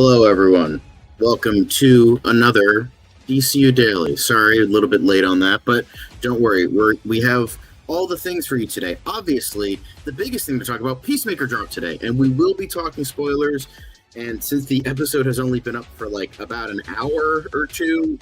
Hello, everyone. Welcome to another DCU Daily. Sorry, a little bit late on that, but don't worry. We have all the things for you today. Obviously, the biggest thing to talk about, Peacemaker dropped today, and we will be talking spoilers. And since the episode has only been up for like about an hour or two,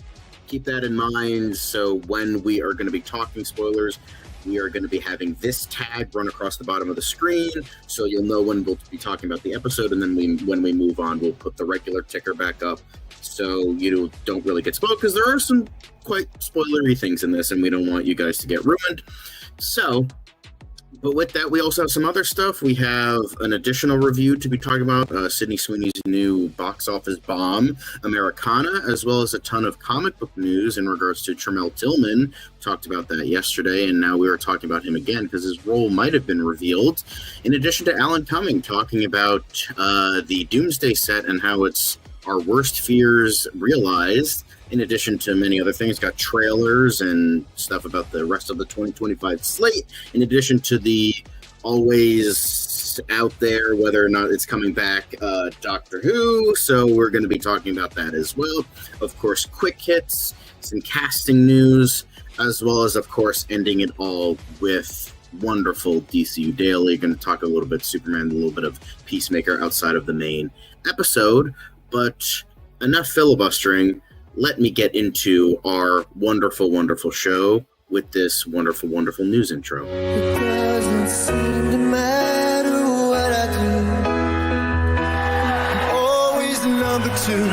keep that in mind. So when we are going to be talking spoilers, we are going to be having this tag run across the bottom of the screen, so you'll know when we'll be talking about the episode, and then when we move on, we'll put the regular ticker back up, so you don't really get spoiled, because there are some quite spoilery things in this, and we don't want you guys to get ruined. So, but with that, we also have some other stuff. We have an additional review to be talking about, Sydney Sweeney's new box office bomb, Americana, as well as a ton of comic book news in regards to Tramell Tillman. We talked about that yesterday, and now we were talking about him again because his role might have been revealed. In addition to Alan Cumming talking about the Doomsday set and how it's our worst fears realized. In addition to many other things, got trailers and stuff about the rest of the 2025 slate, in addition to the always out there, whether or not it's coming back, Doctor Who, so we're going to be talking about that as well. Of course, quick hits, some casting news, as well as, of course, ending it all with wonderful DCU Daily. Going to talk a little bit Superman, a little bit of Peacemaker outside of the main episode, but enough filibustering. Let me get into our wonderful, wonderful show with this wonderful, wonderful news intro. It doesn't seem to matter what I do. I'm always the number two.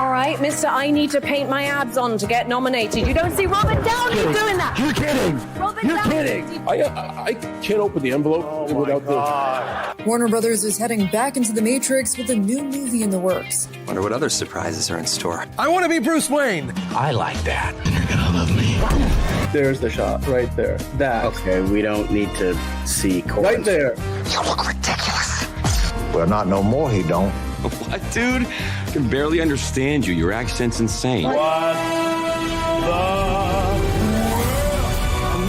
All right, mister, I need to paint my abs on to get nominated. You don't see Robert Downey doing that. You're kidding. You're kidding. I can't open the envelope without the... Warner Brothers is heading back into the Matrix with a new movie in the works. Wonder what other surprises are in store. I want to be Bruce Wayne. I like that. And you're gonna love me. There's the shot right there. That. Okay, we don't need to see chorus. Right there. You look ridiculous. Well, not no more, he don't. What, dude? I can barely understand you. Your accent's insane. What the world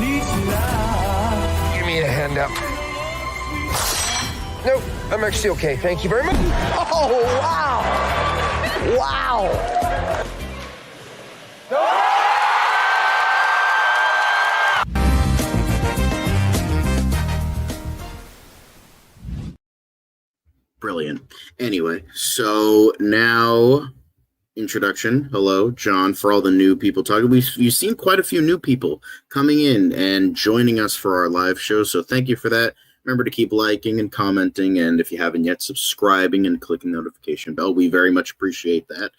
needs now. Give me a hand up. Nope, I'm actually okay. Thank you very much. Oh, wow. Wow. Brilliant. Anyway, so now introduction. Hello, John. For all the new people talking, you've seen quite a few new people coming in and joining us for our live show. So thank you for that. Remember to keep liking and commenting, and if you haven't yet, subscribing and clicking the notification bell. We very much appreciate that.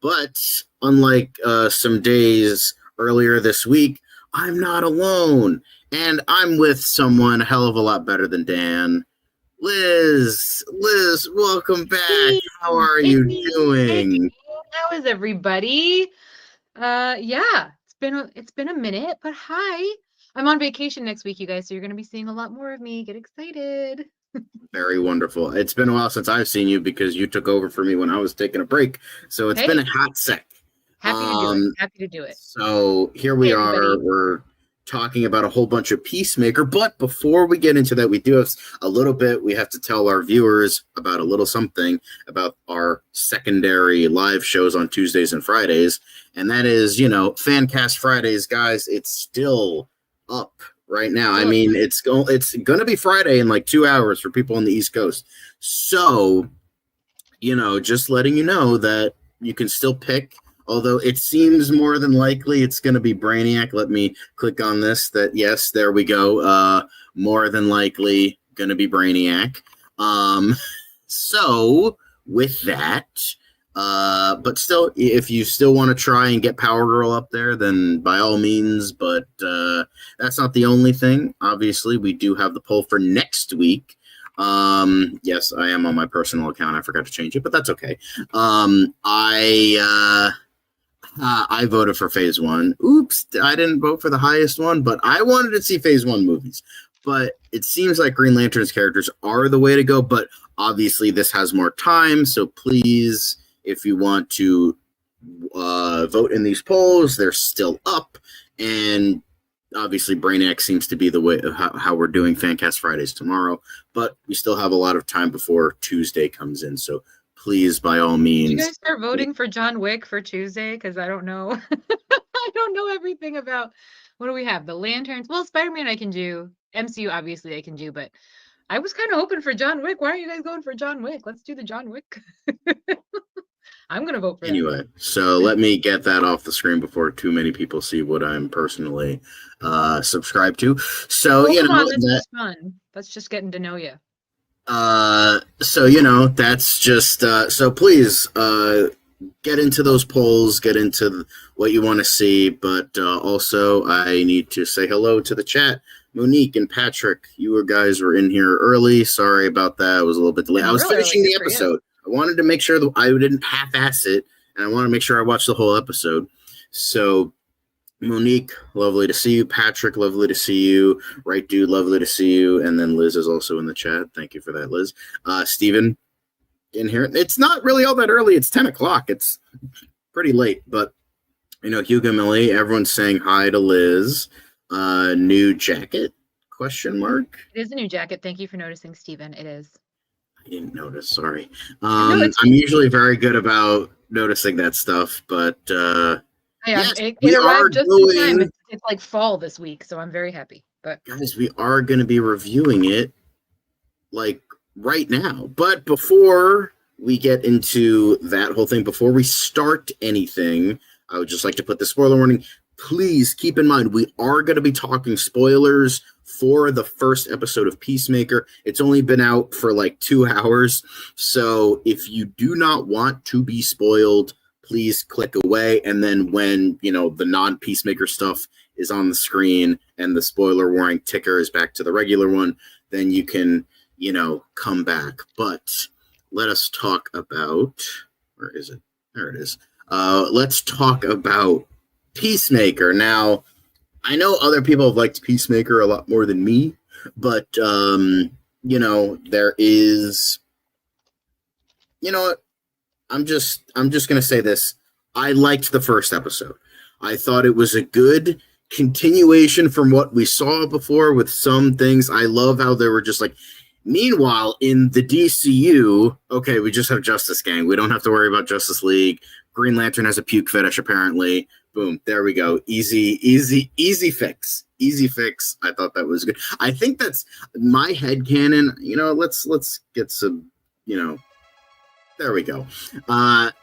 But unlike some days earlier this week, I'm not alone, and I'm with someone a hell of a lot better than Dan. Liz, welcome back. How are you doing? How is everybody? Yeah, it's been a minute, but hi. I'm on vacation next week, you guys, so you're going to be seeing a lot more of me. Get excited. Very wonderful. It's been a while since I've seen you because you took over for me when I was taking a break, so it's been a hot sec. Happy to do it. So here we are. Everybody. We're talking about a whole bunch of Peacemaker, but before we get into that, we do have a little bit we have to tell our viewers about, a little something about our secondary live shows on Tuesdays and Fridays, and that is, Fancast Fridays, guys. It's still up right now. I mean, it's going to be Friday in like 2 hours for people on the East Coast, so just letting you know that you can still pick. Although it seems more than likely it's going to be Brainiac. Let me click on this. That yes, there we go. More than likely going to be Brainiac. So with that, but still, if you still want to try and get Power Girl up there, then by all means. But that's not the only thing. Obviously, we do have the poll for next week. Yes, I am on my personal account. I forgot to change it, but that's okay. I voted for Phase 1. Oops, I didn't vote for the highest one, but I wanted to see Phase 1 movies. But it seems like Green Lantern's characters are the way to go, but obviously this has more time, so please, if you want to vote in these polls, they're still up, and obviously Brainiac seems to be the way of how we're doing Fancast Fridays tomorrow, but we still have a lot of time before Tuesday comes in, so please, by all means. Did you guys start voting for John Wick for Tuesday? Because I don't know. I don't know everything about. What do we have? The Lanterns. Well, Spider-Man I can do. MCU obviously I can do, but I was kind of hoping for John Wick. Why aren't you guys going for John Wick? Let's do the John Wick. I'm gonna vote for Anyway, so let me get that off the screen before too many people see what I'm personally subscribed to. So come on, that's just fun. That's just getting to know you. So that's just so please get into those polls, get into what you want to see, but also I need to say hello to the chat. Monique and Patrick, you guys were in here early. Sorry about that. I was a little bit delayed. I was finishing the episode. I wanted to make sure that I didn't half-ass it, and I want to make sure I watched the whole episode. So, Monique, lovely to see you. Patrick, lovely to see you. Right Dude, lovely to see you. And then Liz is also in the chat. Thank you for that, Liz. Steven, in here. It's not really all that early. It's 10 o'clock. It's pretty late, but, Hugo Millie, everyone's saying hi to Liz. New jacket? Question mark. It is a new jacket. Thank you for noticing, Steven. It is. I didn't notice. Sorry. I'm usually very good about noticing that stuff, but yes, it arrived just in time. It's like fall this week, so I'm very happy. But guys, we are going to be reviewing it like right now. But before we get into that whole thing, before we start anything, I would just like to put the spoiler warning. Please keep in mind, we are going to be talking spoilers for the first episode of Peacemaker. It's only been out for like 2 hours. So if you do not want to be spoiled, please click away. And then when, the non-Peacemaker stuff is on the screen and the spoiler warning ticker is back to the regular one, then you can, come back. But let us talk about, where is it? There it is. Let's talk about Peacemaker. Now, I know other people have liked Peacemaker a lot more than me, but there is, what? I'm just gonna say this. I liked the first episode. I thought it was a good continuation from what we saw before with some things. I love how they were just like, meanwhile, in the DCU, okay, we just have Justice Gang. We don't have to worry about Justice League. Green Lantern has a puke fetish, apparently. Boom, there we go. Easy fix. Easy fix. I thought that was good. I think that's my headcanon. Let's get some, there we go. My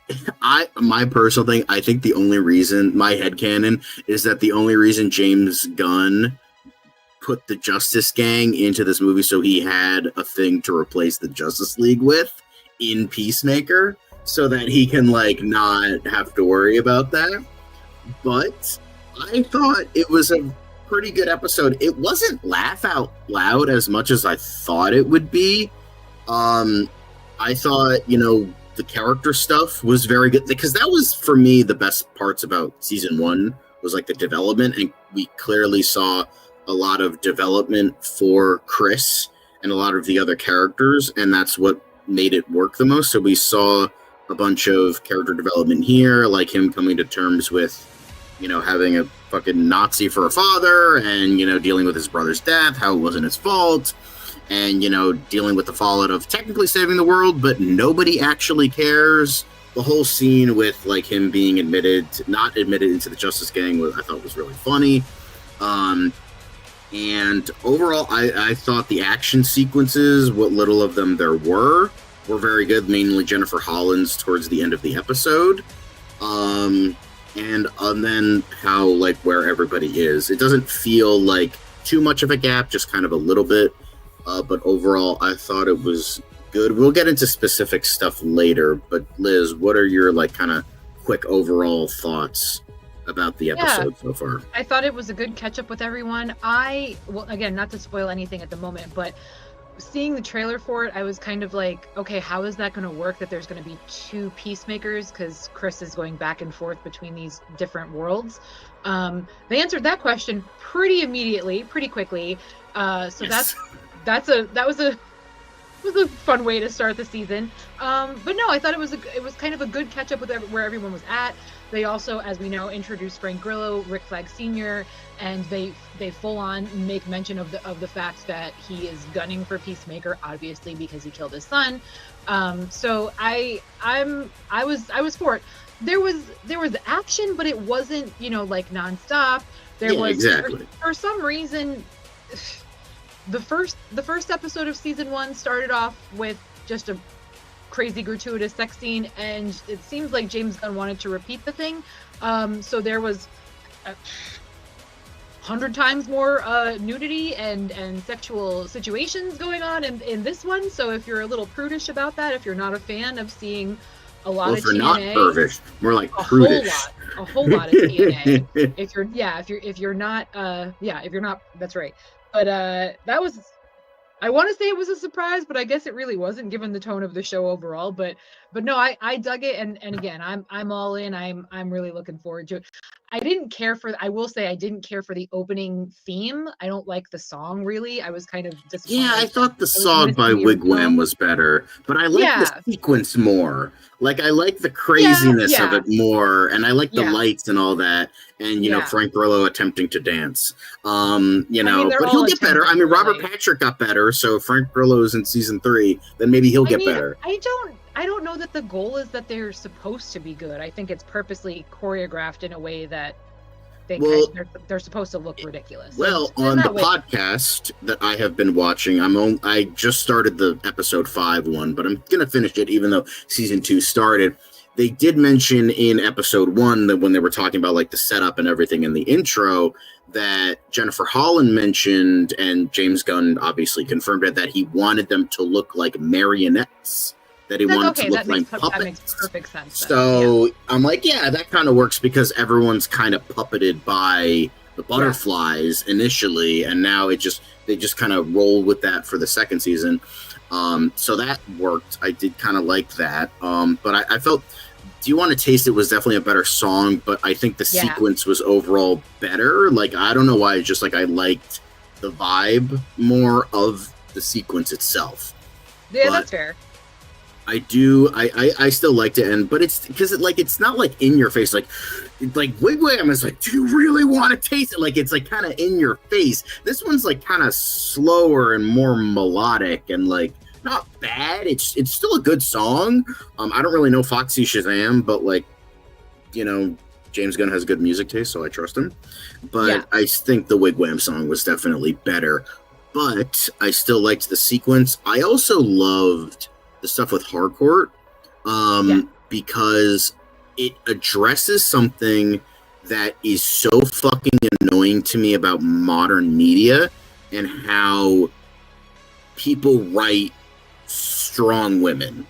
personal thing, I think the only reason, my headcanon, is that the only reason James Gunn put the Justice Gang into this movie so he had a thing to replace the Justice League with in Peacemaker, so that he can, not have to worry about that. But I thought it was a pretty good episode. It wasn't laugh out loud as much as I thought it would be. I thought, the character stuff was very good, because that was, for me, the best parts about season 1 was the development, and we clearly saw a lot of development for Chris and a lot of the other characters, and that's what made it work the most. So we saw a bunch of character development here, like him coming to terms with, having a fucking Nazi for a father, and, dealing with his brother's death, how it wasn't his fault, and, dealing with the fallout of technically saving the world, but nobody actually cares. The whole scene with, him being not admitted into the Justice Gang, I thought was really funny. And overall, I thought the action sequences, what little of them there were very good, mainly Jennifer Holland's towards the end of the episode. And then how, where everybody is. It doesn't feel like too much of a gap, just kind of a little bit. But overall, I thought it was good. We'll get into specific stuff later, but Liz, what are your, kind of quick overall thoughts about the episode so far? I thought it was a good catch up with everyone. Well, again, not to spoil anything at the moment, but seeing the trailer for it, I was kind of like, okay, how is that going to work, that there's going to be 2 Peacemakers, because Chris is going back and forth between these different worlds. They answered that question pretty immediately, pretty quickly. So yes. that was a was a fun way to start the season. But no, I thought it was kind of a good catch up with where everyone was at. They also, as we know, introduced Frank Grillo, Rick Flag Sr., and they full on make mention of the fact that he is gunning for Peacemaker, obviously because he killed his son. So I was for it. There was action, but it wasn't, like nonstop. There was exactly. For some reason, the first episode of season 1 started off with just a crazy gratuitous sex scene, and it seems like James Gunn wanted to repeat the thing. So there was 100 times more nudity and sexual situations going on in this one. So if you're a little prudish about that, if you're not a fan of seeing a lot of TNA, not pervish, more like prudish. A whole lot of TNA. if you're not, that's right. But that was, I want to say it was a surprise, but I guess it really wasn't given the tone of the show overall. But no, I dug it, and again, I'm all in. I'm really looking forward to it. I will say I didn't care for the opening theme. I don't like the song really. I was kind of disappointed. Yeah, I thought the song by Wigwam was better, but I like the sequence more. Like, I like the craziness of it more, and I like the lights and all that, and, Frank Grillo attempting to dance. But he'll get better. I mean, Robert Patrick got better, so Frank Grillo's in season 3, then maybe he'll get better. I don't know that the goal is that they're supposed to be good. I think it's purposely choreographed in a way that they're supposed to look ridiculous. Well, on the podcast that I have been watching, I just started the episode 5 one, but I'm gonna finish it even though season 2 started. They did mention in episode 1 that when they were talking about like the setup and everything in the intro, that Jennifer Holland mentioned, and James Gunn obviously confirmed it, that he wanted them to look like marionettes. That he wanted to look like puppets. That makes perfect sense. So I'm like, that kind of works because everyone's kind of puppeted by the butterflies initially, and now they just kind of roll with that for the second season. So that worked. I did kind of like that. But I felt Do You Want to Taste It was definitely a better song, but I think the sequence was overall better. Like, I don't know why, it's just like I liked the vibe more of the sequence itself. Yeah, that's fair. I still liked it, but it's because it's not like in your face, like Wigwam is like, do you really want to taste it? Like, it's like kind of in your face. This one's like kind of slower and more melodic and like not bad. It's still a good song. I don't really know Foxy Shazam, but like, James Gunn has good music taste, so I trust him. But I think the Wigwam song was definitely better. But I still liked the sequence. I also loved the stuff with Harcourt, because it addresses something that is so fucking annoying to me about modern media and how people write strong women.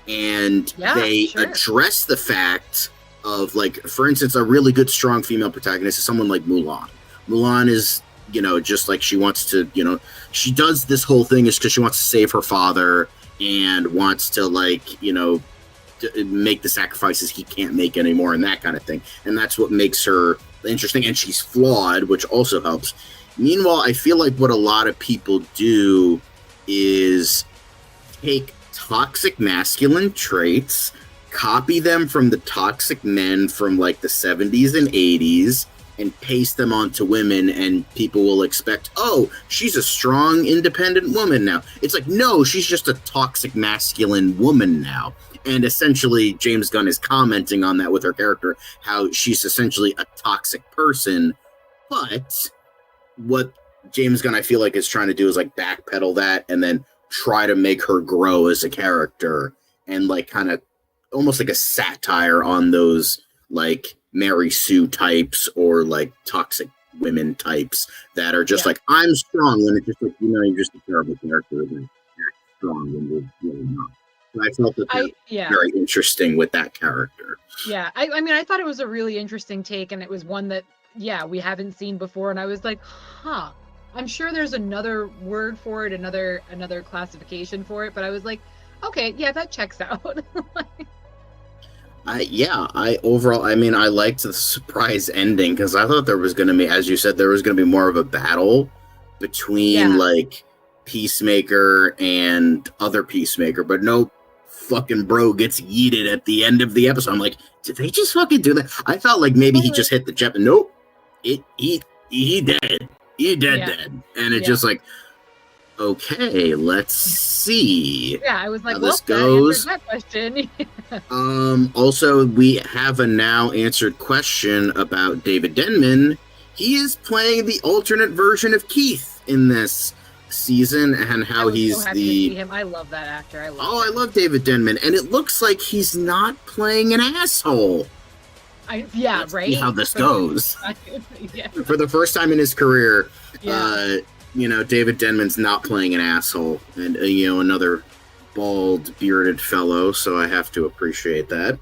And they address the fact of, like, for instance, a really good strong female protagonist is someone like Mulan. Mulan is, just like she wants to, she does this whole thing is because she wants to save her father and wants to, like, make the sacrifices he can't make anymore and that kind of thing. And that's what makes her interesting. And she's flawed, which also helps. Meanwhile, I feel like what a lot of people do is take toxic masculine traits, copy them from the toxic men from, like, the 70s and 80s, and paste them onto women, and people will expect, oh, she's a strong, independent woman now. It's like, no, she's just a toxic masculine woman now. And essentially, James Gunn is commenting on that with her character, how she's essentially a toxic person. But what James Gunn, I feel like, is trying to do is, like, backpedal that and then try to make her grow as a character and, like, kind of almost like a satire on those, like, Mary Sue types or like toxic women types that are just like, I'm strong, when it's just like, you're just a terrible character and act strong when you're really not. And I felt that was very interesting with that character. Yeah, I mean, I thought it was a really interesting take, and it was one that, we haven't seen before, and I was like, I'm sure there's another word for it, another classification for it, but I was like, okay, that checks out. I liked the surprise ending because I thought there was going to be, as you said, there was going to be more of a battle between like Peacemaker and other Peacemaker, but no fucking bro gets yeeted at the end of the episode. I'm like, did they just fucking do that? I felt like maybe he just hit the jet. Nope. He dead. He dead. And it's just like, okay, let's see. Yeah, I was like, how well, this goes. that question. Also, we have a now answered question about David Denman. He is playing the alternate version of Keith in this season, and how he's so happy to see him. I love that actor. I love David Denman, and it looks like he's not playing an asshole. Let's right? See how this goes. Yeah. For the first time in his career, David Denman's not playing an asshole, and another bald, bearded fellow. So I have to appreciate that.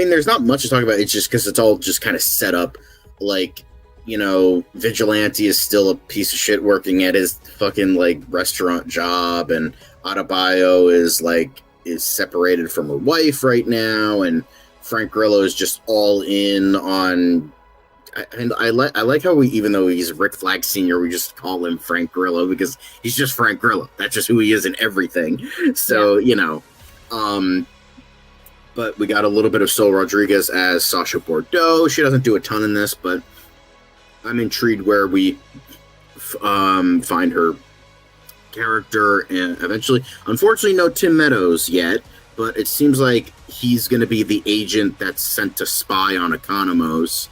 There's not much to talk about. It's just because it's all just kind of set up. Like, Vigilante is still a piece of shit working at his fucking like restaurant job, and Adebayo is separated from her wife right now, and Frank Grillo is just all in on. And I like how even though he's Rick Flag Sr., we just call him Frank Grillo because he's just Frank Grillo. That's just who he is in everything. So but we got a little bit of Sol Rodriguez as Sasha Bordeaux. She doesn't do a ton in this, but I'm intrigued where we find her character and eventually. Unfortunately, no Tim Meadows yet, but it seems like he's going to be the agent that's sent to spy on Economos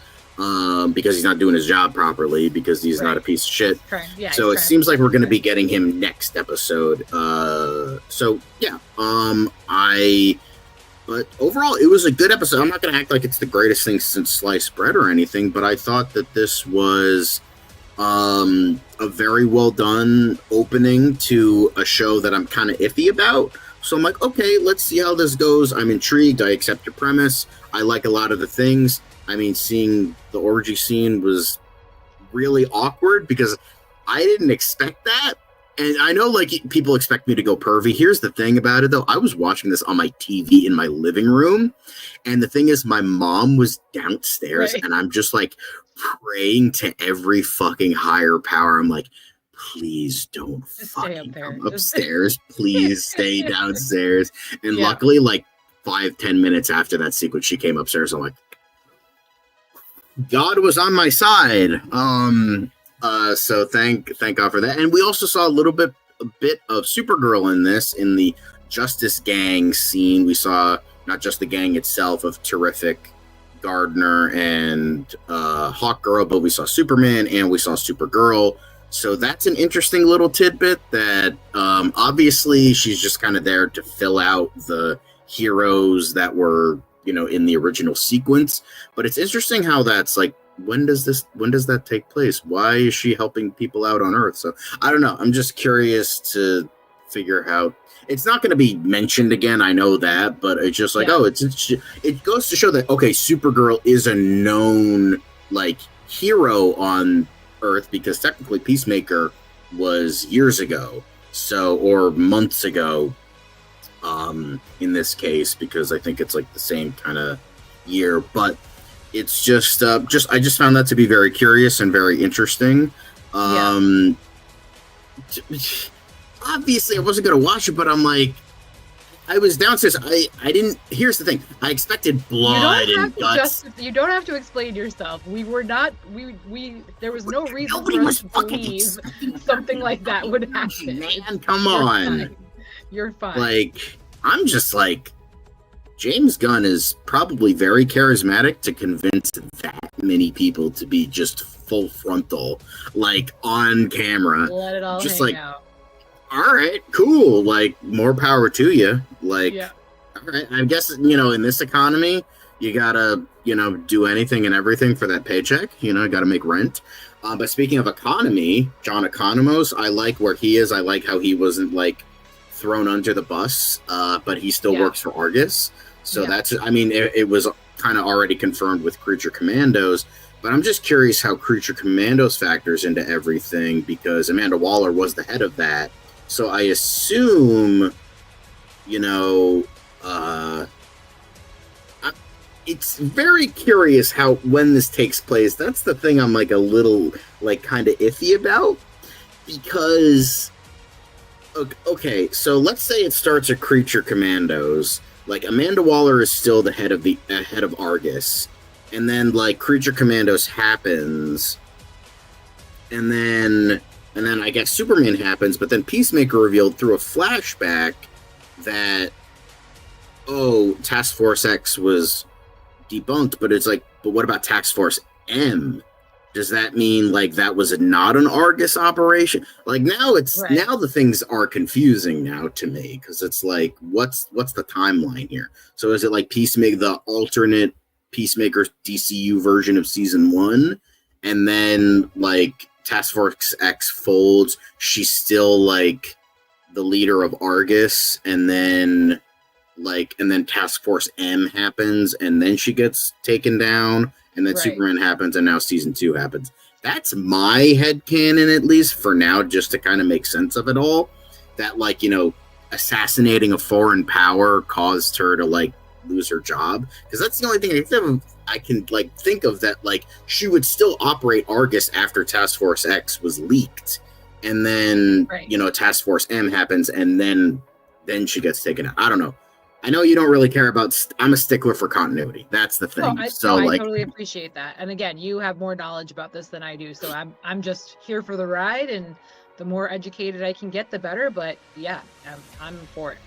because he's not doing his job properly because he's not a piece of shit. So it seems like we're going to be getting him next episode. But overall, it was a good episode. I'm not going to act like it's the greatest thing since sliced bread or anything, but I thought that this was a very well done opening to a show that I'm kind of iffy about. So I'm like, okay, let's see how this goes. I'm intrigued. I accept your premise. I like a lot of the things. I mean, seeing the orgy scene was really awkward because I didn't expect that. And I know, people expect me to go pervy. Here's the thing about it, though. I was watching this on my TV in my living room. And the thing is, my mom was downstairs. Right. And I'm just, praying to every fucking higher power. I'm like, please don't fucking come upstairs. Please stay downstairs. And luckily, 5-10 minutes after that sequence, she came upstairs. I'm like, God was on my side. So thank God for that. And we also saw a bit of Supergirl in this, in the Justice Gang scene. We saw not just the gang itself of Terrific, Gardner, and Hawkgirl, but we saw Superman and we saw Supergirl. So that's an interesting little tidbit that obviously she's just kind of there to fill out the heroes that were, in the original sequence. But it's interesting how that's when does that take place? Why is she helping people out on Earth? So I don't know. I'm just curious to figure out. It's not going to be mentioned again. I know that, but it's just it goes to show that, okay, Supergirl is a known hero on Earth because technically Peacemaker was years ago. So, or months ago, in this case, because I think it's the same kind of year, but it's just I just found that to be very curious and very interesting. Obviously, I wasn't going to watch it, but I'm I was downstairs. I didn't. Here's the thing. I expected blood and guts. You don't have to explain yourself. We were not. We. There was no reason for us to believe something like that would happen. Man, come on. You're fine. I'm just James Gunn is probably very charismatic to convince that many people to be just full frontal, on camera. Let it all just hang out. All right, cool. More power to you. All right. I guess, in this economy, you gotta, do anything and everything for that paycheck. Gotta make rent. But speaking of economy, John Economos, I like where he is. I like how he wasn't thrown under the bus, but he still works for Argus. So that's, it was kind of already confirmed with Creature Commandos, but I'm just curious how Creature Commandos factors into everything because Amanda Waller was the head of that. So I assume, it's very curious how when this takes place. That's the thing I'm like a little like kind of iffy about, because okay, so let's say it starts at Creature Commandos. Like Amanda Waller is still the head of Argus, and then like Creature Commandos happens, and then I guess Superman happens, but then Peacemaker revealed through a flashback that Task Force X was debunked, but it's like, but what about Task Force M? Does that mean like that was not an Argus operation? Like now now the things are confusing now to me, because it's like what's the timeline here? So is it like Peacemaker, the alternate Peacemaker DCU version of season 1, and then like Task Force X folds, she's still like the leader of Argus, and then Task Force M happens, and then she gets taken down, and then Superman happens, and now season 2 happens. That's my headcanon, at least for now, just to kind of make sense of it all. That, like, you know, assassinating a foreign power caused her to, like, lose her job. Because that's the only thing I can, like, think of that, like, she would still operate Argus after Task Force X was leaked. And then, you know, Task Force M happens, and then she gets taken out. I don't know. I know you don't really care about. I'm a stickler for continuity. That's the thing. I totally appreciate that. And again, you have more knowledge about this than I do, so I'm just here for the ride. And the more educated I can get, the better. But yeah, I'm for it.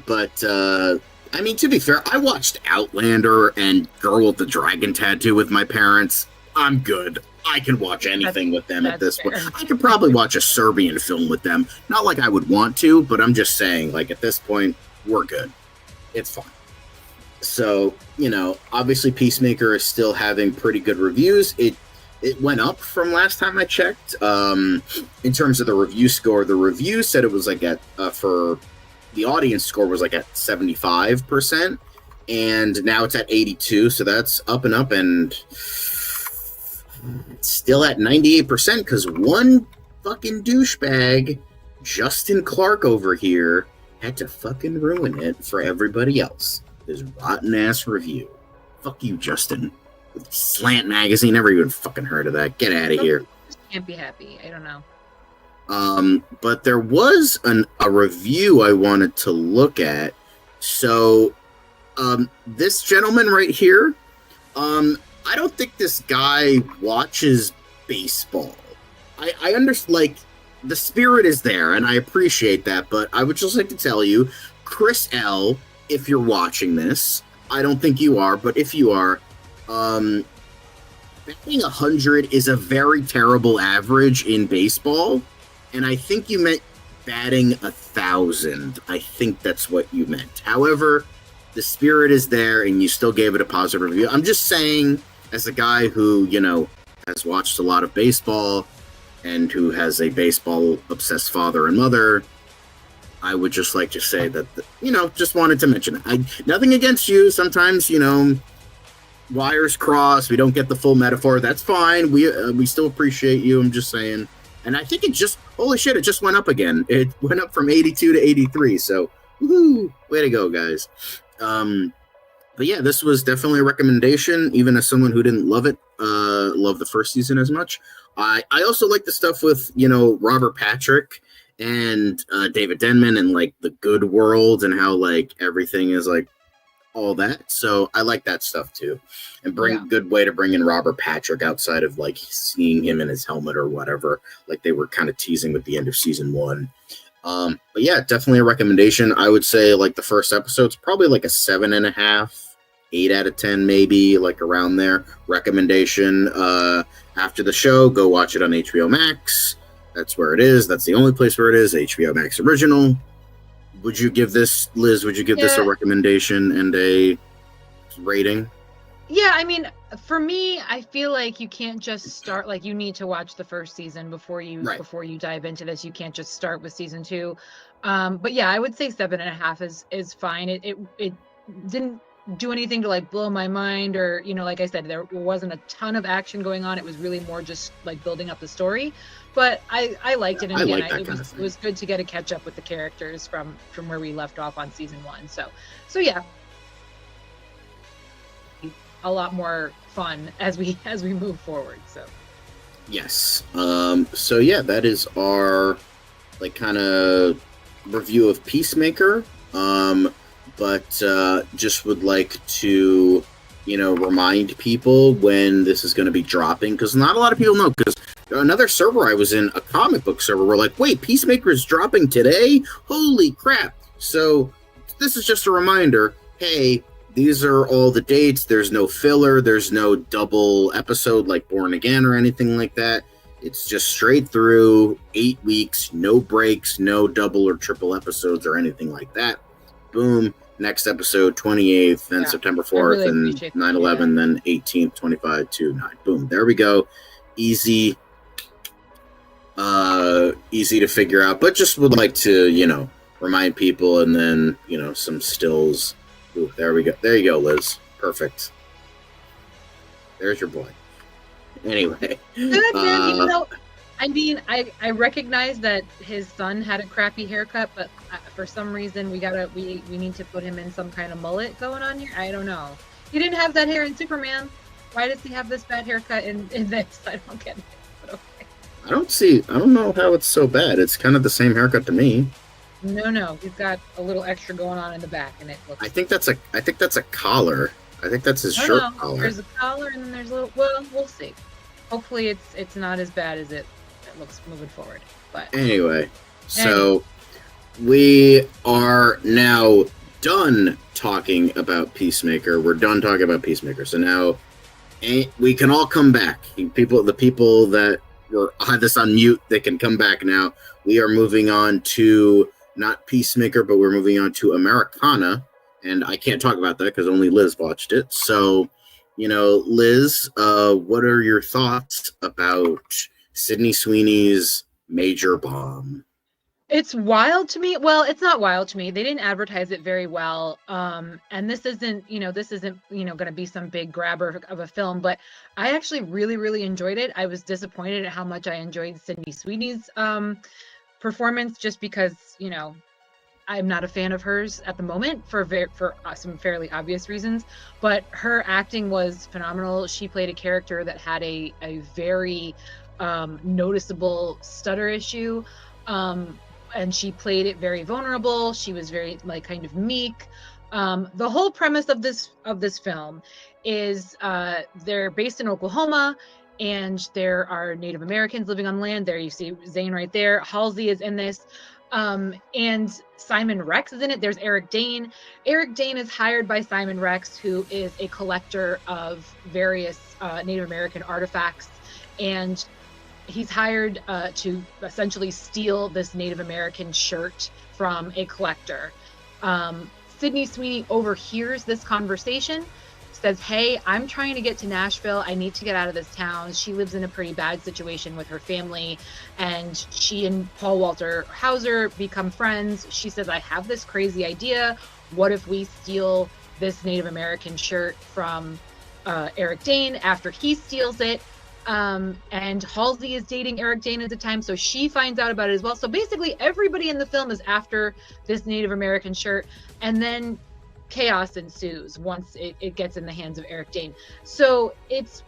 But I mean, to be fair, I watched Outlander and Girl with the Dragon Tattoo with my parents. I'm good. I can watch anything with them at this point. I could probably watch a Serbian film with them. Not like I would want to, but I'm just saying, like, at this point, we're good. It's fine. So, you know, obviously Peacemaker is still having pretty good reviews. It went up from last time I checked. In terms of the review score, the review said it was like at, for the audience score was like at 75%, and now it's at 82, so that's up and up, and still at 98% because one fucking douchebag, Justin Clark over here, had to fucking ruin it for everybody else. His rotten ass review. Fuck you, Justin. Slant Magazine, never even fucking heard of that. Get out of here. Can't be happy. I don't know. But there was a review I wanted to look at. So, this gentleman right here, I don't think this guy watches baseball. I understand, like, the spirit is there, and I appreciate that, but I would just like to tell you, Chris L., if you're watching this, I don't think you are, but if you are, batting 100 is a very terrible average in baseball, and I think you meant batting 1,000. I think that's what you meant. However, the spirit is there, and you still gave it a positive review. I'm just saying, as a guy who, you know, has watched a lot of baseball and who has a baseball-obsessed father and mother, I would just like to say that, you know, just wanted to mention it. Nothing against you. Sometimes, you know, wires cross. We don't get the full metaphor. That's fine. We still appreciate you. I'm just saying. And I think it just, holy shit, it just went up again. It went up from 82 to 83. So, woohoo, way to go, guys. But yeah, this was definitely a recommendation, even as someone who didn't love it, love the first season as much. I also like the stuff with, you know, Robert Patrick and David Denman and, like, the good world and how, like, everything is, like, all that. So I like that stuff, too. And good way to bring in Robert Patrick outside of, like, seeing him in his helmet or whatever, like they were kind of teasing with the end of season 1. But yeah, definitely a recommendation. I would say, like, the first episode's probably like a 7.5, 8 out of 10, maybe, like around there. Recommendation. After the show, go watch it on HBO Max. That's where it is. That's the only place where it is. HBO Max original. Would you give this, Liz, this a recommendation and a rating? Yeah, I mean, for me, I feel like you can't just start, like, you need to watch the first season before you dive into this. You can't just start with season 2. But yeah, I would say 7.5 is fine. It didn't do anything to, like, blow my mind, or, you know, like I said, there wasn't a ton of action going on. It was really more just, like, building up the story. But I liked it, and again, it was good to get a catch up with the characters from where we left off on season 1. So yeah, a lot more fun as we move forward. So Yes. So yeah, that is our like kind of review of Peacemaker. But just would like to, remind people when this is going to be dropping, because not a lot of people know. Because another server I was in, a comic book server, we're like, wait, Peacemaker is dropping today? Holy crap! So this is just a reminder. Hey, these are all the dates. There's no filler. There's no double episode like Born Again or anything like that. It's just straight through 8 weeks, no breaks, no double or triple episodes or anything like that. Boom. Next episode, 28th, then September 4th, and 9/11, then 18th, 25 to 9. Boom. There we go. Easy to figure out, but just would like to, remind people, and then, some stills. Ooh, there we go. There you go, Liz. Perfect. There's your boy. Anyway. Good, man. Even though, I recognize that his son had a crappy haircut, but for some reason we need to put him in some kind of mullet going on here. I don't know. He didn't have that hair in Superman. Why does he have this bad haircut in this? I don't get it. But okay. I don't know how it's so bad. It's kind of the same haircut to me. No. He's got a little extra going on in the back, and it looks. I think that's a collar. I think that's his shirt collar. There's a collar, and then there's a little. Well, we'll see. Hopefully, it's not as bad as it looks moving forward. But anyway, so we are now done talking about Peacemaker. We're done talking about Peacemaker. So now we can all come back. The people that had this on mute, they can come back now. We are moving on to not Peacemaker, but we're moving on to Americana. And I can't talk about that because only Liz watched it. So, Liz, what are your thoughts about Sydney Sweeney's Major Bomb? It's wild to me. Well, it's not wild to me. They didn't advertise it very well. And this isn't going to be some big grabber of a film, but I actually really, really enjoyed it. I was disappointed at how much I enjoyed Sydney Sweeney's performance, just because, I'm not a fan of hers at the moment for some fairly obvious reasons, but her acting was phenomenal. She played a character that had a very noticeable stutter issue. And she played it very vulnerable. She was very kind of meek. The whole premise of this film is they're based in Oklahoma, and there are Native Americans living on land. There you see Zane right there. Halsey is in this. And Simon Rex is in it. There's Eric Dane. Eric Dane is hired by Simon Rex, who is a collector of various Native American artifacts, and he's hired to essentially steal this Native American shirt from a collector. Sydney Sweeney overhears this conversation, says, hey, I'm trying to get to Nashville. I need to get out of this town. She lives in a pretty bad situation with her family, and she and Paul Walter Hauser become friends. She says, I have this crazy idea. What if we steal this Native American shirt from Eric Dane after he steals it? And Halsey is dating Eric Dane at the time, so she finds out about it as well. So basically everybody in the film is after this Native American shirt, and then chaos ensues once it gets in the hands of Eric Dane. So it's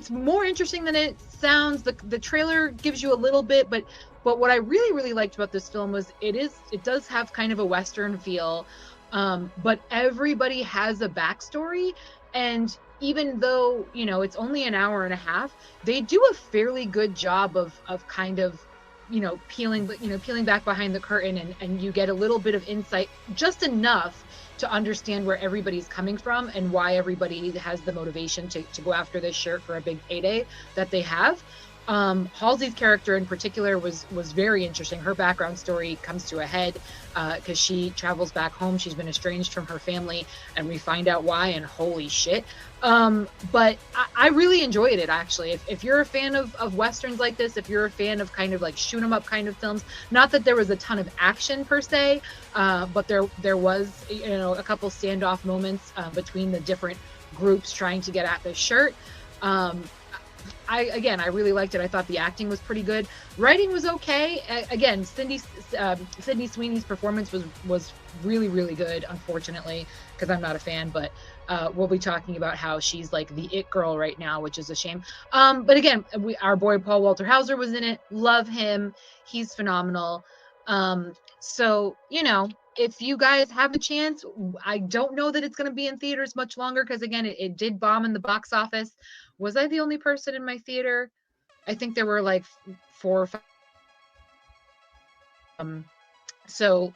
more interesting than it sounds. The trailer gives you a little bit, but what I really, really liked about this film was it does have kind of a Western feel, but everybody has a backstory, and even though it's only an hour and a half, they do a fairly good job of kind of peeling back behind the curtain, and you get a little bit of insight, just enough to understand where everybody's coming from and why everybody has the motivation to go after this shirt for a big payday that they have. Halsey's character in particular was very interesting. Her background story comes to a head because she travels back home. She's been estranged from her family, and we find out why, and holy shit. But I really enjoyed it, actually. If you're a fan of Westerns like this, if you're a fan of kind of like shoot 'em up kind of films, not that there was a ton of action per se, but there was, a couple standoff moments between the different groups trying to get at this shirt. I really liked it. I thought the acting was pretty good. Writing was okay. Again, Sydney Sweeney's performance was really, really good, unfortunately, because I'm not a fan, but we'll be talking about how she's like the it girl right now, which is a shame. But again, our boy Paul Walter Hauser was in it. Love him. He's phenomenal. So, if you guys have a chance, I don't know that it's going to be in theaters much longer because, again, it did bomb in the box office. Was I the only person in my theater? I think there were like 4 or 5. So,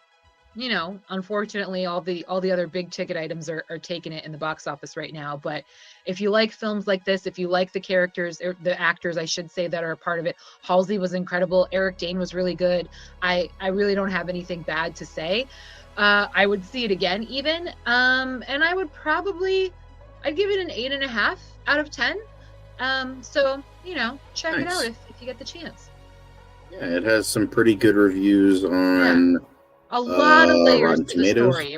unfortunately, all the other big ticket items are taking it in the box office right now. But if you like films like this, if you like the characters, or the actors, I should say, that are a part of it, Halsey was incredible. Eric Dane was really good. I really don't have anything bad to say. I would see it again, even. And I'd give it an 8.5 out of 10. So, check it out if you get the chance. Yeah, it has some pretty good reviews on a lot of layers to the Tomatoes. story.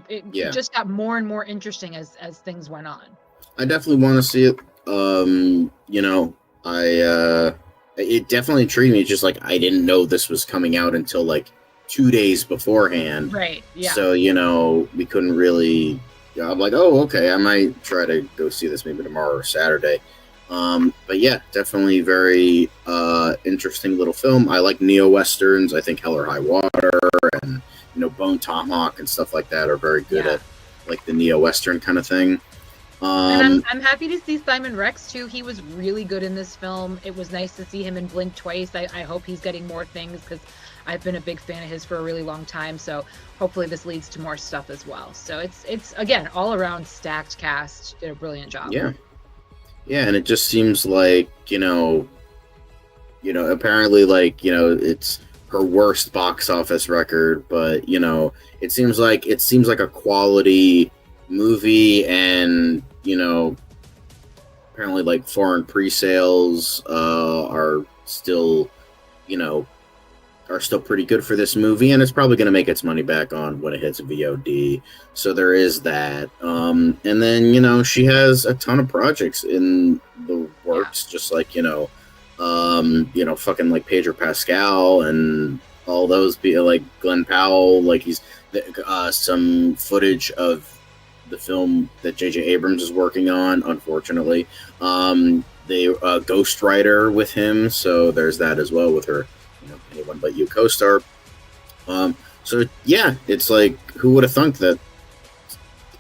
It just got more and more interesting as things went on. I definitely want to see it. It definitely intrigued me. Just like I didn't know this was coming out until like 2 days beforehand. Right. Yeah. So we couldn't really. I'm like, oh, okay. I might try to go see this maybe tomorrow or Saturday. But yeah, definitely very interesting little film. I like neo-westerns. I think Hell or High Water and Bone Tomahawk and stuff like that are very good at like the neo-western kind of thing. And I'm happy to see Simon Rex too. He was really good in this film. It was nice to see him in Blink Twice. I hope he's getting more things because I've been a big fan of his for a really long time. So hopefully this leads to more stuff as well. So it's again all around stacked cast. Did a brilliant job. Yeah. Yeah, and it just seems like, apparently, like, it's her worst box office record, but, it seems like a quality movie, and, apparently, like, foreign pre-sales are still pretty good for this movie, and it's probably going to make its money back on when it hits VOD. So there is that. And then, she has a ton of projects in the works, just like, fucking like Pedro Pascal and all those people, like Glenn Powell, like he's some footage of the film that J.J. Abrams is working on, unfortunately. They Ghost Rider with him, so there's that as well with her Anyone But You co-star. So yeah, it's like, who would have thunk that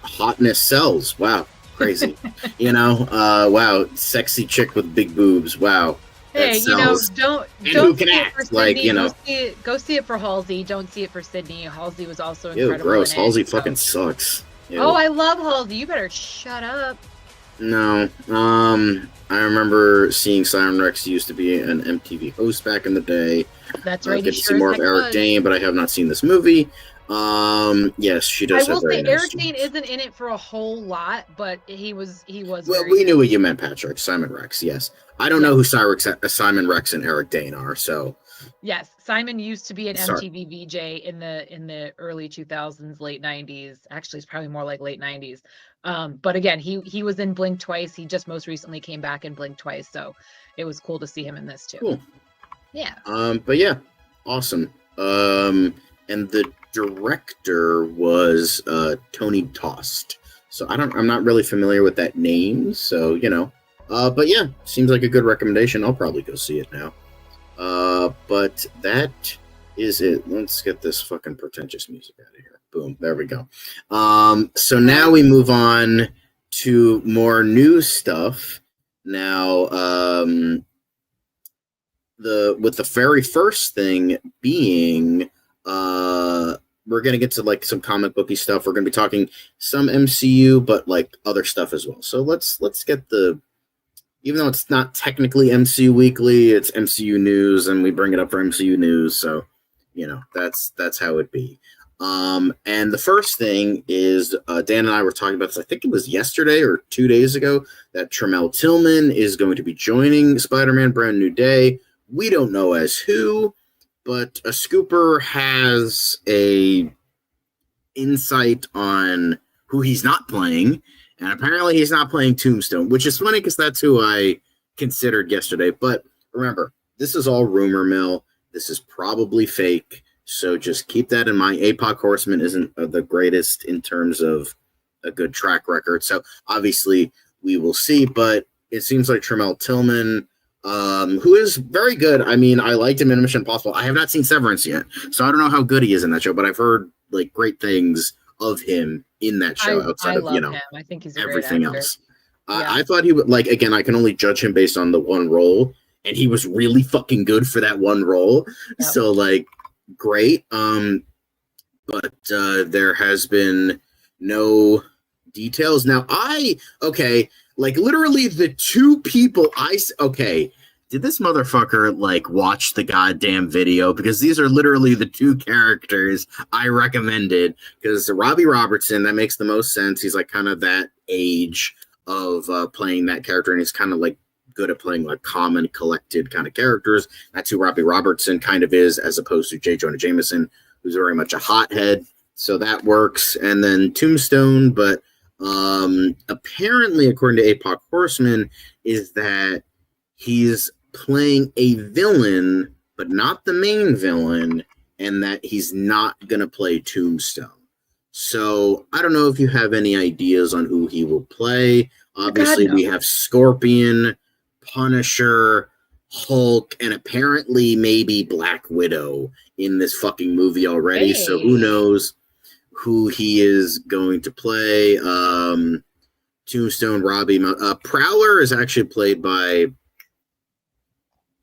hotness sells? Wow, crazy. Wow, sexy chick with big boobs. Wow. Hey, don't who can see act? It for like, go see it for Halsey. Don't see it for Sydney. Halsey was also incredible. Ew, gross. In it, Halsey fucking sucks. Ew. Oh, I love Halsey. You better shut up. No. I remember seeing Simon Rex used to be an MTV host back in the day. That's right. I get to see more of Eric Dane, but I have not seen this movie. Yes, she does. I will say Eric Dane isn't in it for a whole lot, but he was. Well, we knew what you meant, Patrick. Simon Rex. Yes, I don't know who Simon Rex and Eric Dane are. So. Yes, Simon used to be an MTV VJ in the early 2000s, late 90s. Actually, it's probably more like late 90s. But again, he was in Blink Twice. He just most recently came back in Blink Twice, so it was cool to see him in this too. Cool. Yeah. But yeah, awesome. And the director was Tony Tost. So I'm not really familiar with that name. So but yeah, seems like a good recommendation. I'll probably go see it now. But that is it. Let's get this fucking pretentious music out of here. Boom. There we go. So now we move on to more news stuff. Now, with the very first thing being, we're gonna get to like some comic booky stuff. We're gonna be talking some MCU, but like other stuff as well. So let's get even though it's not technically MCU Weekly, it's MCU News, and we bring it up for MCU News. So, that's how it be. And the first thing is, Dan and I were talking about this, I think it was yesterday or 2 days ago, that Tramell Tillman is going to be joining Spider-Man Brand New Day. We don't know as who, but a scooper has a insight on who he's not playing. And apparently he's not playing Tombstone, which is funny because that's who I considered yesterday. But remember, this is all rumor mill. This is probably fake. So just keep that in mind. APOC Horseman isn't the greatest in terms of a good track record. So obviously we will see, but it seems like Tramell Tillman, who is very good. I mean, I liked him in Mission Impossible. I have not seen Severance yet, so I don't know how good he is in that show, but I've heard like great things of him in that show outside of, him. I think he's a everything great actor. else. I thought he would, like, again, I can only judge him based on the one role, and he was really fucking good for that one role. Yep. So like, great. But there has been no details. Now like literally the two people did this motherfucker like watch the goddamn video? Because these are literally the two characters I recommended. Because Robbie Robertson, that makes the most sense. He's like kind of that age of playing that character, and he's kind of like good at playing like calm and collected kind of characters. That's who Robbie Robertson kind of is, as opposed to J. Jonah Jameson, who's very much a hothead. So that works. And then Tombstone, but apparently, according to APOC Horseman, is that he's playing a villain, but not the main villain, and that he's not going to play Tombstone. So I don't know if you have any ideas on who he will play. Obviously, we have Scorpion, Punisher, Hulk, and apparently maybe Black Widow in this fucking movie already. Hey. So who knows who he is going to play. Tombstone, Robbie. Prowler is actually played by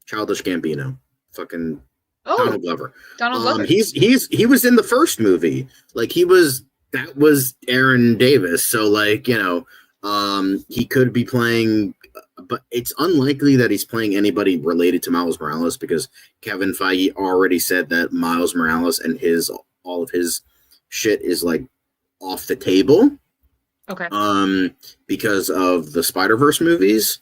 Childish Gambino. Fucking Donald Glover. Donald Glover. He was in the first movie. Like that was Aaron Davis. So like, he could be playing, but it's unlikely that he's playing anybody related to Miles Morales, because Kevin Feige already said that Miles Morales and all of his shit is like off the table. Okay. Because of the Spider-Verse movies.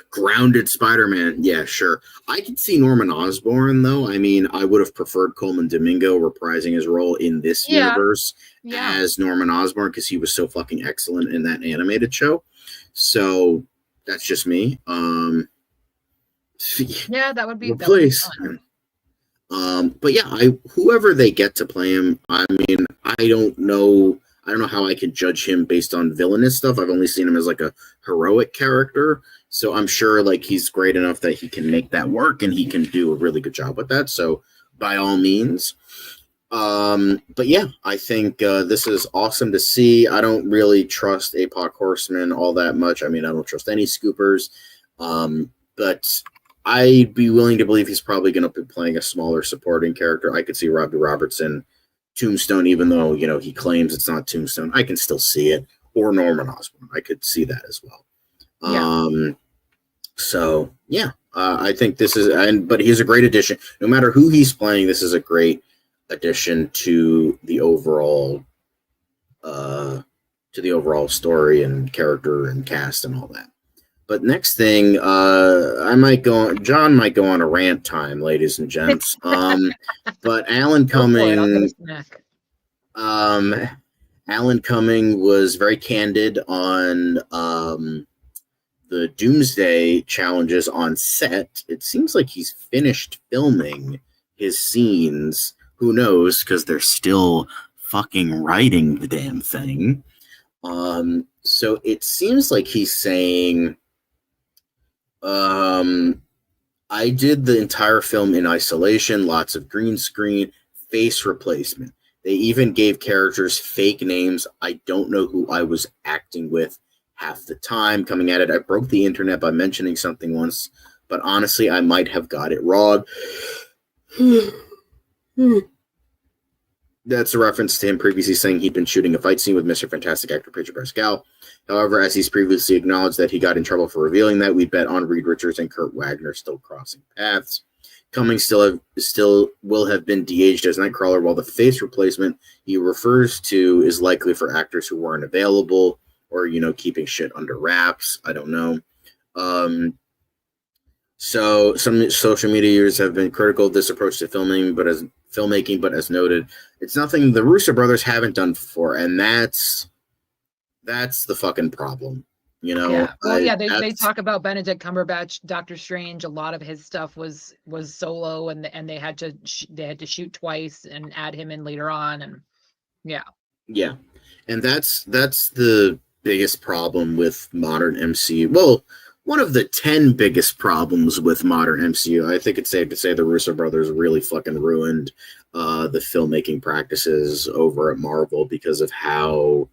Grounded Spider-Man. Yeah, sure. I could see Norman Osborn though. I mean, I would have preferred Coleman Domingo reprising his role in this universe as Norman Osborn, because he was so fucking excellent in that animated show. So that's just me. That would be fun. But yeah, whoever they get to play him, I mean, I don't know how I can judge him based on villainous stuff. I've only seen him as like a heroic character, so I'm sure like he's great enough that he can make that work, and he can do a really good job with that. So by all means. But yeah, I think this is awesome to see. I don't really trust APOC Horseman all that much. I mean, I don't trust any scoopers, but I'd be willing to believe he's probably going to be playing a smaller supporting character. I could see Robbie Robertson, Tombstone, even though, he claims it's not Tombstone. I can still see it. Or Norman Osborn. I could see that as well. Yeah. So, yeah. I think this is... but he's a great addition. No matter who he's playing, this is a great addition to the overall... story and character and cast and all that. But next thing, John might go on a rant time, ladies and gents. But Alan Cumming was very candid on the Doomsday challenges on set. It seems like he's finished filming his scenes. Who knows? Because they're still fucking writing the damn thing. So it seems like he's saying... I did the entire film in isolation, lots of green screen, face replacement. They even gave characters fake names. I don't know who I was acting with half the time. Coming at it, I broke the internet by mentioning something once, but honestly, I might have got it wrong. That's a reference to him previously saying he'd been shooting a fight scene with Mr. Fantastic actor Pedro Pascal. However, as he's previously acknowledged that he got in trouble for revealing that, we bet on Reed Richards and Kurt Wagner still crossing paths. Cumming still will have been de-aged as Nightcrawler, while the face replacement he refers to is likely for actors who weren't available or, keeping shit under wraps. I don't know. So some social media users have been critical of this approach to filmmaking, but as noted, it's nothing the Russo brothers haven't done before, and that's the fucking problem. You know, Yeah. Well, yeah, they that's- talk about Benedict Cumberbatch, Doctor Strange. A lot of his stuff was solo, and they had to shoot twice and add him in later on, and yeah. Yeah, and that's the biggest problem with modern MCU. Well, one of the 10 biggest problems with modern MCU. I think it's safe to say the Russo brothers really fucking ruined the filmmaking practices over at Marvel because of how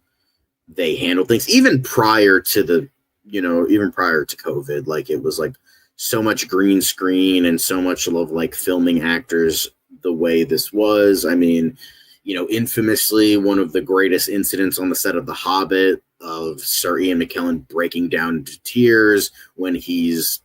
they handle things. Even prior to even prior to COVID, like it was like so much green screen and so much of like filming actors the way this was. I mean, infamously, one of the greatest incidents on the set of The Hobbit of Sir Ian McKellen breaking down into tears when he's,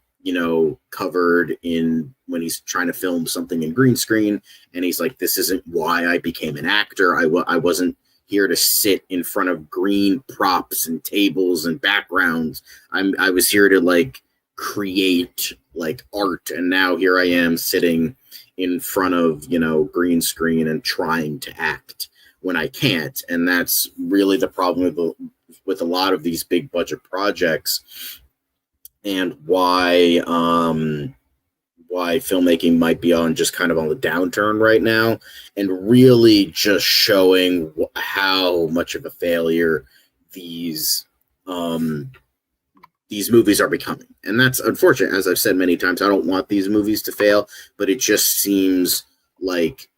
covered in when he's trying to film something in green screen. And he's like, this isn't why I became an actor. I wasn't here to sit in front of green props and tables and backgrounds. I was here to like create like art. And now here I am sitting in front of, green screen and trying to act when I can't. And that's really the problem with a lot of these big budget projects, and why filmmaking might be on just kind of on the downturn right now, and really just showing how much of a failure these movies are becoming. And that's unfortunate. As I've said many times, I don't want these movies to fail, but it just seems like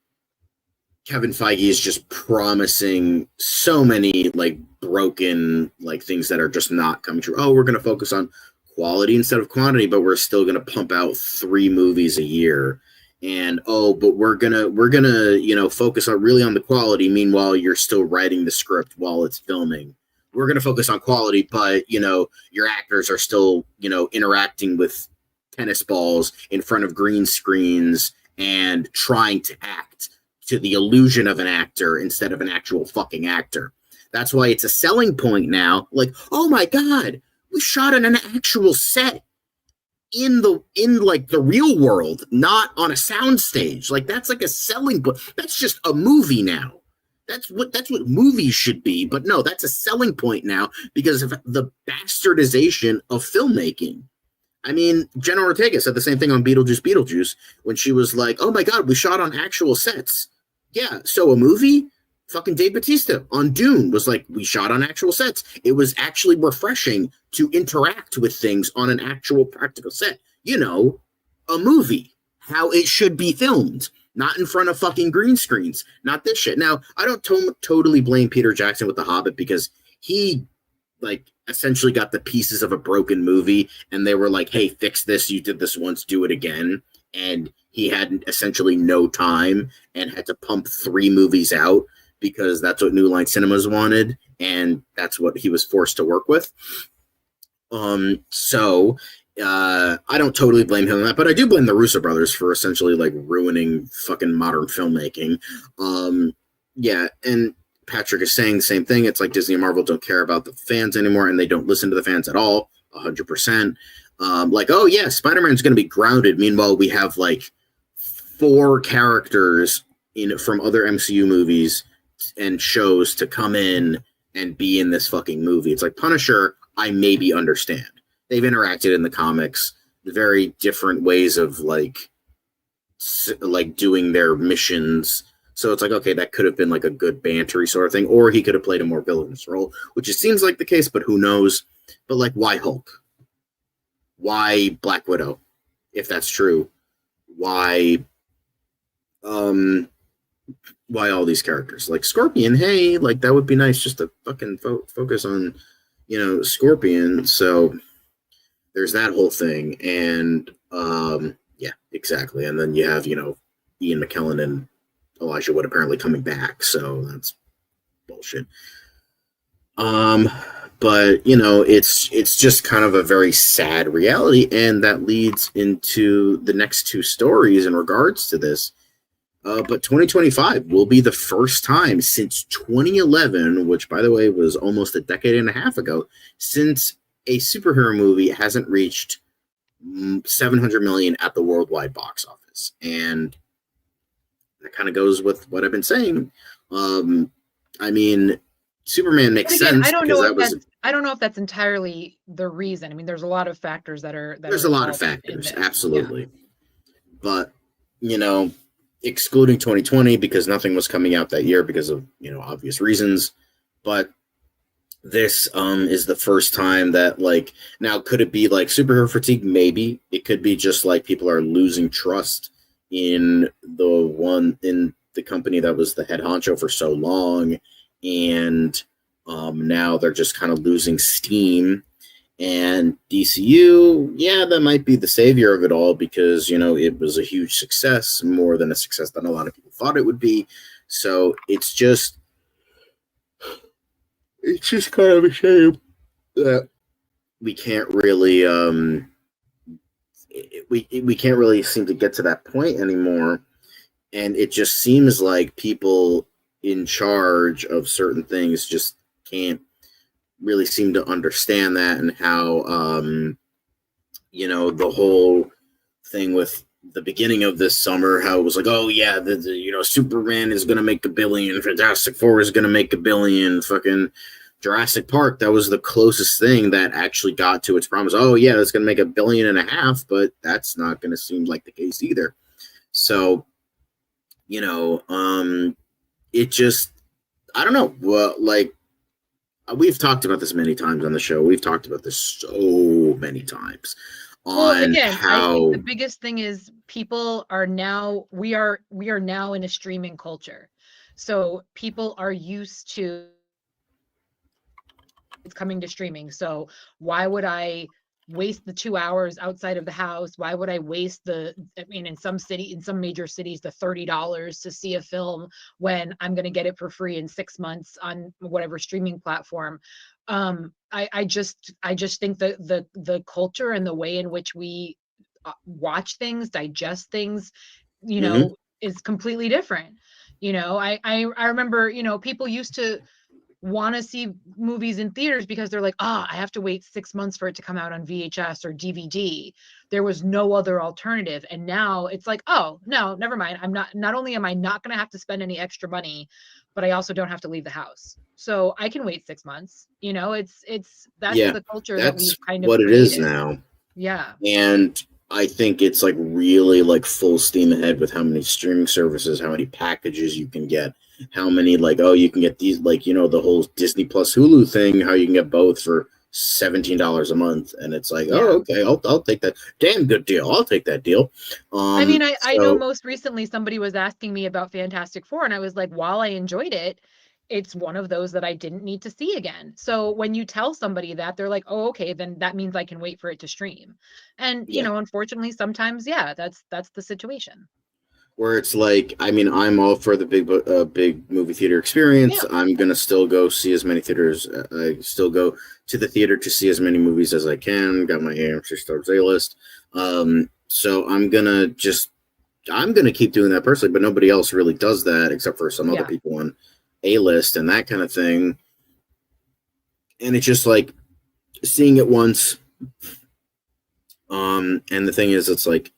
Kevin Feige is just promising so many like broken like things that are just not coming true. Oh, we're going to focus on quality instead of quantity, but we're still going to pump out 3 movies a year. And but we're gonna focus on the quality. Meanwhile, you're still writing the script while it's filming. We're going to focus on quality, but, your actors are still, interacting with tennis balls in front of green screens and trying to act to the illusion of an actor instead of an actual fucking actor. That's why it's a selling point now. Like, oh my God, we shot on an actual set in the real world, not on a sound stage. Like, that's like a selling point. That's just a movie now. That's what movies should be. But no, that's a selling point now because of the bastardization of filmmaking. I mean, Jenna Ortega said the same thing on Beetlejuice when she was like, oh my God, we shot on actual sets. Yeah, so a movie? Fucking Dave Bautista on Dune was like, we shot on actual sets. It was actually refreshing to interact with things on an actual practical set. A movie, how it should be filmed. Not in front of fucking green screens. Not this shit. Now, I don't totally blame Peter Jackson with The Hobbit because he, like, essentially got the pieces of a broken movie and they were like, hey, fix this. You did this once, do it again. And he had essentially no time and had to pump 3 movies out because that's what New Line Cinemas wanted. And that's what he was forced to work with. I don't totally blame him on that, but I do blame the Russo brothers for essentially like ruining fucking modern filmmaking. Yeah, and Patrick is saying the same thing. It's like Disney and Marvel don't care about the fans anymore, and they don't listen to the fans at all, 100%. Like, oh yeah, Spider-Man's going to be grounded. Meanwhile, we have like 4 characters from other MCU movies and shows to come in and be in this fucking movie. It's like Punisher, I maybe understand. They've interacted in the comics, very different ways of like doing their missions. So it's like, okay, that could have been like a good bantery sort of thing, or he could have played a more villainous role, which it seems like the case, but who knows? But like, why Hulk? Why Black Widow? If that's true, why all these characters? Like Scorpion, hey, like that would be nice just to fucking focus on, Scorpion. So there's that whole thing. And yeah, exactly. And then you have, Ian McKellen and Elijah Wood apparently coming back. So that's bullshit. But it's just kind of a very sad reality, and that leads into the next 2 stories in regards to this. But 2025 will be the first time since 2011, which by the way was almost a decade and a half ago, since a superhero movie hasn't reached 700 million at the worldwide box office. And that kind of goes with what I've been saying. I mean, Superman makes sense. I don't know I don't know if that's entirely the reason. I mean, there's a lot of factors that are There's a lot of involved in factors, this. absolutely. Yeah. But, you know, excluding 2020 because nothing was coming out that year because of, you know, obvious reasons. But this is the first time that, like, now could it be like superhero fatigue? Maybe. It could be just like people are losing trust in the company that was the head honcho for so long, and now they're just kind of losing steam. And DCU, yeah, that might be the savior of it all because, you know, it was a huge success, more than a success than a lot of people thought it would be. So it's just kind of a shame that we can't really we can't really seem to get to that point anymore. And it just seems like people in charge of certain things just can't really seem to understand that, and how you know, the whole thing with the beginning of this summer, how it was like, oh yeah, you know, Superman is gonna make $1 billion, Fantastic Four is gonna make $1 billion, fucking Jurassic Park, that was the closest thing that actually got to its promise. Oh yeah, it's gonna make $1.5 billion, but that's not gonna seem like the case either. So, you know, it just, I don't know. Well, like, we've talked about this many times on the show. We've talked about this so many times. Well, again, I think the biggest thing is people are now, we are now in a streaming culture. So people are used to it's coming to streaming. So why would I waste the 2 hours outside of the house? Why would I waste in some major cities, the $30 to see a film when I'm going to get it for free in 6 months on whatever streaming platform? I just think that the culture and the way in which we watch things, digest things, you know, is completely different. You know, I remember, you know, people used to want to see movies in theaters because they're like, I have to wait 6 months for it to come out on VHS or DVD. There was no other alternative. And now it's like, oh no, never mind. Not only am I not going to have to spend any extra money, but I also don't have to leave the house. So I can wait 6 months. You know, that's the culture that we've kind of what created. It is now. Yeah. And I think it's like really like full steam ahead with how many streaming services, how many packages you can get, how many, like, oh, you can get these, like, you know, the whole Disney Plus Hulu thing, how you can get both for $17 a month. And it's like, oh, okay, I'll take that. Damn good deal. I'll take that deal. I mean, I know most recently somebody was asking me about Fantastic Four, and I was like, while I enjoyed it, it's one of those that I didn't need to see again. So when you tell somebody that, they're like, oh, okay, then that means I can wait for it to stream. And, you know, unfortunately, sometimes, that's the situation. Where it's like, I mean, I'm all for the big movie theater experience. Yeah. I'm going to still go see as many theaters. I still go to the theater to see as many movies as I can. Got my AMC Stars A-list. So I'm going to keep doing that personally, but nobody else really does that except for some other people on A-list and that kind of thing. And it's just like seeing it once. And the thing is, it's like,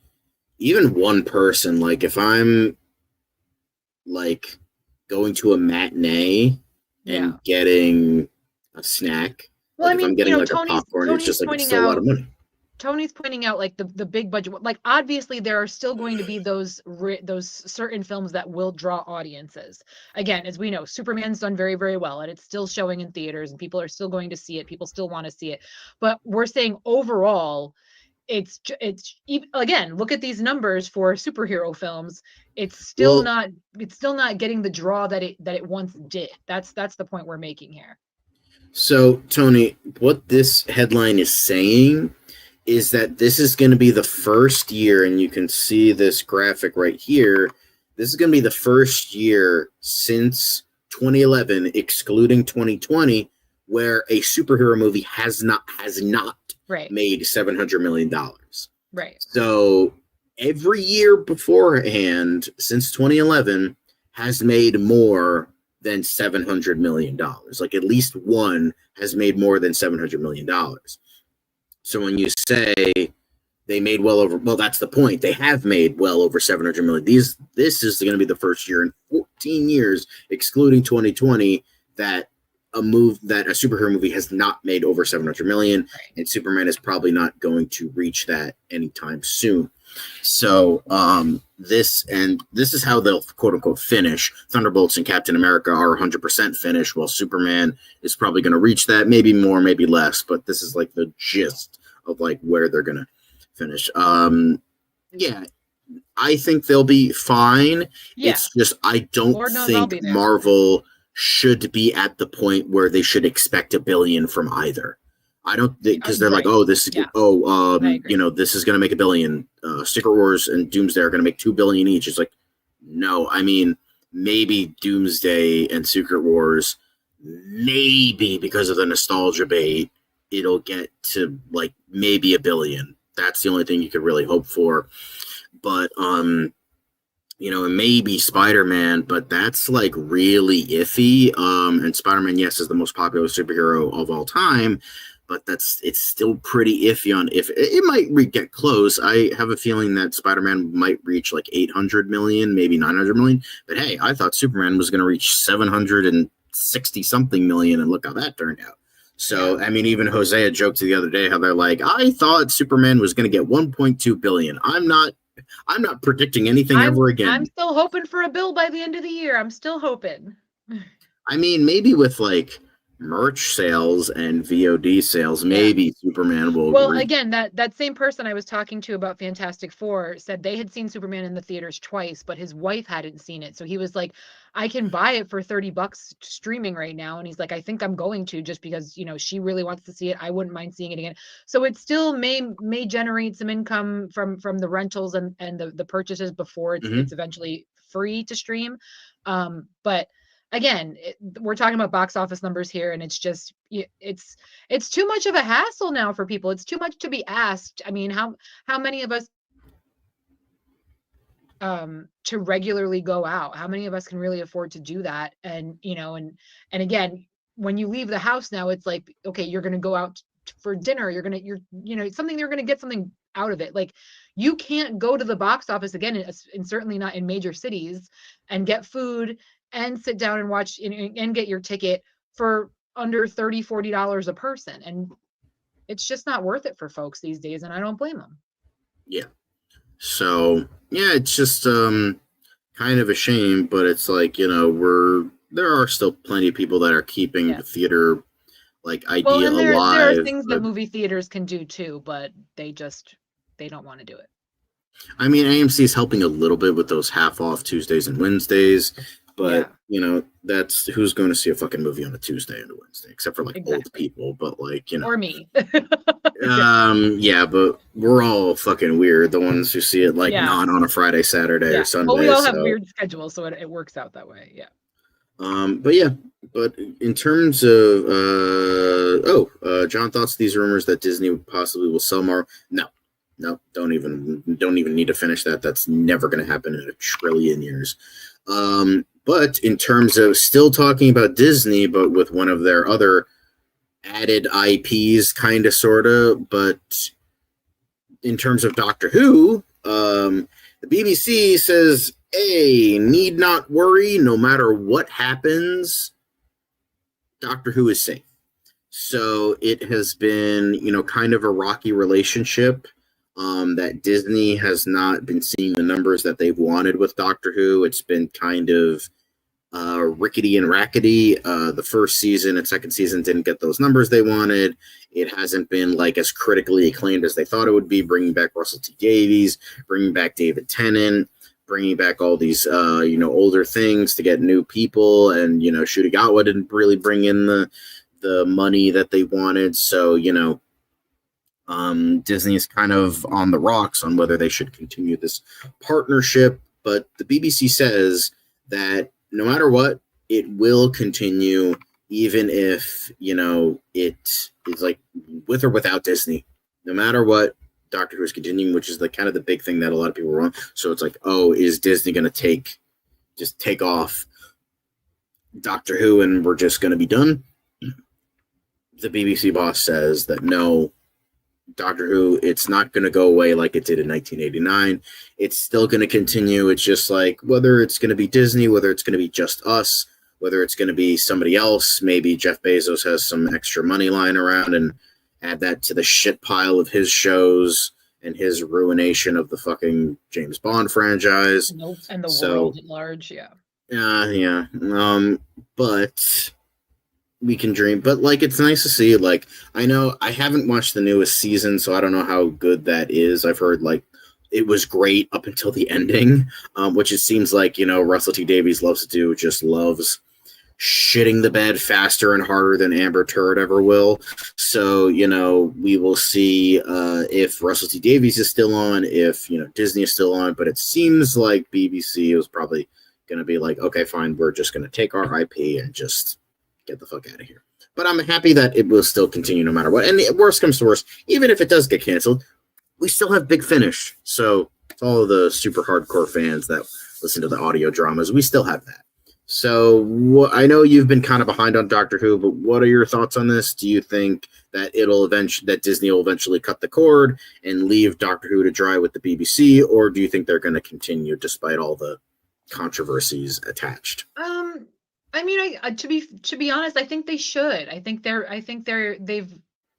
even one person, like if I'm like going to a matinee and getting a snack, well, like I mean, if I'm getting Tony's, a popcorn, it's just like it's still a lot of money. Tony's pointing out like the big budget, like obviously there are still going to be those certain films that will draw audiences. Again, as we know, Superman's done very, very well and it's still showing in theaters and people are still going to see it. People still want to see it. But we're saying overall, it's again, look at these numbers for superhero films. It's still not getting the draw that it once did. That's the point we're making here. So, Tony, what this headline is saying is that this is going to be the first year, and you can see this graphic right here. This is going to be the first year since 2011, excluding 2020, where a superhero movie has not made $700 million. Right. So every year beforehand, since 2011, has made more than $700 million. Like at least one has made more than $700 million. So when you say they made that's the point. They have made well over $700 million. This is going to be the first year in 14 years, excluding 2020, that a superhero movie has not made over 700 million, and Superman is probably not going to reach that anytime soon. So this is how they'll quote unquote finish. Thunderbolts and Captain America are 100% finished, while Superman is probably going to reach that, maybe more, maybe less, but this is like the gist of like where they're going to finish. Yeah, I think they'll be fine. Yeah. It's just I don't think Marvel should be at the point where they should expect $1 billion from either. I don't think, because they're like, oh, this is this is going to make $1 billion. Secret Wars and Doomsday are going to make $2 billion each. It's like, no, I mean, maybe Doomsday and Secret Wars, maybe because of the nostalgia bait, it'll get to like maybe $1 billion. That's the only thing you could really hope for. But and maybe Spider-Man, but that's like really iffy. And Spider-Man, yes, is the most popular superhero of all time, but it's still pretty iffy on if it might get close. I have a feeling that Spider-Man might reach like 800 million, maybe 900 million. But hey, I thought Superman was going to reach 760 something million, and look how that turned out. So, I mean, even Hosea joked the other day how they're like, I thought Superman was going to get 1.2 billion. I'm not predicting anything ever again. I'm still hoping for a bill by the end of the year. I'm still hoping. I mean, maybe with like merch sales and VOD sales, maybe Superman will. Well, again, that same person I was talking to about Fantastic Four said they had seen Superman in the theaters twice, but his wife hadn't seen it. So he was like, I can buy it for $30 streaming right now. And he's like, I think I'm going to, just because, she really wants to see it. I wouldn't mind seeing it again. So it still may generate some income from the rentals and the purchases before it's eventually free to stream. But again, we're talking about box office numbers here, and it's just it's too much of a hassle now for people. It's too much to be asked. I mean, how many of us to regularly go out? How many of us can really afford to do that? And and again, when you leave the house now, it's like, okay, you're going to go out for dinner. You're something, you're going to get something out of it. Like, you can't go to the box office again, and certainly not in major cities, and get food and sit down and watch and get your ticket for under $30-$40 a person. And it's just not worth it for folks these days. And I don't blame them. Yeah. So yeah, it's just kind of a shame, but it's like, there are still plenty of people that are keeping the theater like idea alive. There are things that movie theaters can do too, but they don't want to do it. I mean, AMC is helping a little bit with those half off Tuesdays and Wednesdays. But, that's who's going to see a fucking movie on a Tuesday and a Wednesday, except for like old people. But like, or me. Yeah, but we're all fucking weird. The ones who see it like not on a Friday, Saturday, or Sunday. Well, we all have weird schedules, so it works out that way. Yeah. But in terms of John, thoughts these rumors that Disney possibly will sell more? No, don't even need to finish that. That's never going to happen in a trillion years. But in terms of still talking about Disney, but with one of their other added IPs, kind of, sort of, but in terms of Doctor Who, the BBC says, hey, need not worry, no matter what happens, Doctor Who is safe. So it has been, kind of a rocky relationship. That Disney has not been seeing the numbers that they've wanted with Doctor Who. It's been kind of rickety and rackety. The first season and second season didn't get those numbers they wanted. It hasn't been like as critically acclaimed as they thought it would be, bringing back Russell T Davies, bringing back David Tennant, bringing back all these, older things to get new people. And, Shutigawa didn't really bring in the money that they wanted. So, Disney is kind of on the rocks on whether they should continue this partnership, but the BBC says that no matter what, it will continue, even if, it is like with or without Disney. No matter what, Doctor Who is continuing, which is the kind of the big thing that a lot of people are on. So it's like, oh, is Disney going to take off Doctor Who and we're just going to be done? The BBC boss says that no, Doctor Who, it's not going to go away like it did in 1989. It's still going to continue. It's just like whether it's going to be Disney, whether it's going to be just us, whether it's going to be somebody else. Maybe Jeff Bezos has some extra money lying around and add that to the shit pile of his shows and his ruination of the fucking James Bond franchise. And the world at large, yeah. Yeah. But we can dream. But, like, it's nice to see, like, I know I haven't watched the newest season, so I don't know how good that is. I've heard, like, it was great up until the ending, which it seems like, you know, Russell T Davies loves to do, just loves shitting the bed faster and harder than Amber Turd ever will. So, you know, we will see if Russell T Davies is still on, if, you know, Disney is still on, but it seems like BBC was probably going to be like, okay, fine, we're just going to take our IP and just get the fuck out of here. But I'm happy that it will still continue no matter what. And the worst comes to worst, even if it does get canceled, we still have Big Finish. So it's all of the super hardcore fans that listen to the audio dramas, we still have that. So I know you've been kind of behind on Doctor Who, but what are your thoughts on this? Do you think that that Disney will eventually cut the cord and leave Doctor Who to dry with the BBC, or do you think they're going to continue despite all the controversies attached? I mean, to be honest, I think they should.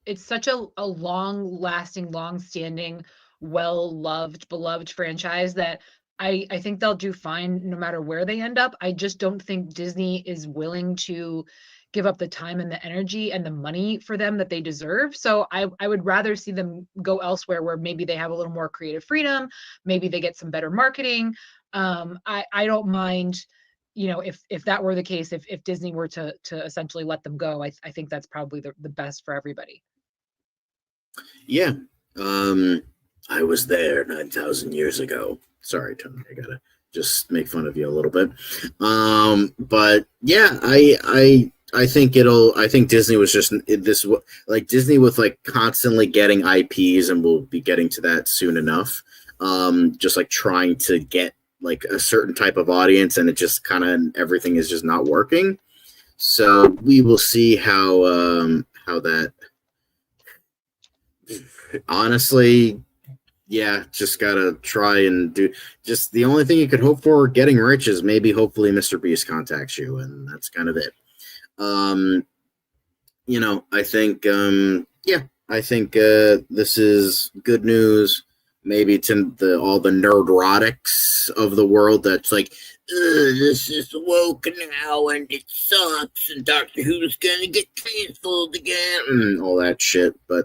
It's such a long-lasting, long-standing, well-loved, beloved franchise that I think they'll do fine no matter where they end up. I just don't think Disney is willing to give up the time and the energy and the money for them that they deserve. So I would rather see them go elsewhere where maybe they have a little more creative freedom, maybe they get some better marketing. I don't mind, you know, if that were the case, if Disney were to essentially let them go, I think that's probably the best for everybody. Yeah. I was there 9,000 years ago. Sorry, Tony, I gotta just make fun of you a little bit. But yeah, I think Disney was just this, like Disney with like constantly getting IPs, and we'll be getting to that soon enough. Just like trying to get like a certain type of audience, and it just kind of, everything is just not working. So we will see how that, honestly, yeah, just gotta try and do, just the only thing you could hope for getting rich is maybe hopefully Mr. Beast contacts you, and that's kind of it. You know, I think this is good news. Maybe to all the nerdrotics of the world that's like, this is woke now and it sucks and Doctor Who's gonna get canceled again and all that shit. But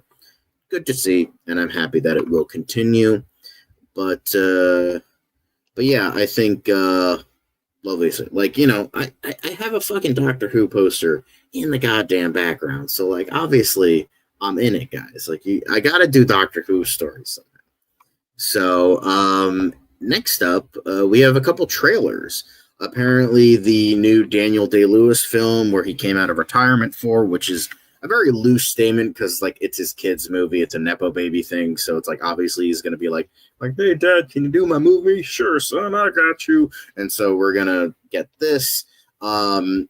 good to see, and I'm happy that it will continue. But yeah, I think lovely. Like, you know, I have a fucking Doctor Who poster in the goddamn background, so like obviously I'm in it, guys. Like, I gotta do Doctor Who stories somehow. So next up, we have a couple trailers. Apparently, the new Daniel Day-Lewis film, where he came out of retirement for, which is a very loose statement because, like, it's his kid's movie. It's a Nepo baby thing. So it's like, obviously, he's going to be like, hey, Dad, can you do my movie? Sure, son, I got you. And so we're going to get this. You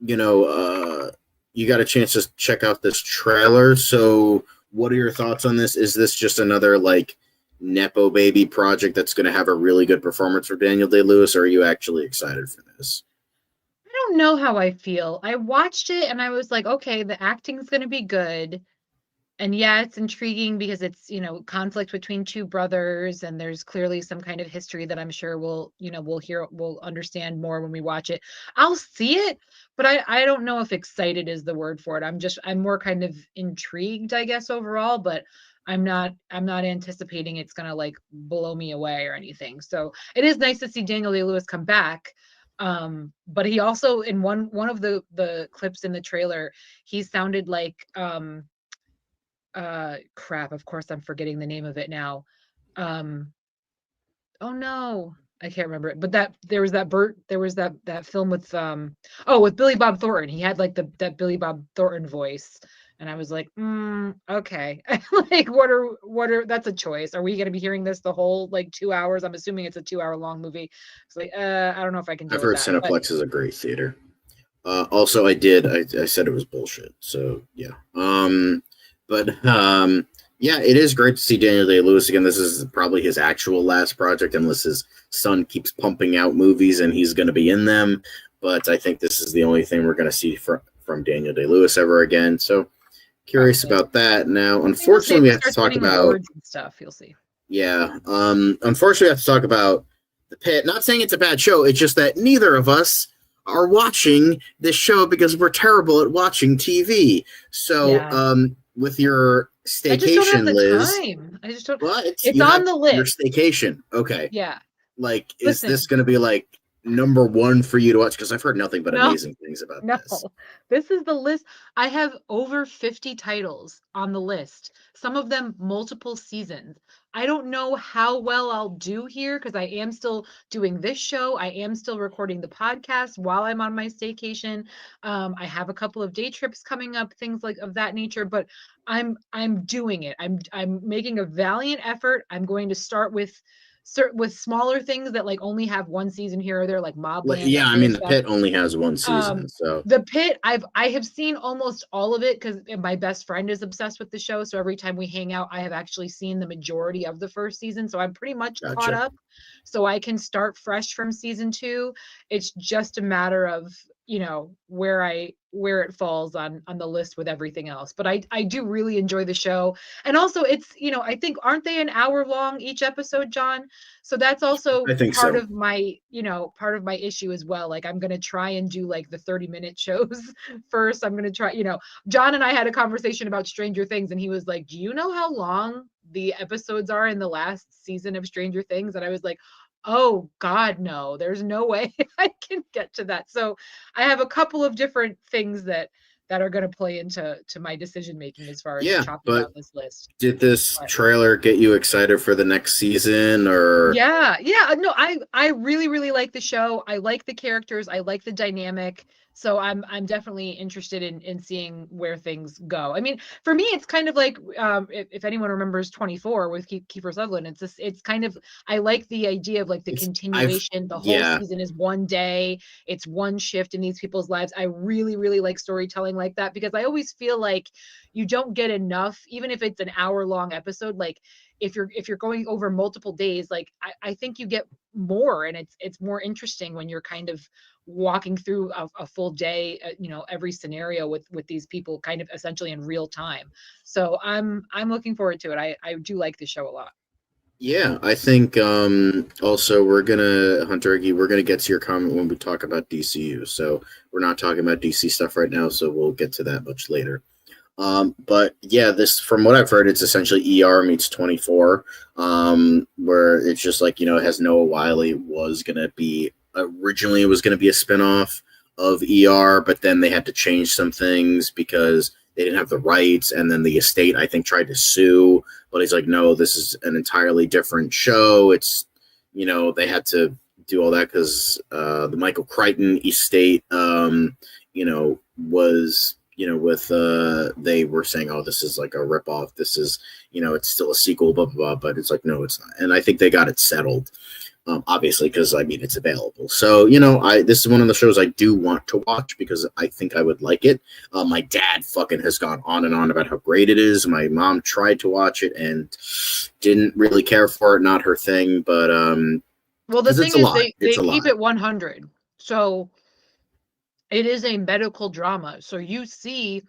know, you got a chance to check out this trailer. So what are your thoughts on this? Is this just another, like, Nepo baby project that's going to have a really good performance for Daniel Day-Lewis, or are you actually excited for this? I don't know how I feel. I watched it and I was like, okay, the acting's going to be good. And yeah, it's intriguing because it's, you know, conflict between two brothers, and there's clearly some kind of history that I'm sure we'll understand more when we watch it. I'll see it, but I don't know if excited is the word for it. I'm more kind of intrigued, I guess, overall, but I'm not anticipating it's going to like blow me away or anything. So it is nice to see Daniel Day-Lewis come back. But he also, in one of the clips in the trailer, he sounded like crap, of course I'm forgetting the name of it now. Oh no, I can't remember it. But there was that film with with Billy Bob Thornton. He had like that Billy Bob Thornton voice. And I was like, okay. Like, what are, that's a choice. Are we going to be hearing this the whole, like, 2 hours? I'm assuming it's a 2-hour long movie. It's like, I don't know if I can do I've heard that, Cineplex is a great theater. Also, I said it was bullshit. So, yeah. Yeah, it is great to see Daniel Day-Lewis again. This is probably his actual last project, unless his son keeps pumping out movies and he's going to be in them. but I think this is the only thing we're going to see from Daniel Day-Lewis ever again. So curious about that. Now, unfortunately, we have to talk about stuff. You'll see. Yeah. Unfortunately, we have to talk about The Pit. Not saying it's a bad show. It's just that neither of us are watching this show because we're terrible at watching TV. So, with your staycation, I just don't have the Liz. Time. I just don't. What? It's on the list. Your staycation. Okay. Yeah. Like, is this going to be like number one for you to watch? Because I've heard nothing but amazing things about this. This is the list. I have over 50 titles on the list. Some of them multiple seasons. I don't know how well I'll do here because I am still doing this show. I am still recording the podcast while I'm on my staycation. I have a couple of day trips coming up, things like of that nature, but I'm doing it. I'm making a valiant effort. I'm going to start with smaller things that like only have one season here or there, like Mobland. Yeah, I mean, The Pit only has one season. So The Pit, I have seen almost all of it because my best friend is obsessed with the show. So every time we hang out, I have actually seen the majority of the first season. So I'm pretty much caught up. So I can start fresh from season 2. It's just a matter of, you know, where it falls on the list with everything else. But I do really enjoy the show. And also it's, you know, I think, aren't they an hour long each episode, John? So that's also part of my, you know, part of my issue as well. Like I'm going to try and do like the 30-minute shows first. I'm going to try, you know, John and I had a conversation about Stranger Things and he was like, do you know how long the episodes are in the last season of Stranger Things? And I was like, oh God, no, there's no way I can get to that. So I have a couple of different things that are going to play into my decision making as far as chopping down this list. Did this trailer get you excited for the next season? Or no, I really, really like the show. I like the characters. I like the dynamic. So I'm definitely interested in seeing where things go. I mean, for me, it's kind of like if anyone remembers 24 with Kiefer Sutherland, it's kind of, I like the idea of like the continuation. The whole season is one day. It's one shift in these people's lives. I really, really like storytelling like that because I always feel like you don't get enough, even if it's an hour-long episode. Like if you're going over multiple days, like I think you get more, and it's more interesting when you're kind of walking through a full day, you know, every scenario with these people kind of essentially in real time. So I'm looking forward to it. I do like the show a lot. Yeah, I think also we're gonna get to your comment when we talk about DCU. So we're not talking about DC stuff right now, so we'll get to that much later. But yeah, this, from what I've heard, it's essentially ER meets 24, where it's just like, you know, it has Noah Wyle was gonna be originally, it was going to be a spinoff of ER, but then they had to change some things because they didn't have the rights, and then the estate, I think, tried to sue, but he's like, no, this is an entirely different show. It's, you know, they had to do all that because the Michael Crichton estate, you know, was, you know, with they were saying, oh, this is like a ripoff, this is, you know, it's still a sequel, blah blah blah, but it's like, no, it's not. And I think they got it settled. Obviously, because I mean, it's available. So, you know, this is one of the shows I do want to watch because I think I would like it. My dad fucking has gone on and on about how great it is. My mom tried to watch it and didn't really care for it. Not her thing, but well, the thing is, they keep it 100. So it is a medical drama. So you see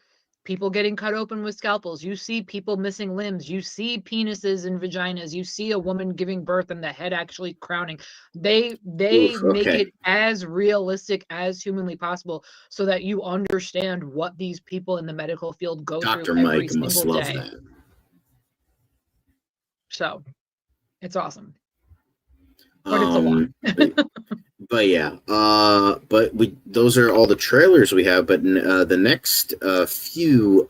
people getting cut open with scalpels. You see people missing limbs. You see penises and vaginas. You see a woman giving birth and the head actually crowning. They make it as realistic as humanly possible so that you understand what these people in the medical field go through every single day. That. So it's awesome. But it's a lot. But yeah, those are all the trailers we have. But the next few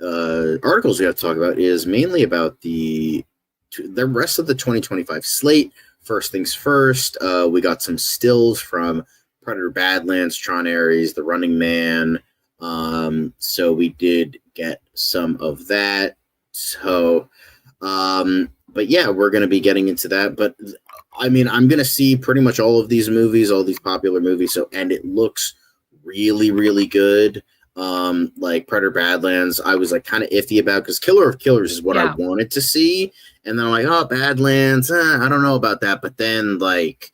articles we have to talk about is mainly about the rest of the 2025 slate. First things first, we got some stills from Predator Badlands, Tron Ares, The Running Man. So we did get some of that. So, but yeah, we're going to be getting into that. But I mean, I'm going to see pretty much all of these movies, all these popular movies. So, and it looks really, really good. Like Predator Badlands, I was like kind of iffy about because Killer of Killers is what I wanted to see. And then I'm like, oh, Badlands, I don't know about that. But then like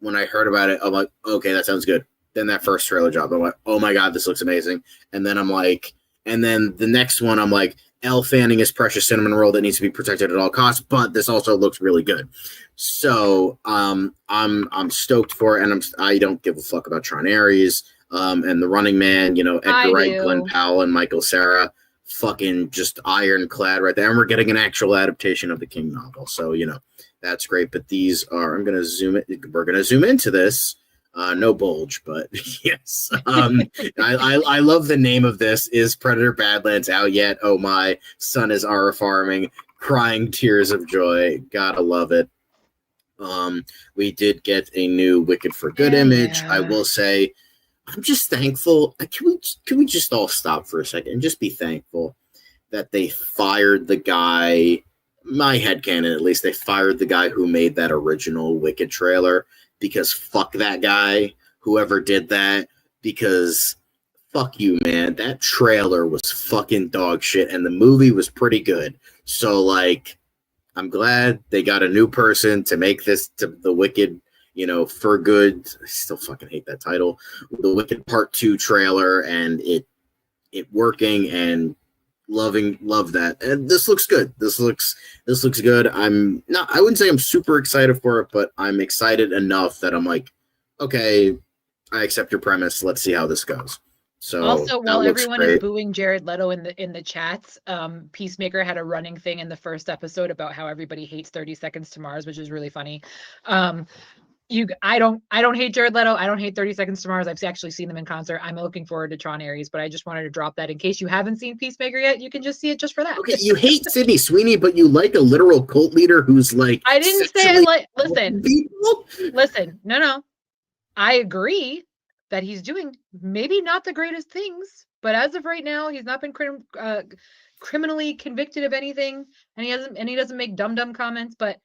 when I heard about it, I'm like, okay, that sounds good. Then that first trailer dropped. I'm like, oh my God, this looks amazing. And then the next one, I'm like, Elle Fanning is precious cinnamon roll that needs to be protected at all costs, but this also looks really good. So I'm stoked for it, and I don't give a fuck about Tron Ares and the Running Man, Edgar Wright, Glenn Powell, and Michael Cera, fucking just ironclad right there. And we're getting an actual adaptation of the King novel, so that's great. But we're gonna zoom into this. No bulge, but yes. I love the name of this. Is Predator Badlands out yet? Oh my, son is Ara farming, crying tears of joy. Gotta love it. We did get a new Wicked for Good image. I will say, I'm just thankful. Can we just all stop for a second and just be thankful that they fired the guy? My headcanon, at least, they fired the guy who made that original Wicked trailer. Because fuck that guy, whoever did that, because fuck you, man. That trailer was fucking dog shit, and the movie was pretty good. So, I'm glad they got a new person to make this to the Wicked, for good. I still fucking hate that title. The Wicked Part 2 trailer, and it working, and love that. And this looks good. This looks good. I wouldn't say I'm super excited for it, but I'm excited enough that I'm like, okay, I accept your premise. Let's see how this goes. So also, while everyone is booing Jared Leto in the chats, Peacemaker had a running thing in the first episode about how everybody hates 30 Seconds to Mars, which is really funny. I don't hate Jared Leto. I don't hate 30 Seconds to Mars. I've actually seen them in concert. I'm looking forward to Tron Ares, but I just wanted to drop that in case you haven't seen Peacemaker yet. You can just see it just for that. Okay, you hate Sydney Sweeney, but you like a literal cult leader who's like. I didn't say I like. Listen. No. I agree that he's doing maybe not the greatest things, but as of right now, he's not been criminally convicted of anything, and he doesn't make dumb comments, but.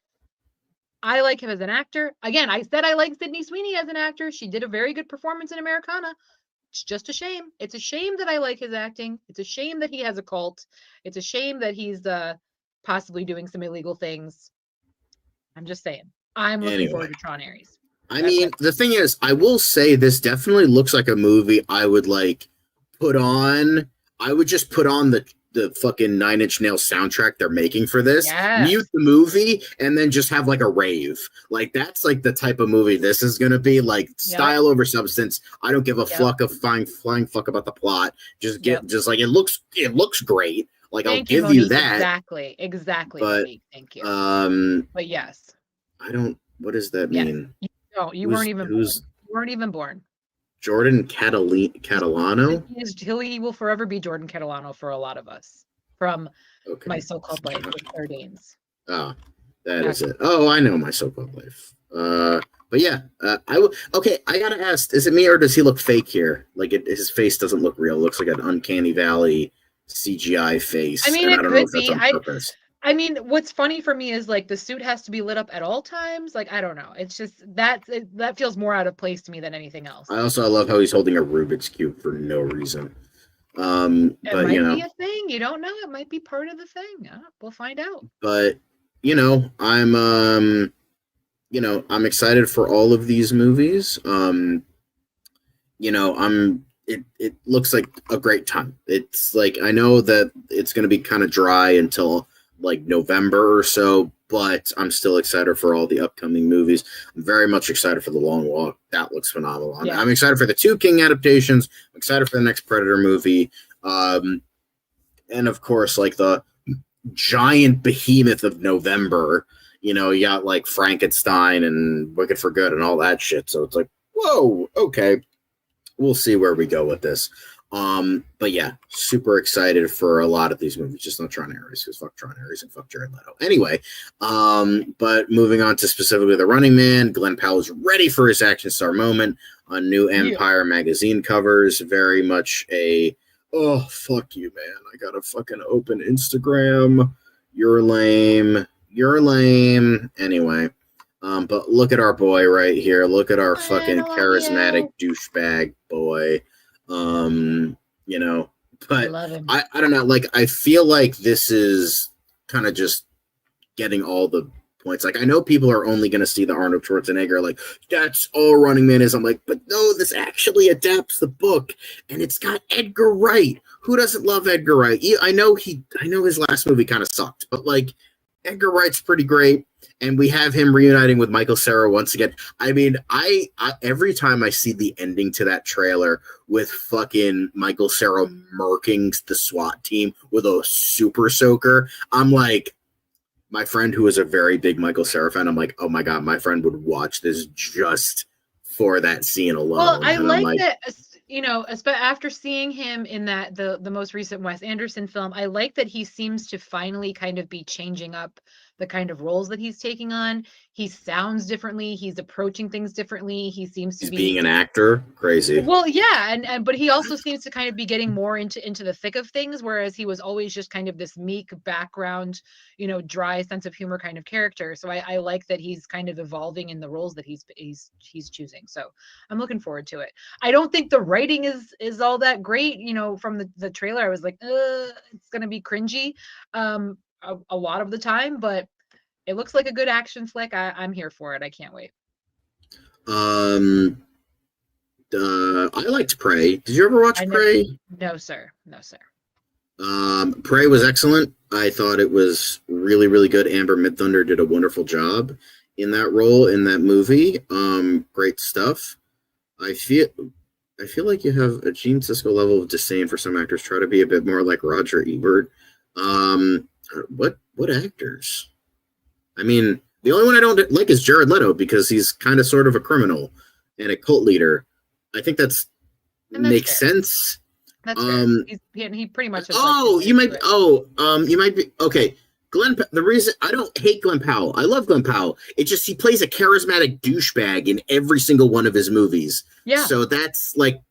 I like him as an actor. Again, I said I like Sydney Sweeney as an actor. She did a very good performance in Americana. It's just a shame. It's a shame that I like his acting. It's a shame that he has a cult. It's a shame that he's possibly doing some illegal things. I'm just saying. I'm looking forward to Tron Ares. The thing is, I will say this definitely looks like a movie I would put on. I would just put on the fucking Nine Inch Nails soundtrack they're making for this, mute the movie, and then just have a rave. That's the type of movie this is gonna be. Style over substance. I don't give a fuck of flying fuck about the plot. It looks great. I'll give you that. Exactly. But thank you. But yes. I don't. What does that mean? No, you weren't even born. You weren't even born. Jordan Catalano? He will forever be Jordan Catalano for a lot of us from My So-Called Life with Sardines. Oh, that is it. Oh, I know My So-Called Life. But yeah, I gotta ask, is it me or does he look fake here? His face doesn't look real. It looks like an Uncanny Valley CGI face. I mean, it could be. I mean, what's funny for me is the suit has to be lit up at all times. I don't know. It's just that feels more out of place to me than anything else. I love how he's holding a Rubik's Cube for no reason. It might be a thing. You don't know. It might be part of the thing. We'll find out. But I'm excited for all of these movies. It looks like a great time. It's I know that it's going to be kind of dry until November or so, but I'm still excited for all the upcoming movies. I'm very much excited for The Long Walk. That looks phenomenal. I'm excited for the 2 King adaptations. I'm excited for the next Predator movie. And of course, the giant behemoth of November, you got Frankenstein and Wicked for Good and all that shit. So it's whoa, okay. We'll see where we go with this. But yeah, super excited for a lot of these movies, just not Tron Ares, because fuck Tron Ares and fuck Jared Leto. Anyway, but moving on to specifically The Running Man, Glenn Powell is ready for his action star moment on new Empire magazine covers. Very much oh, fuck you, man. I gotta fucking open Instagram. You're lame. Anyway, but look at our boy right here. Look at our fucking charismatic douchebag boy. But I don't know, I feel like this is kind of just getting all the points. Like, I know people are only going to see the Arnold Schwarzenegger, like, that's all Running Man is. I'm like, but no, this actually adapts the book, and it's got Edgar Wright. Who doesn't love Edgar Wright? I know his last movie kind of sucked, but like, Edgar Wright's pretty great, and we have him reuniting with Michael Cera once again. I mean, I every time I see the ending to that trailer with fucking Michael Cera murking the SWAT team with a super soaker, I'm like, my friend who is a very big Michael Cera fan, I'm like, oh my God, my friend would watch this just for that scene alone. Well, I and like that, you know, after seeing him in the most recent Wes Anderson film, I like that he seems to finally kind of be changing up the kind of roles that he's taking on. He sounds differently. He's approaching things differently. He seems to be being an actor. Crazy. Well, yeah, and but he also seems to kind of be getting more into the thick of things, whereas he was always just kind of this meek background, you know, dry sense of humor kind of character. So I like that he's kind of evolving in the roles that he's choosing. So I'm looking forward to it. I don't think the writing is all that great. You know, from the trailer, I was like, it's gonna be cringy. A lot of the time, but it looks like a good action flick. I'm here for it. I can't wait. I liked Prey. Did you ever watch Prey? No, sir. No, sir. Prey was excellent. I thought it was really, really good. Amber Midthunder did a wonderful job in that role in that movie. Great stuff. I feel like you have a Gene Siskel level of disdain for some actors. Try to be a bit more like Roger Ebert. What actors? I mean, the only one I don't like is Jared Leto because he's kind of sort of a criminal and a cult leader. I think that's makes fair. Sense. That's fair. He pretty much. You might be okay. The reason I don't hate Glenn Powell, I love Glenn Powell. It's just he plays a charismatic douchebag in every single one of his movies. Yeah. So that's the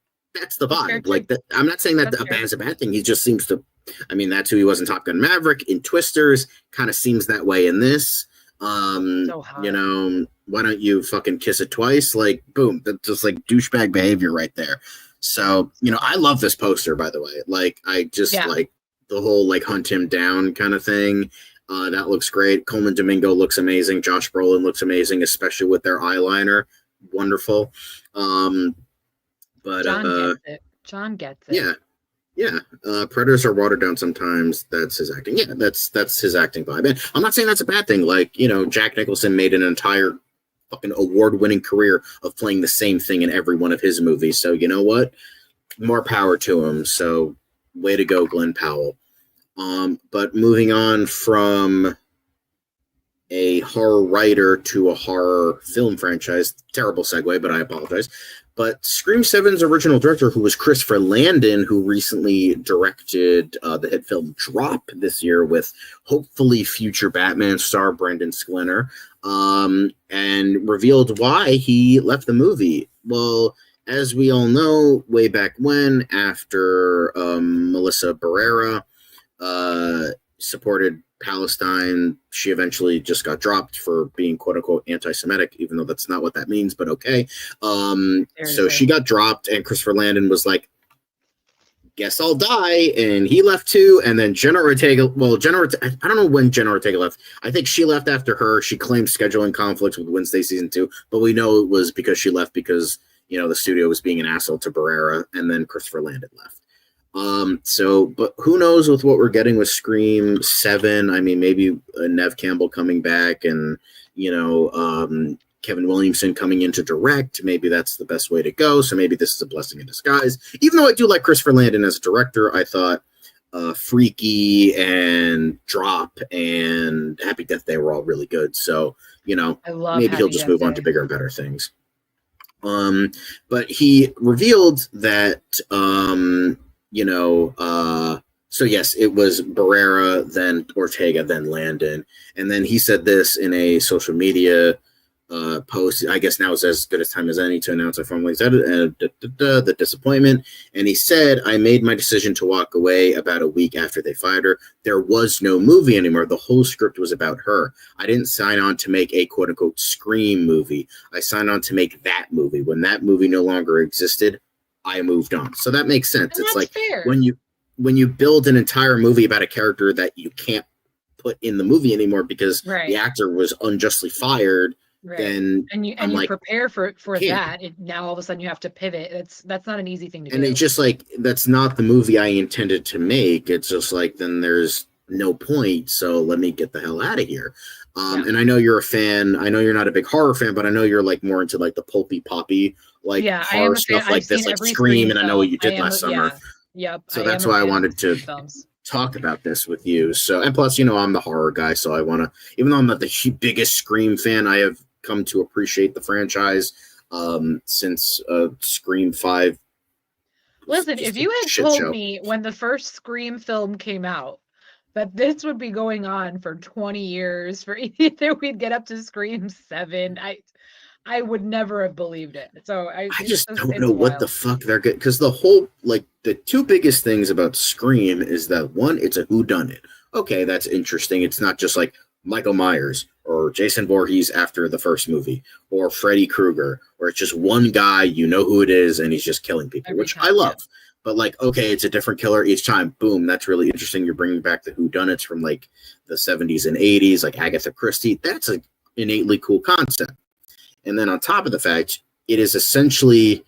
vibe. Like that. I'm not saying that is a bad thing. He just seems to. I mean, that's who he was in Top Gun Maverick. In Twisters, kind of seems that way in this. You know, why don't you fucking kiss it twice? Like, boom, that's just like douchebag behavior right there. So, you know, I love this poster, by the way. Like, I just like the whole like hunt him down kind of thing. That looks great. Coleman Domingo looks amazing. Josh Brolin looks amazing, especially with their eyeliner. Wonderful. But John gets it. Yeah. Predators are watered down sometimes. That's his acting. Yeah, that's his acting vibe. And I'm not saying that's a bad thing. Like, you know, Jack Nicholson made an entire fucking award-winning career of playing the same thing in every one of his movies. So, you know what? More power to him. So, way to go, Glenn Powell. But moving on from a horror writer to a horror film franchise. Terrible segue, but I apologize. But Scream 7's original director, who was Christopher Landon, who recently directed the hit film Drop this year with hopefully future Batman star Brendan Sklenar, and revealed why he left the movie. Well, as we all know, way back when, after Melissa Barrera supported Palestine, she eventually just got dropped for being quote unquote anti-Semitic, even though that's not what that means, but okay. So she got dropped, and Christopher Landon was like, guess I'll die, and he left too. And then Jenna Ortega, I don't know when Jenna Ortega left. I think she left after her. She claimed scheduling conflicts with Wednesday season 2, but we know it was because she left because, you know, the studio was being an asshole to Barrera, and then Christopher Landon left. But who knows with what we're getting with Scream 7? I mean, maybe Nev Campbell coming back and, you know, Kevin Williamson coming in to direct. Maybe that's the best way to go. So maybe this is a blessing in disguise. Even though I do like Christopher Landon as a director, I thought Freaky and Drop and Happy Death Day were all really good. So, you know, maybe he'll just move on to bigger and better things. But he revealed that, so yes, it was Barrera, then Ortega, then Landon. And then he said this in a social media post. I guess now is as good a time as any to announce I formally said it, the disappointment. And he said, I made my decision to walk away about a week after they fired her. There was no movie anymore. The whole script was about her. I didn't sign on to make a quote unquote Scream movie. I signed on to make that movie. When that movie no longer existed, I moved on. So that makes sense. And it's like fair. when you build an entire movie about a character that you can't put in the movie anymore because Right. the actor was unjustly fired, Right. then And you I'm like, prepare for can't. that, and now all of a sudden you have to pivot. That's not an easy thing to And do. it's just like, that's not the movie I intended to make. It's just like, then there's no point. So let me get the hell out of here. Yeah. And I know you're a fan. I know you're not a big horror fan, but I know you're like more into like the pulpy poppy, like Yeah, I am horror a fan. stuff like I've this, seen like every Scream, and I know what film. you did last summer. Yep. So I that's am a why I fan of wanted to films. talk about this with you. So, and plus, you know, I'm the horror guy, so I want to, even though I'm not the biggest Scream fan, I have come to appreciate the franchise since Scream 5. Listen, if you had told me when the first Scream film came out that this would be going on for 20 years, for either we'd get up to Scream 7, I would never have believed it. So I just don't know what the fuck they're good, because the whole, like, the two biggest things about Scream is that one, it's a whodunit. Okay, that's interesting. It's not just like Michael Myers or Jason Voorhees after the first movie, or Freddy Krueger, where it's just one guy, you know who it is, and he's just killing people, which I love. Yeah. But like, okay, it's a different killer each time. Boom, that's really interesting. You're bringing back the whodunits from like the 70s and 80s, like Agatha Christie. That's an innately cool concept. And then on top of the fact, it is essentially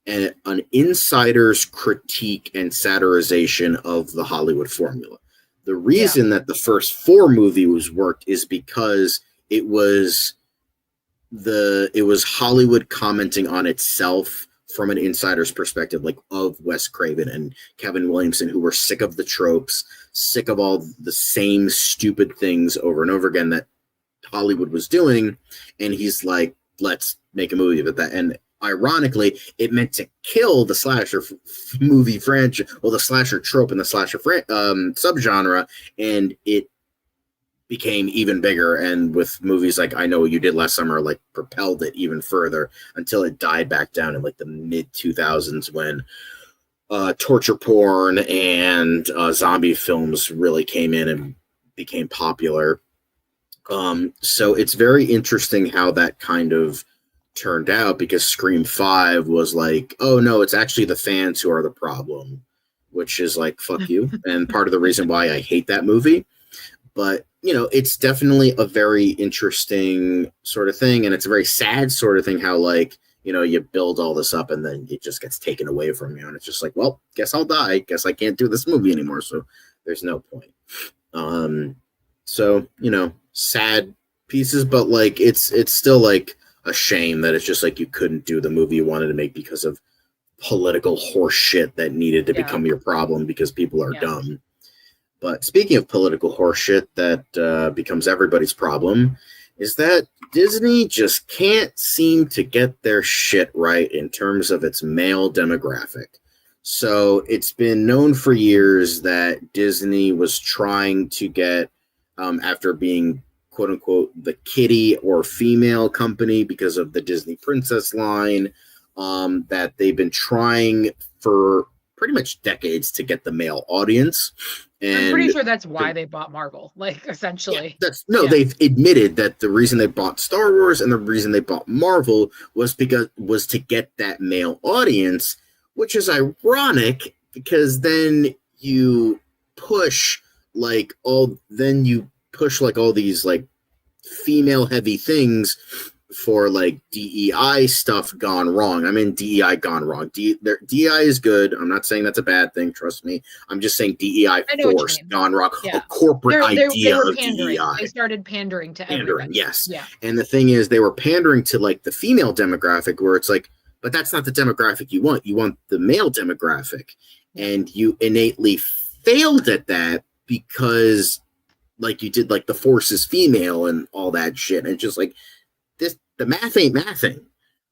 an insider's critique and satirization of the Hollywood formula. The reason that the first 4 movies worked is because it was Hollywood commenting on itself from an insider's perspective, like of Wes Craven and Kevin Williamson, who were sick of the tropes, sick of all the same stupid things over and over again that Hollywood was doing. And he's like, let's make a movie about that. And ironically, it meant to kill the slasher movie franchise, well, the slasher trope and the slasher subgenre, and it became even bigger. And with movies like I Know What You Did Last Summer, like propelled it even further until it died back down in like the mid 2000s when torture porn and zombie films really came in and became popular. So it's very interesting how that kind of turned out, because Scream 5 was like, oh no, it's actually the fans who are the problem, which is like, fuck you. And part of the reason why I hate that movie. But, you know, it's definitely a very interesting sort of thing. And it's a very sad sort of thing how, like, you know, you build all this up and then it just gets taken away from you. And it's just like, well, guess I'll die. Guess I can't do this movie anymore. So there's no point. So, you know, sad pieces, but like, it's still like a shame that it's just like you couldn't do the movie you wanted to make because of political horse shit that needed to become your problem because people are dumb. But speaking of political horseshit that becomes everybody's problem, is that Disney just can't seem to get their shit right in terms of its male demographic. So it's been known for years that Disney was trying to get, after being quote unquote the kiddie or female company because of the Disney Princess line, that they've been trying for pretty much decades to get the male audience. And I'm pretty sure that's why they bought Marvel, like, essentially. They've admitted that the reason they bought Star Wars and the reason they bought Marvel was to get that male audience, which is ironic because then you push all these like female heavy things for like DEI stuff gone wrong. I mean, DEI gone wrong. DEI is good. I'm not saying that's a bad thing. Trust me. I'm just saying DEI force gone wrong. Yeah. A corporate idea of DEI. They started pandering to everybody. Yes. Yeah. And the thing is, they were pandering to like the female demographic, where it's like, but that's not the demographic you want. You want the male demographic, and you innately failed at that because, like, you did like the force is female and all that shit, and just like. The math ain't mathing.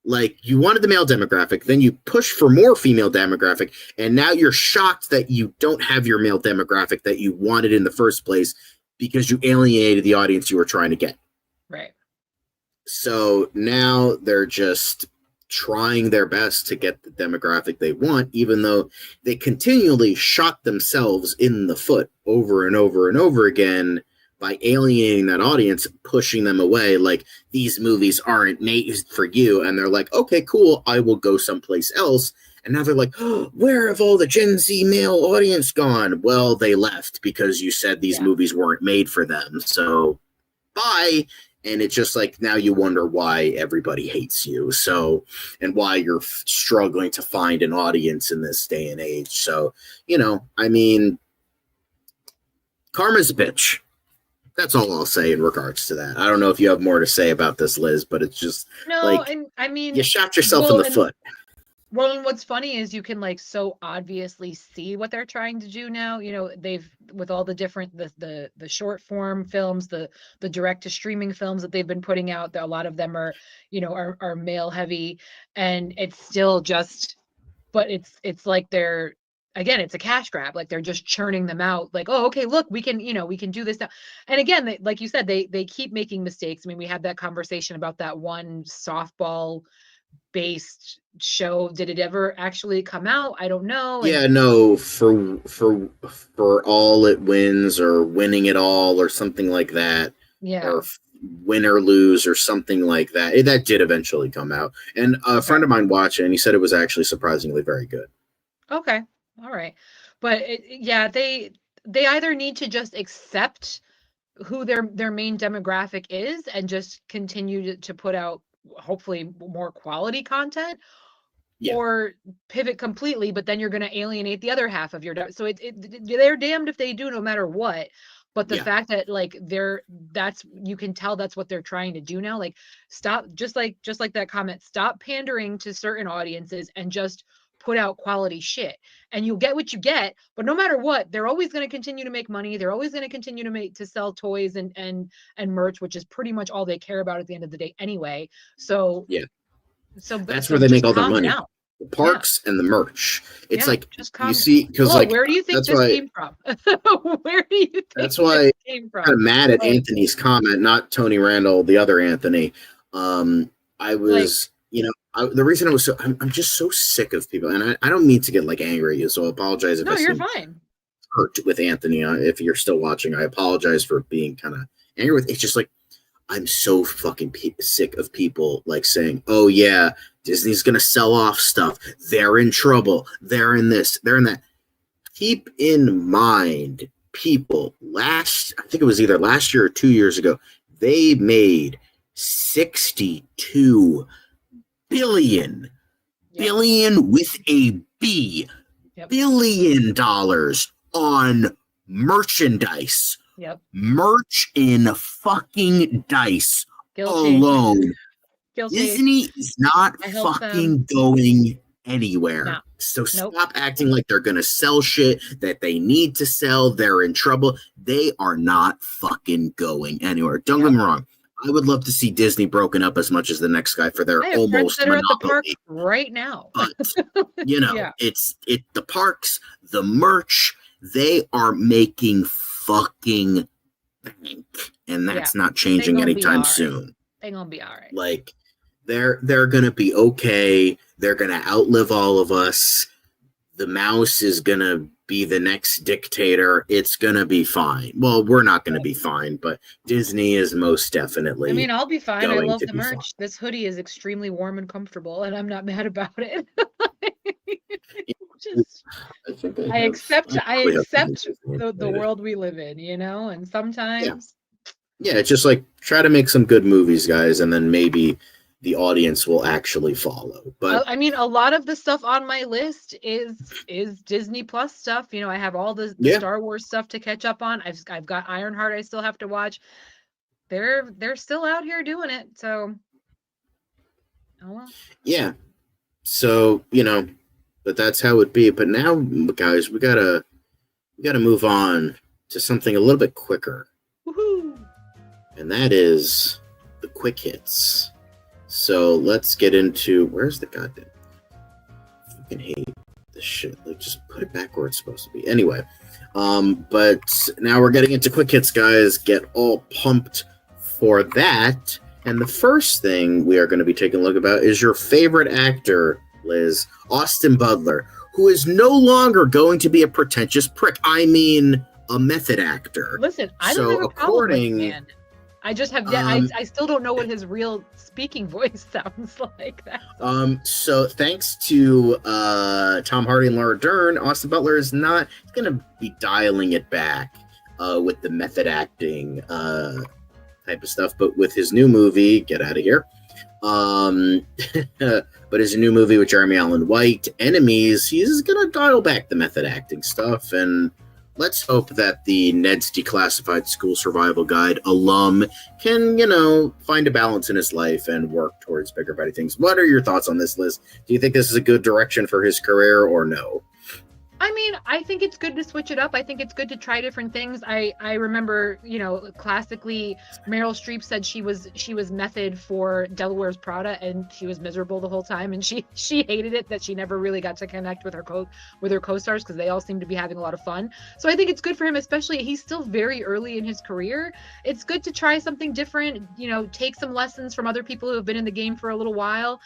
Like, you wanted the male demographic, then you push for more female demographic, and now you're shocked that you don't have your male demographic that you wanted in the first place because you alienated the audience you were trying to get. Right. So now they're just trying their best to get the demographic they want, even though they continually shot themselves in the foot over and over and over again by alienating that audience, pushing them away, like, these movies aren't made for you. And they're like, okay, cool, I will go someplace else. And now they're like, oh, where have all the Gen Z male audience gone? Well, they left because you said these movies weren't made for them. So bye. And it's just like, now you wonder why everybody hates you. So, and why you're struggling to find an audience in this day and age. So, I mean, karma's a bitch. That's all I'll say in regards to that. I don't know if you have more to say about this, Liz, but it's just and I mean, you shot yourself in the foot. Well, and what's funny is you can so obviously see what they're trying to do now. They've, with all the different the short form films, the direct to streaming films that they've been putting out, a lot of them are are male heavy, and it's still just, but it's like they're, again, it's a cash grab. Like they're just churning them out. Like, oh, okay, look, we can do this now. And again, like you said, they keep making mistakes. I mean, we had that conversation about that one softball based show. Did it ever actually come out? I don't know. Yeah, no, for all it wins, or winning it all, or something like that. Yeah. Or win or lose, or something like that. That did eventually come out. And a friend of mine watched it, and he said it was actually surprisingly very good. Okay. All right. But they either need to just accept who their main demographic is and just continue to put out hopefully more quality content, or pivot completely, but then you're going to alienate the other half of your so they're damned if they do, no matter what. But the fact that you can tell that's what they're trying to do now. Like, stop, just like that comment, stop pandering to certain audiences and just put out quality shit, and you'll get what you get. But no matter what, they're always going to continue to make money. They're always going to continue to sell toys and merch, which is pretty much all they care about at the end of the day anyway. So that's where they make all their money. The parks and the merch. It's you see, because where do you think this came from? Where do you think that's why this came from? I'm kind of mad at Anthony's comment, not Tony Randall, the other Anthony. I was, the reason I was I'm just so sick of people, and I don't mean to get angry at you, so I apologize if you're fine. Hurt with Anthony. If you're still watching, I apologize for being kind of angry with. It's just I'm so fucking sick of people saying, "Oh yeah, Disney's gonna sell off stuff. They're in trouble. They're in this. They're in that." Keep in mind, people. I think it was either last year or 2 years ago, they made $62 billion with a B, $billion on merchandise. Yep. Merch in fucking dice alone. Guilty. Disney is not fucking going anywhere. No. So stop acting like they're going to sell shit that they need to sell. They're in trouble. They are not fucking going anywhere. Don't get me wrong. I would love to see Disney broken up as much as the next guy for their almost monopoly. At the park right now. But, it's the parks, the merch, they are making fucking bank, and that's not changing anytime soon. They're gonna be all right. They're gonna be okay. They're gonna outlive all of us. The mouse is gonna be the next dictator. It's gonna be fine. Well, we're not gonna be fine, but Disney is most definitely. I mean, I'll be fine. I love the merch. Fine. This hoodie is extremely warm and comfortable, and I'm not mad about it. I accept the world we live in, and sometimes it's just try to make some good movies, guys, and then maybe the audience will actually follow. But I mean, a lot of the stuff on my list is Disney Plus stuff. I have all the Star Wars stuff to catch up on. I've got Ironheart I still have to watch. They're still out here doing it, so yeah. So but that's how it be. But now, guys, we gotta move on to something a little bit quicker. Woohoo! And that is the quick hits. So let's get into where's the goddamn. I fucking hate this shit. Just put it back where it's supposed to be. Anyway, but now we're getting into quick hits, guys. Get all pumped for that. And the first thing we are going to be taking a look about is your favorite actor, Liz, Austin Butler, who is no longer going to be a pretentious prick. I mean, a method actor. Listen, I don't have a problem with man. I just have I still don't know what his real speaking voice sounds like. So thanks to Tom Hardy and Laura Dern, Austin Butler is not going to be dialing it back with the method acting type of stuff, but with his new movie, get out of here. But his new movie with Jeremy Allen White, Enemies, he's going to dial back the method acting stuff, and let's hope that the Ned's Declassified School Survival Guide alum can, find a balance in his life and work towards bigger, better things. What are your thoughts on this, Liz? Do you think this is a good direction for his career or no? I mean, I think it's good to switch it up. I think it's good to try different things. I remember, classically, Meryl Streep said she was method for Delaware's Prada, and she was miserable the whole time, and she hated it that she never really got to connect with her co-stars because they all seem to be having a lot of fun. So I think it's good for him, especially he's still very early in his career. It's good to try something different. Take some lessons from other people who have been in the game for a little while.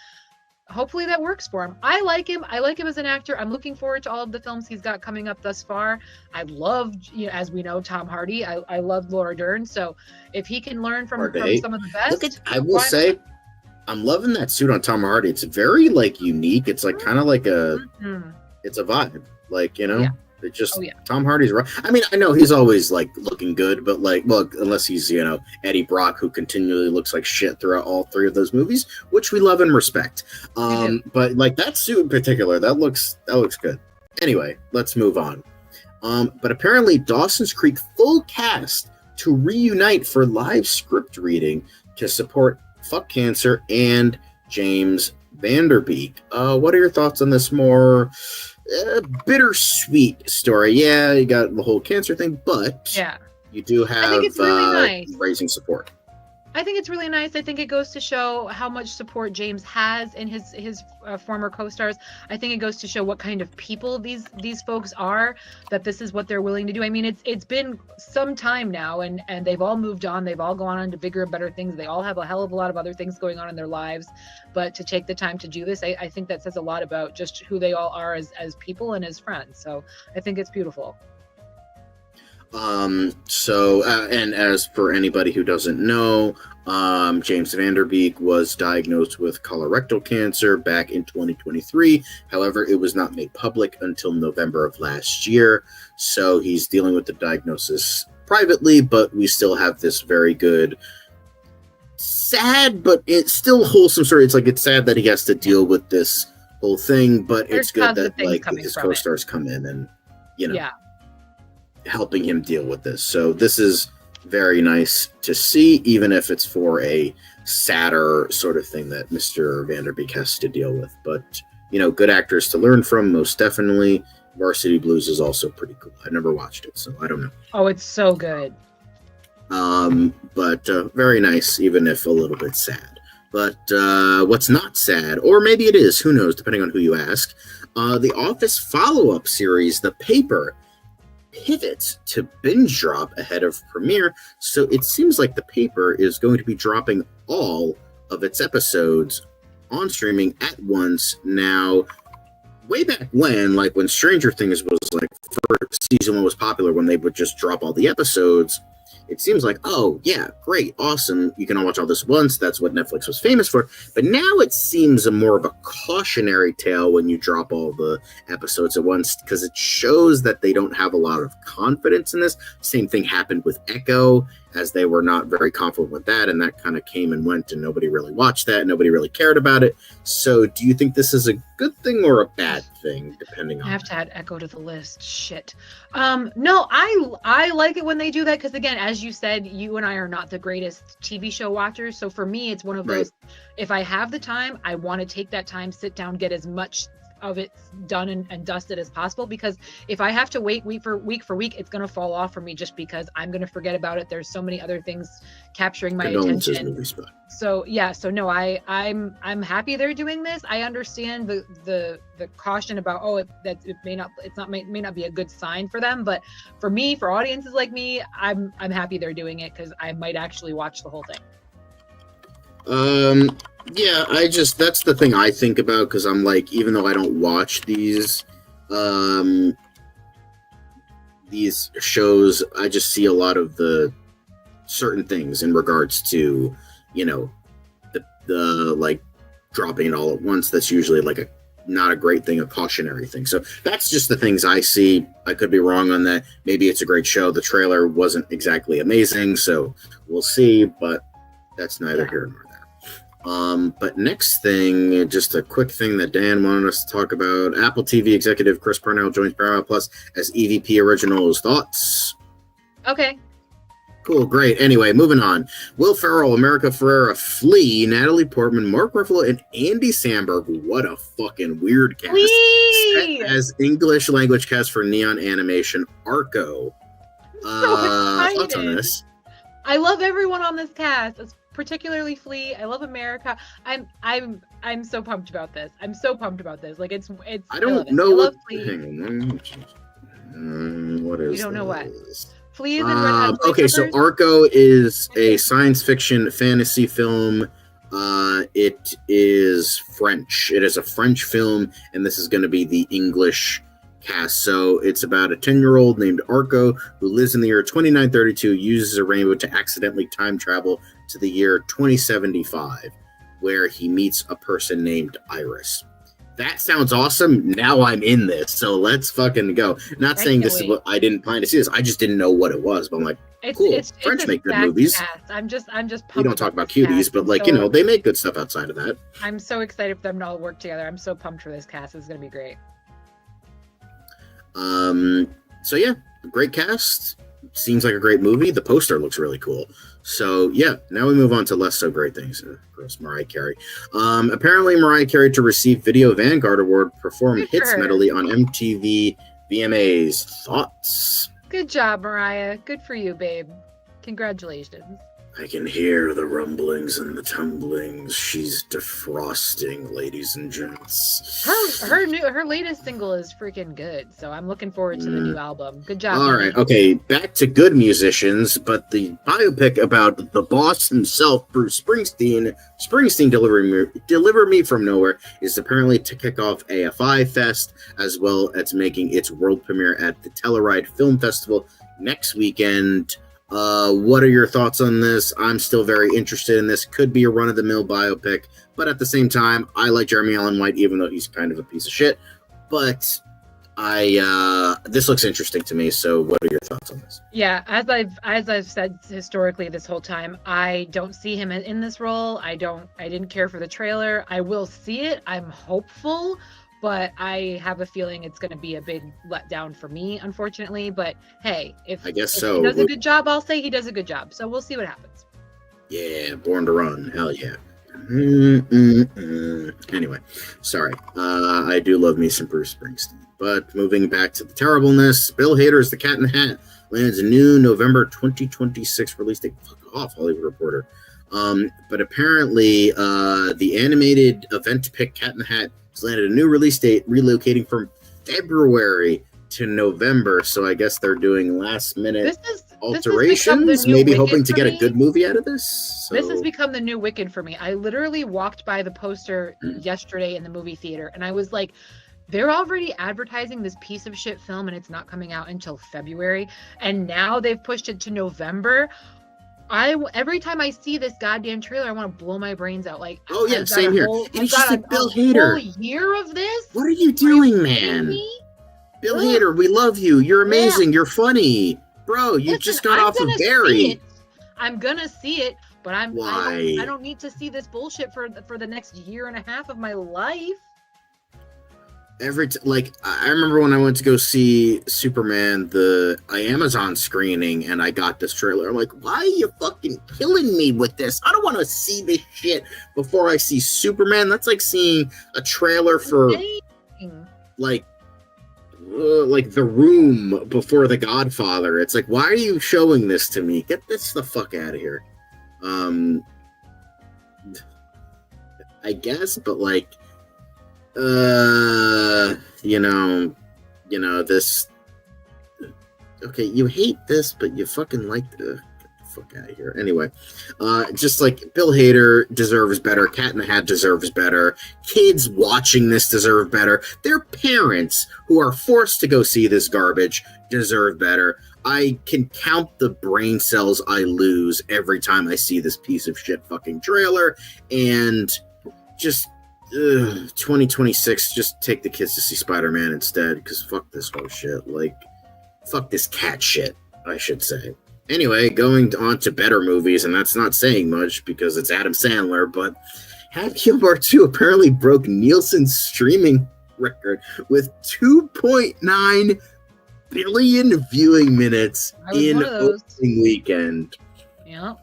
Hopefully that works for him. I like him as an actor. I'm looking forward to all of the films he's got coming up thus far. I loved, as we know, Tom Hardy. I loved Laura Dern. So if he can learn from some of the best, I will say, I'm loving that suit on Tom Hardy. It's very unique. It's kind of like it's a vibe. Yeah. It just Tom Hardy's right. I mean, I know he's always looking good, but unless he's Eddie Brock, who continually looks like shit throughout all three of those movies, which we love and respect. But that suit in particular, that looks good. Anyway, let's move on. But apparently, Dawson's Creek full cast to reunite for live script reading to support Fuck Cancer and James Vanderbeek. What are your thoughts on this more bittersweet story? Yeah, you got the whole cancer thing, but you do have I think it's really nice. Raising support. I think it's really nice. I think it goes to show how much support James has in his former co-stars. I think it goes to show what kind of people these folks are, that this is what they're willing to do. I mean, it's been some time now, and they've all moved on. They've all gone on to bigger and better things. They all have a hell of a lot of other things going on in their lives. But to take the time to do this, I think that says a lot about just who they all are as people and as friends. So I think it's beautiful. And as for anybody who doesn't know, James Vanderbeek was diagnosed with colorectal cancer back in 2023. However, it was not made public until November of last year. So he's dealing with the diagnosis privately, but we still have this very good, sad, but it's still wholesome story. It's sad that he has to deal with this whole thing, but it's good that his co-stars come in and, helping him deal with this. So this is very nice to see, even if it's for a sadder sort of thing that Mr. Vanderbeek has to deal with. But, good actors to learn from, most definitely. Varsity Blues is also pretty cool. I never watched it, so I don't know. Oh, it's so good. But very nice, even if a little bit sad. But what's not sad, or maybe it is, who knows, depending on who you ask, the Office follow-up series, The Paper, pivots to binge drop ahead of premiere, so it seems like The Paper is going to be dropping all of its episodes on streaming at once. Now, way back when Stranger Things was first season 1 was popular, when they would just drop all the episodes, it seems like, oh yeah, great, awesome, you can all watch all this once. That's what Netflix was famous for. But now it seems more of a cautionary tale when you drop all the episodes at once, because it shows that they don't have a lot of confidence in this. Same thing happened with Echo, as they were not very confident with that, and that kind of came and went, and nobody really watched that, nobody really cared about it. So do you think this is a good thing or a bad thing, depending on I have to add Echo to the list. Shit. No, I like it when they do that, because again, as you said, you and I are not the greatest TV show watchers. So for me, it's one of those, if I have the time, I want to take that time, sit down, get as much of it done and dusted as possible, because if I have to wait week for week, it's going to fall off for me, just because I'm going to forget about it. There's so many other things capturing my attention. So no, I'm happy they're doing this. I understand the caution about it may not be a good sign for them, but for me, for audiences like me, I'm happy they're doing it, because I might actually watch the whole thing. Yeah, that's the thing I think about, because I'm like, even though I don't watch these shows, I just see a lot of the certain things in regards to, you know, the like dropping it all at once. That's usually like a not a great thing, a cautionary thing. So that's just the things I see. I could be wrong on that. Maybe it's a great show. The trailer wasn't exactly amazing, so we'll see, but that's neither here nor there. But next thing, just a quick thing that Dan wanted us to talk about. Apple TV executive Chris Parnell joins Paramount Plus as EVP Originals. Thoughts? Okay. Cool, great. Anyway, moving on. Will Ferrell, America Ferrera, Flea, Natalie Portman, Mark Ruffalo, and Andy Samberg. What a fucking weird cast. Flea! As English language cast for Neon Animation Arco. Thoughts on this? I love everyone on this cast, particularly Flea. I love America. I'm so pumped about this. I'm so pumped about this. Like it's. I don't know what. Hang on. What is? You don't know what? Flea is in okay, so Arco is a science fiction fantasy film. It is French. It is a French film, and this is going to be the English cast. So it's about a 10-year-old named Arco who lives in the year 2932, uses a rainbow to accidentally time travel to the year 2075, where he meets a person named Iris. That sounds awesome. Now I'm in this, so let's fucking go. Not saying this is what I didn't plan to see this. I just didn't know what it was. But I'm like, cool. French make good movies. Cast. I'm just. We don't talk about cuties, but like they make good stuff outside of that. I'm so excited for them to all work together. I'm so pumped for this cast. It's gonna be great. So yeah, great cast. Seems like a great movie. The poster looks really cool. So yeah, now we move on to less so great things. Of course, Mariah Carey. Apparently Mariah Carey to receive Video Vanguard Award performed hits medley on MTV VMAs. Thoughts? Good job, Mariah. Good for you, babe. Congratulations. I can hear the rumblings and the tumblings. She's defrosting, ladies and gents. Her latest single is freaking good, so I'm looking forward to the new album. Good job. All right, okay, back to good musicians, but the biopic about the boss himself, Bruce Springsteen, Deliver Me From Nowhere, is apparently to kick off AFI Fest, as well as making its world premiere at the Telluride Film Festival next weekend. What are your thoughts on this? I'm still very interested in this. Could be a run-of-the-mill biopic, but at the same time, I like Jeremy Allen White, even though he's kind of a piece of shit. But this looks interesting to me. So, what are your thoughts on this? Yeah, as I've said historically this whole time, I don't see him in this role. I didn't care for the trailer. I will see it. I'm hopeful. But I have a feeling it's going to be a big letdown for me, unfortunately. But hey, if he does a good job, I'll say he does a good job. So we'll see what happens. Yeah, Born to Run. Hell yeah. Anyway, sorry. I do love me some Bruce Springsteen. But moving back to the terribleness, Bill Hader's The Cat in the Hat lands a new November 2026 release date. Fuck off, Hollywood Reporter. But apparently, the animated event to pick Cat in the Hat landed a new release date, relocating from February to November. So I guess they're doing last minute alterations, maybe hoping to get a good movie out of this. So. This has become the new Wicked for me. I literally walked by the poster yesterday in the movie theater, and I was like, they're already advertising this piece of shit film, and it's not coming out until February. And now they've pushed it to November. Every time I see this goddamn trailer, I want to blow my brains out. Like, oh yeah, same here. It's just like Bill Hader. Whole year of this? What are you doing, man? Bill Hader, we love you. You're amazing. Yeah. You're funny, bro. You just got off of Barry. I'm gonna see it, but I don't need to see this bullshit for the next year and a half of my life. I remember when I went to go see Superman, the Amazon screening, and I got this trailer. I'm like, why are you fucking killing me with this? I don't want to see this shit before I see Superman. That's like seeing a trailer for like The Room before The Godfather. It's like, why are you showing this to me? Get this the fuck out of here. I guess, but like, this. Okay, you hate this, but you fucking like the. Get the fuck out of here. Anyway, just like Bill Hader deserves better. Cat in the Hat deserves better. Kids watching this deserve better. Their parents who are forced to go see this garbage deserve better. I can count the brain cells I lose every time I see this piece of shit fucking trailer, and just 2026, just take the kids to see Spider-Man instead, because fuck this whole shit. Like, fuck this cat shit, I should say. Anyway, going on to better movies, and that's not saying much because it's Adam Sandler, but Happy Gilmore 2 apparently broke Nielsen's streaming record with 2.9 billion viewing minutes in opening weekend. Yeah,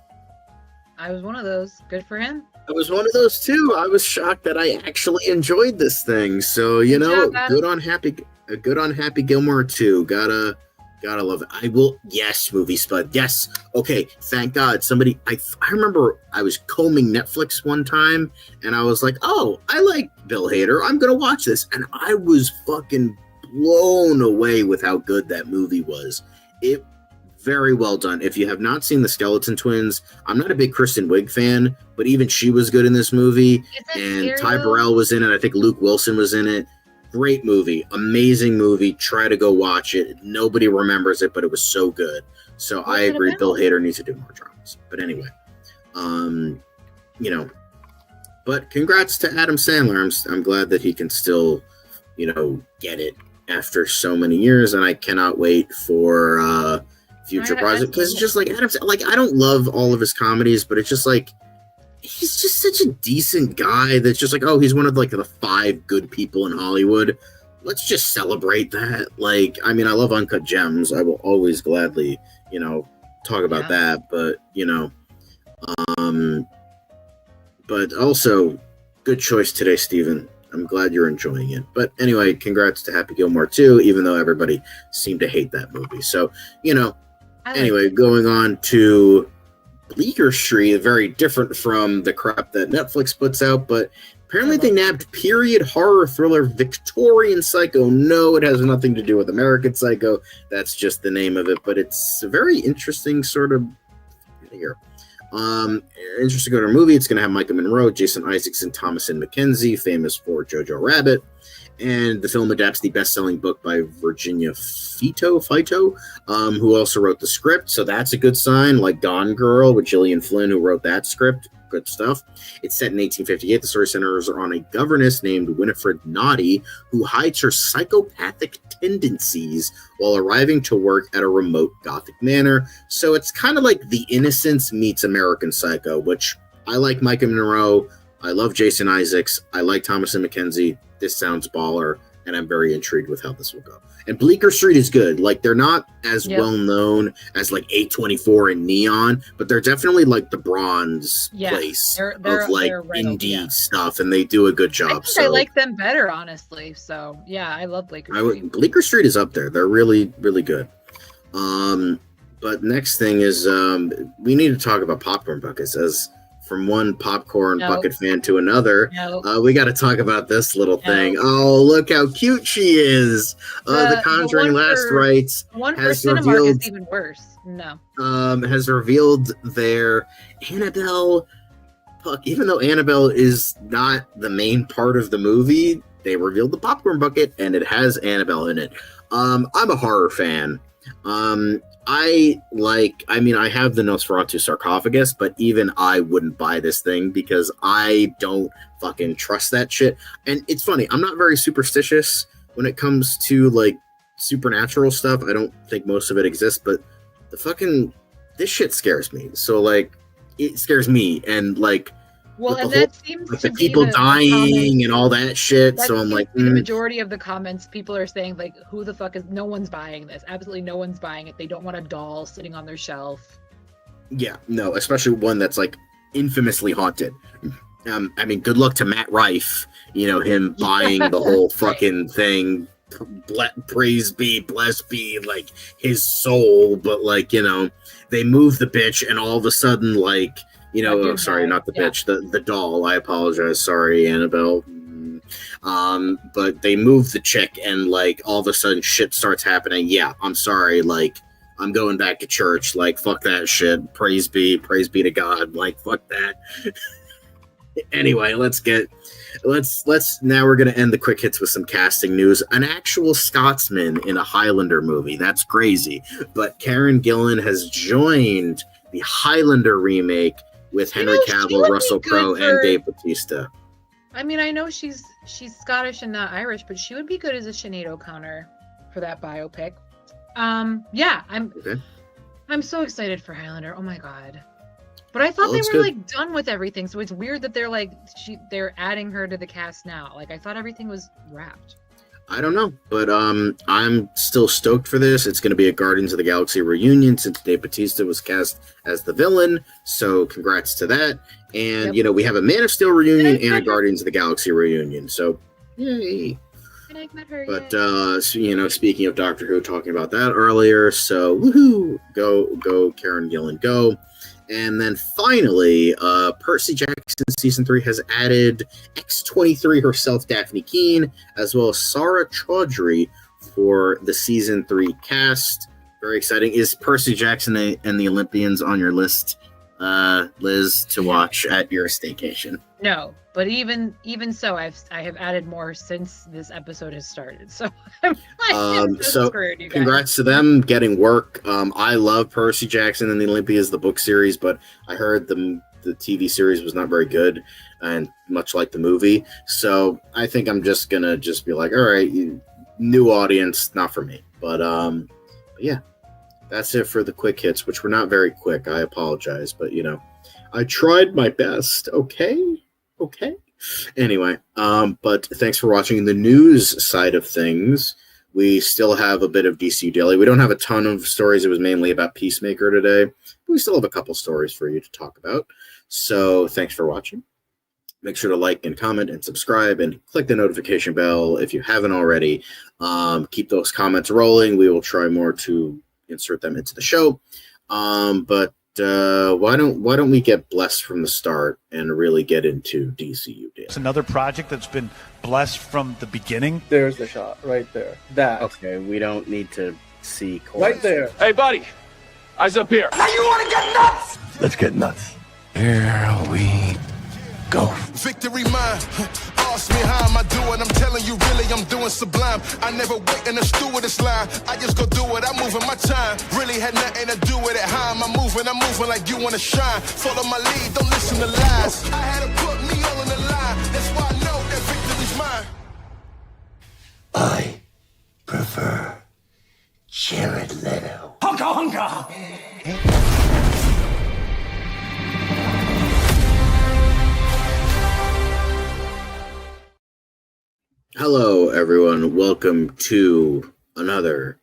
I was one of those. Good for him. I was one of those too. I was shocked that I actually enjoyed this thing. So, you know, good on Happy Gilmore 2. Gotta love it. I will. Yes, movie spud. Yes. Okay. Thank God. Somebody. I remember I was combing Netflix one time, and I was like, "Oh, I like Bill Hader. I'm gonna watch this," and I was fucking blown away with how good that movie was. It very well done. If you have not seen the Skeleton Twins, I'm not a big Kristen Wiig fan, but even she was good in this movie. And Ty Burrell was in it. I think Luke Wilson was in it. Great movie, amazing movie. Try to go watch it. Nobody remembers it, but it was so good. So I agree, Bill Hader needs to do more dramas. But anyway, you know, but congrats to Adam Sandler. I'm glad that he can still, you know, get it after so many years, and I cannot wait for future projects, because it's just like Adam. Like, I don't love all of his comedies, but it's just like he's just such a decent guy that's just like, oh, he's one of like the 5 good people in Hollywood. Let's just celebrate that. Like, I mean, I love Uncut Gems. I will always gladly, you know, talk about that. But, you know, but also good choice today, Steven. I'm glad you're enjoying it. But anyway, congrats to Happy Gilmore 2, even though everybody seemed to hate that movie. So, you know, anyway, going on to Bleecker Street, very different from the crap that Netflix puts out, but apparently they nabbed period horror thriller Victorian Psycho. No, it has nothing to do with American Psycho. That's just the name of it, but it's a very interesting sort of here. Interesting to go to a movie. It's going to have Micah Monroe, Jason Isaacs, and Thomasin McKenzie, famous for Jojo Rabbit. And the film adapts the best-selling book by Virginia Fito, who also wrote the script. So that's a good sign, like Gone Girl with Gillian Flynn, who wrote that script. Good stuff. It's set in 1858. The story centers on a governess named Winifred Naughty, who hides her psychopathic tendencies while arriving to work at a remote Gothic manor. So it's kind of like The Innocents meets American Psycho, which I like Micah Monroe. I love Jason Isaacs. I like Thomasin McKenzie. This sounds baller, and I'm very intrigued with how this will go. And Bleecker Street is good. Like, they're not as well known as like 824 and Neon, but they're definitely like the bronze place of like indie stuff, and they do a good job. I like them better, honestly. So yeah, I love Bleecker Street. Bleecker Street is up there. They're really, really good. But next thing is we need to talk about popcorn buckets. As from one popcorn bucket fan to another, we got to talk about this little thing. Oh, look how cute she is! The Conjuring Last Rites has revealed. Is even worse. No. Has revealed their Annabelle. Fuck, even though Annabelle is not the main part of the movie, they revealed the popcorn bucket, and it has Annabelle in it. I'm a horror fan. I have the Nosferatu sarcophagus, but even I wouldn't buy this thing because I don't fucking trust that shit. And it's funny, I'm not very superstitious when it comes to like supernatural stuff. I don't think most of it exists, but this shit scares me. So like, it scares me, and like, well, and that seems like to the people dying and all that shit. So I'm like, the majority of the comments, people are saying like, who the fuck is? No one's buying this. Absolutely, no one's buying it. They don't want a doll sitting on their shelf. Yeah, no, especially one that's like infamously haunted. I mean, good luck to Matt Rife. You know, him buying the whole fucking thing. Praise be, blessed be, like his soul. But like, you know, they move the bitch, and all of a sudden, like. You know, not the bitch, the doll. I apologize. Sorry, Annabelle. But they move the chick, and like all of a sudden shit starts happening. Yeah, I'm sorry. Like, I'm going back to church. Like, fuck that shit. Praise be to God. Like, fuck that. Anyway, let's get Now we're gonna end the quick hits with some casting news. An actual Scotsman in a Highlander movie. That's crazy. But Karen Gillan has joined the Highlander remake with Henry Cavill, Russell Crowe, and Dave Bautista. I mean, I know she's Scottish and not Irish, but she would be good as a Sinead O'Connor for that biopic. Yeah, I'm so excited for Highlander. Oh my god. But I thought they were like done with everything, so it's weird that they're adding her to the cast now. Like I thought everything was wrapped. I don't know, but I'm still stoked for this. It's going to be a Guardians of the Galaxy reunion since Dave Bautista was cast as the villain. So congrats to that. And we have a Man of Steel reunion and a Guardians of the Galaxy reunion. So yay. But speaking of Doctor Who, talking about that earlier. So woohoo, go Karen Gillan, go. And then finally, Percy Jackson Season 3 has added X-23 herself, Daphne Keane, as well as Sarah Chaudhry for the Season 3 cast. Very exciting. Is Percy Jackson and the Olympians on your list, Liz, to watch at your staycation? No, but even so, I have added more since this episode has started. So I'm screwed, you guys. Congrats to them getting work. I love Percy Jackson and the Olympians, the book series, but I heard the TV series was not very good, and much like the movie. So I think I'm just gonna be like, all right, new audience, not for me. But yeah, that's it for the quick hits, which were not very quick. I apologize, but I tried my best. Okay. Anyway, but thanks for watching the news side of things. We still have a bit of DCU Daily. We don't have a ton of stories. It was mainly about Peacemaker today. But we still have a couple stories for you to talk about. So thanks for watching. Make sure to like and comment and subscribe and click the notification bell if you haven't already. Keep those comments rolling. We will try more to insert them into the show. But why don't we get blessed from the start and really get into DCU Daily? It's another project that's been blessed from the beginning. There's the shot right there. That. Okay, we don't need to see chorus. Right there. Hey, buddy. Eyes up here. Now you want to get nuts? Let's get nuts. Here we go. Victory mine. Ask me how am I doing? I'm telling you really I'm doing sublime. I never wait in a stewardess line. I just go do it. I'm moving my time. Really had nothing to do with it. How am I moving? I'm moving like you want to shine. Follow my lead. Don't listen to lies. I had to put me all in the line. That's why I know that victory's mine. I prefer Jared Leto. Hunka hunka. Hello, everyone. Welcome to another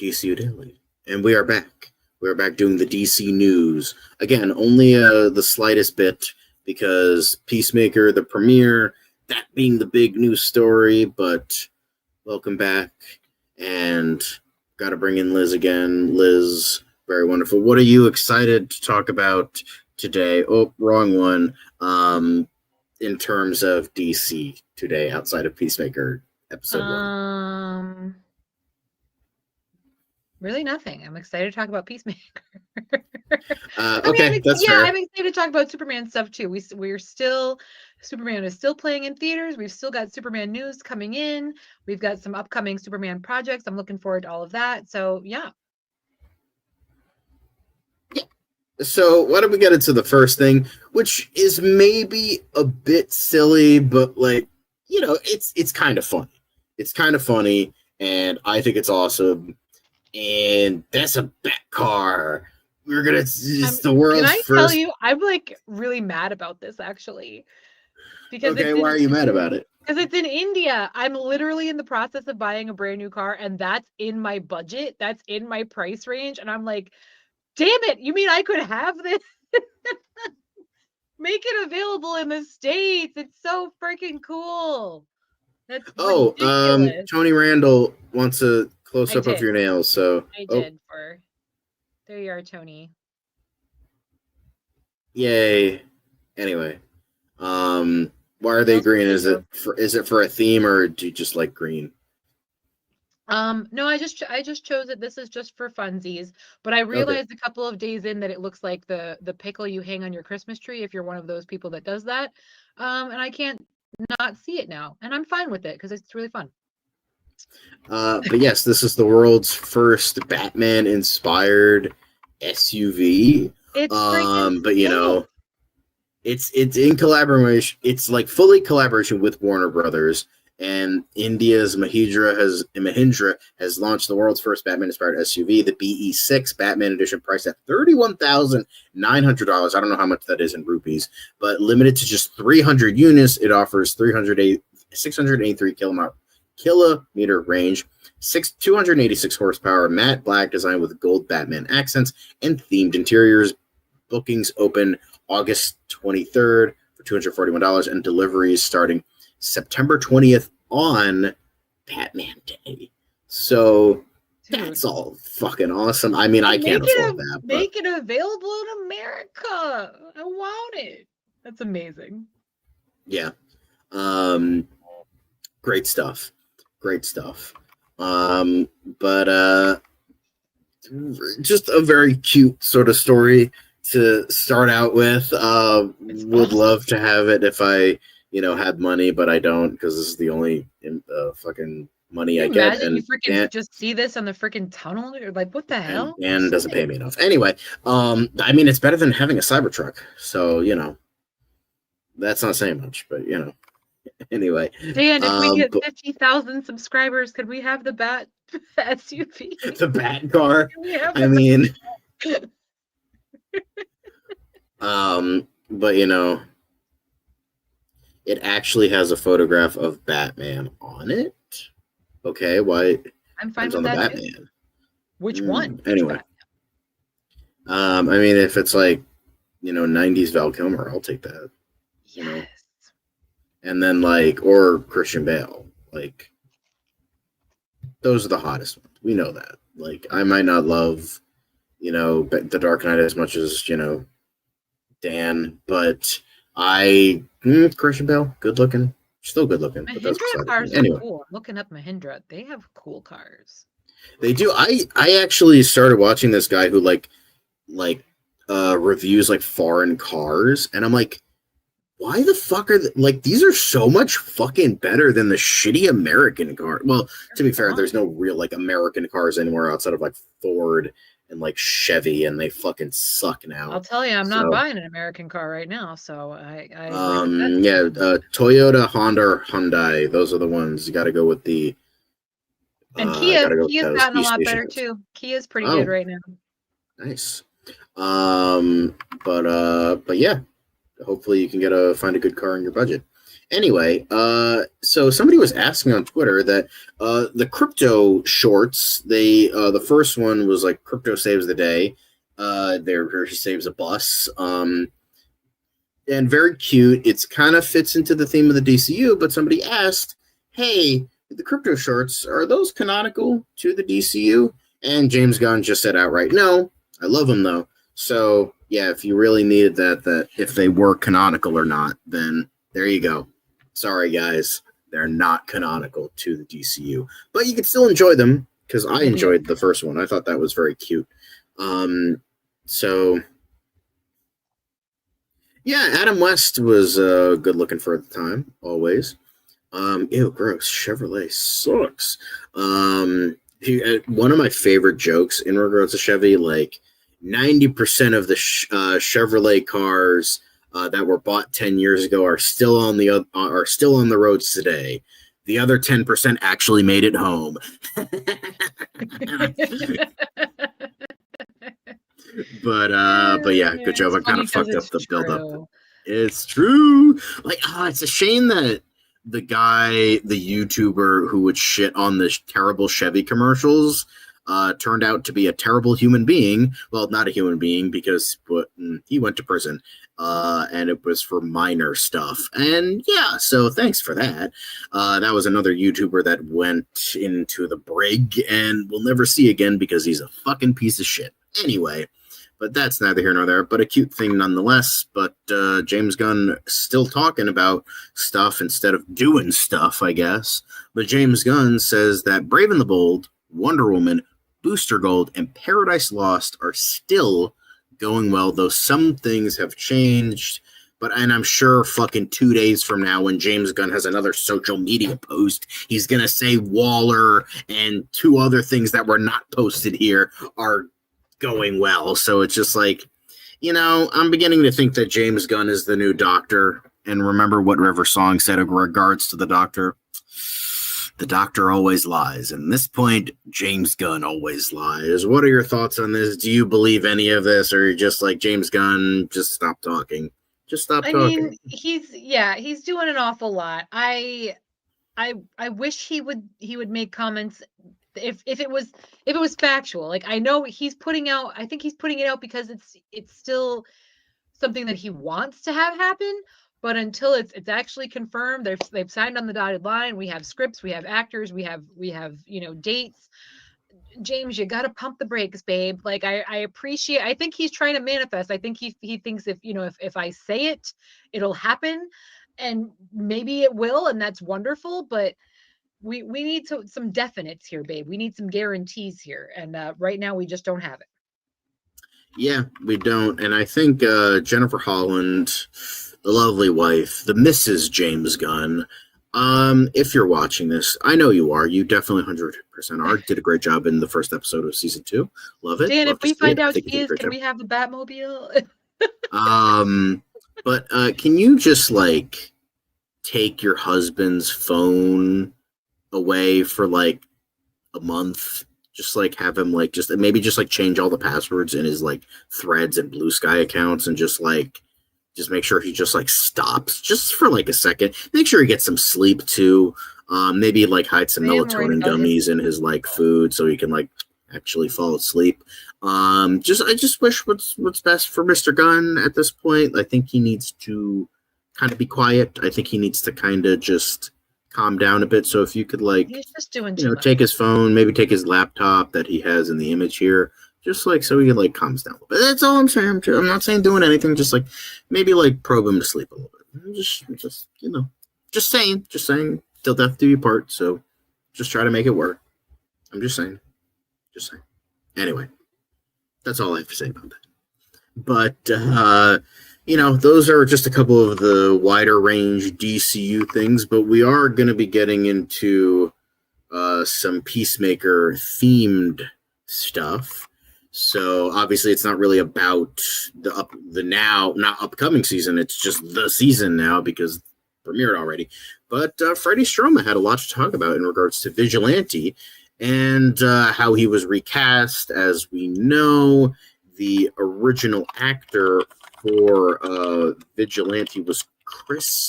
DCU Daily. And we are back. We are back doing the DC news. Again, only the slightest bit, because Peacemaker, the premiere, that being the big news story, but welcome back. And got to bring in Liz again. Liz, very wonderful. What are you excited to talk about today? Oh, wrong one. In terms of DC today, outside of Peacemaker episode 1? Really nothing. I'm excited to talk about Peacemaker. Okay, that's fair. I'm excited to talk about Superman stuff too. We're still, Superman is still playing in theaters. We've still got Superman news coming in. We've got some upcoming Superman projects. I'm looking forward to all of that. So yeah. So why don't we get into the first thing, which is maybe a bit silly, but it's kind of funny. It's kind of funny, and I think it's awesome. And that's a Batcar. We're gonna. It's the world's first. Can I tell you? I'm really mad about this actually. Because okay, why are you mad about it? Because it's in India. I'm literally in the process of buying a brand new car, and that's in my budget. That's in my price range, and I'm like, damn it, you mean I could have this? Make it available in the States. It's so freaking cool. That's ridiculous. Tony Randall wants a close-up of your nails, so... I did for... There you are, Tony. Yay. Anyway. Why are they green? Is it for a theme, or do you just like green? No, I just chose it. This is just for funsies. But I realized a couple of days in that it looks like the pickle you hang on your Christmas tree if you're one of those people that does that. And I can't not see it now, and I'm fine with it because it's really fun. But yes, this is the world's first Batman-inspired SUV. It's but you know, it's in collaboration. It's like fully collaboration with Warner Brothers, and India's Mahindra has launched the world's first Batman-inspired SUV, the BE6 Batman Edition, priced at $31,900. I don't know how much that is in rupees, but limited to just 300 units. It offers 683 kilometer range, 286 horsepower, matte black design with gold Batman accents, and themed interiors. Bookings open August 23rd for $241, and deliveries starting September 20th on Batman Day. So that's all fucking awesome. I mean, I can't afford that. Make it available in America. I want it. That's amazing. Yeah. Great stuff. But just a very cute sort of story to start out with. Would love to have it if I, had money, but I don't, because this is the only fucking money I get. And you freaking just see this on the freaking tunnel. You're like, what the hell? And doesn't pay me enough. Anyway, I mean, it's better than having a Cybertruck. So, that's not saying much, but anyway. Dan, if we get 50,000 subscribers, could we have the Bat SUV? The Bat car. I mean, but it actually has a photograph of Batman on it. Okay, why? I'm fine with on the that. Batman. Which one? Anyway, I mean, if it's like 90s Val Kilmer, I'll take that. Yes. And then or Christian Bale, those are the hottest ones. We know that. I might not love, The Dark Knight as much as Dan, but Christian Bale, good looking, still good looking. Mahindra cars are cool. I'm looking up Mahindra. They have cool cars. They do. I actually started watching this guy who reviews foreign cars, and I'm like, why the fuck are these are so much fucking better than the shitty American car. Well, to be fair, there's no real American cars anywhere outside of Ford and Chevy, and they fucking suck now. I'll tell you, I'm not buying an American car right now, so Toyota, Honda, or Hyundai, those are the ones. You got to go with the and Kia's gotten a lot better too. Kia's pretty good right now. Nice. But yeah, hopefully you can find a good car in your budget. Anyway, so somebody was asking on Twitter that the crypto shorts, the first one was crypto saves the day. There she saves a bus. And very cute. It's kind of fits into the theme of the DCU, but somebody asked, hey, the crypto shorts, are those canonical to the DCU? And James Gunn just said outright, no. I love them though. So yeah, if you really needed that if they were canonical or not, then there you go. Sorry, guys. They're not canonical to the DCU. But you can still enjoy them, because I enjoyed the first one. I thought that was very cute. So, yeah, Adam West was good looking for the time, always. Ew, gross. Chevrolet sucks. One of my favorite jokes in regards to Chevy, 90% of the Chevrolet cars that were bought 10 years ago are still on the roads today. The other 10% actually made it home. But yeah, good job. I kind of fucked up the build up. It's true. It's a shame that the YouTuber who would shit on the terrible Chevy commercials turned out to be a terrible human being. Well, not a human being, because he went to prison, and it was for minor stuff. And yeah, so thanks for that. That was another YouTuber that went into the brig and we'll never see again because he's a fucking piece of shit. Anyway, but that's neither here nor there, but a cute thing nonetheless. But James Gunn still talking about stuff instead of doing stuff, I guess. But James Gunn says that Brave and the Bold, Wonder Woman, Booster Gold, and Paradise Lost are still going well, though some things have changed. And I'm sure fucking 2 days from now, when James Gunn has another social media post, he's gonna say Waller and 2 other things that were not posted here are going well. So it's just like, I'm beginning to think that James Gunn is the new Doctor. And remember what River Song said in regards to the Doctor? The Doctor always lies. And at this point, James Gunn always lies. What are your thoughts on this? Do you believe any of this, or are you just like, James Gunn, just stop talking? Just stop talking. I mean, he's doing an awful lot. I wish he would make comments if it was factual. Like, I know he's putting out, I think he's putting it out because it's still something that he wants to have happen. But until it's actually confirmed, they've signed on the dotted line. We have scripts, we have actors, we have dates. James, you got to pump the brakes, babe. Like, I think he's trying to manifest. I think he thinks if I say it, it'll happen, and maybe it will, and that's wonderful. But we need some definites here, babe. We need some guarantees here, and right now we just don't have it. Yeah, we don't. And I think Jennifer Holland, the lovely wife, the Mrs. James Gunn, if you're watching this, I know you are. You definitely 100% are. Did a great job in the first episode of season 2. Love it. Dan, Love if we find out he is, can we have the Batmobile? But can you just like take your husband's phone away for like a month? Just like have him like just change all the passwords in his like Threads and Blue Sky accounts, and just make sure he just like stops just for like a second. Make sure he gets some sleep too. Maybe like hide some melatonin gummies in his like food so he can like actually fall asleep. I just wish what's best for Mr. Gunn at this point. I think he needs to kind of be quiet. I think he needs to kind of just calm down a bit. So if you could like, he's just doing take his phone, maybe take his laptop that he has in the image here, just like so he can like calms down. But that's all I'm saying. I'm not saying doing anything. Just like maybe like probe him to sleep a little bit. Just saying. Till death do you part. So just try to make it work. I'm just saying. Anyway, that's all I have to say about that. But those are just a couple of the wider range DCU things. But we are going to be getting into some Peacemaker themed stuff. So obviously it's not really about the now, not upcoming season. It's just the season now because it premiered already. But Freddie Stroma had a lot to talk about in regards to Vigilante and how he was recast. As we know, the original actor for Vigilante was Chris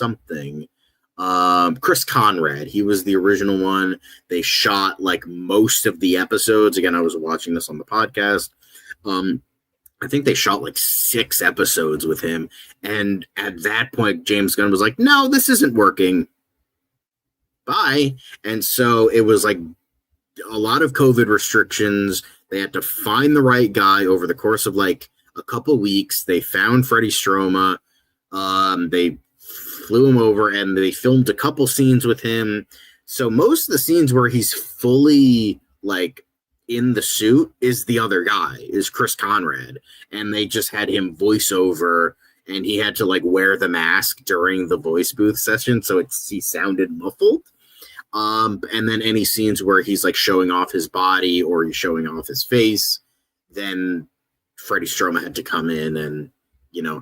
Conrad. He was the original one. They shot like most of the episodes. Again, I was watching this on the podcast. I think they shot like 6 episodes with him. And at that point, James Gunn was like, no, this isn't working. Bye. And so it was like a lot of COVID restrictions. They had to find the right guy over the course of like a couple weeks. They found Freddie Stroma. They flew him over and they filmed a couple scenes with him. So most of the scenes where he's fully like in the suit is the other guy, is Chris Conrad. And they just had him voice over, and he had to like wear the mask during the voice booth session. So he sounded muffled. And then any scenes where he's like showing off his body or he's showing off his face, then Freddie Stroma had to come in and,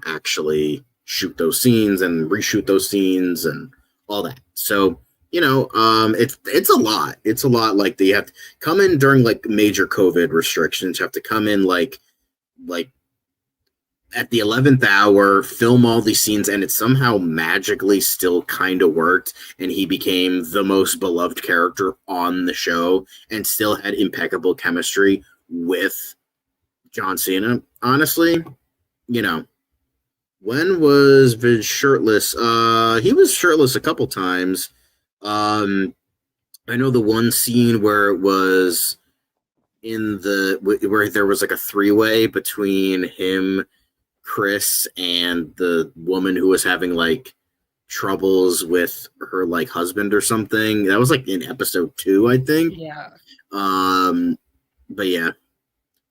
actually shoot those scenes and reshoot those scenes and all that. So, it's a lot. It's a lot. Like they have to come in during like major COVID restrictions, have to come in like at the 11th hour, film all these scenes, and it somehow magically still kind of worked, and he became the most beloved character on the show and still had impeccable chemistry with John Cena. Honestly, when was Vid shirtless? He was shirtless a couple times. I know the one scene where it was where there was like a 3-way between him, Chris, and the woman who was having like troubles with her like husband or something. That was like in episode 2, I think. Yeah. But yeah.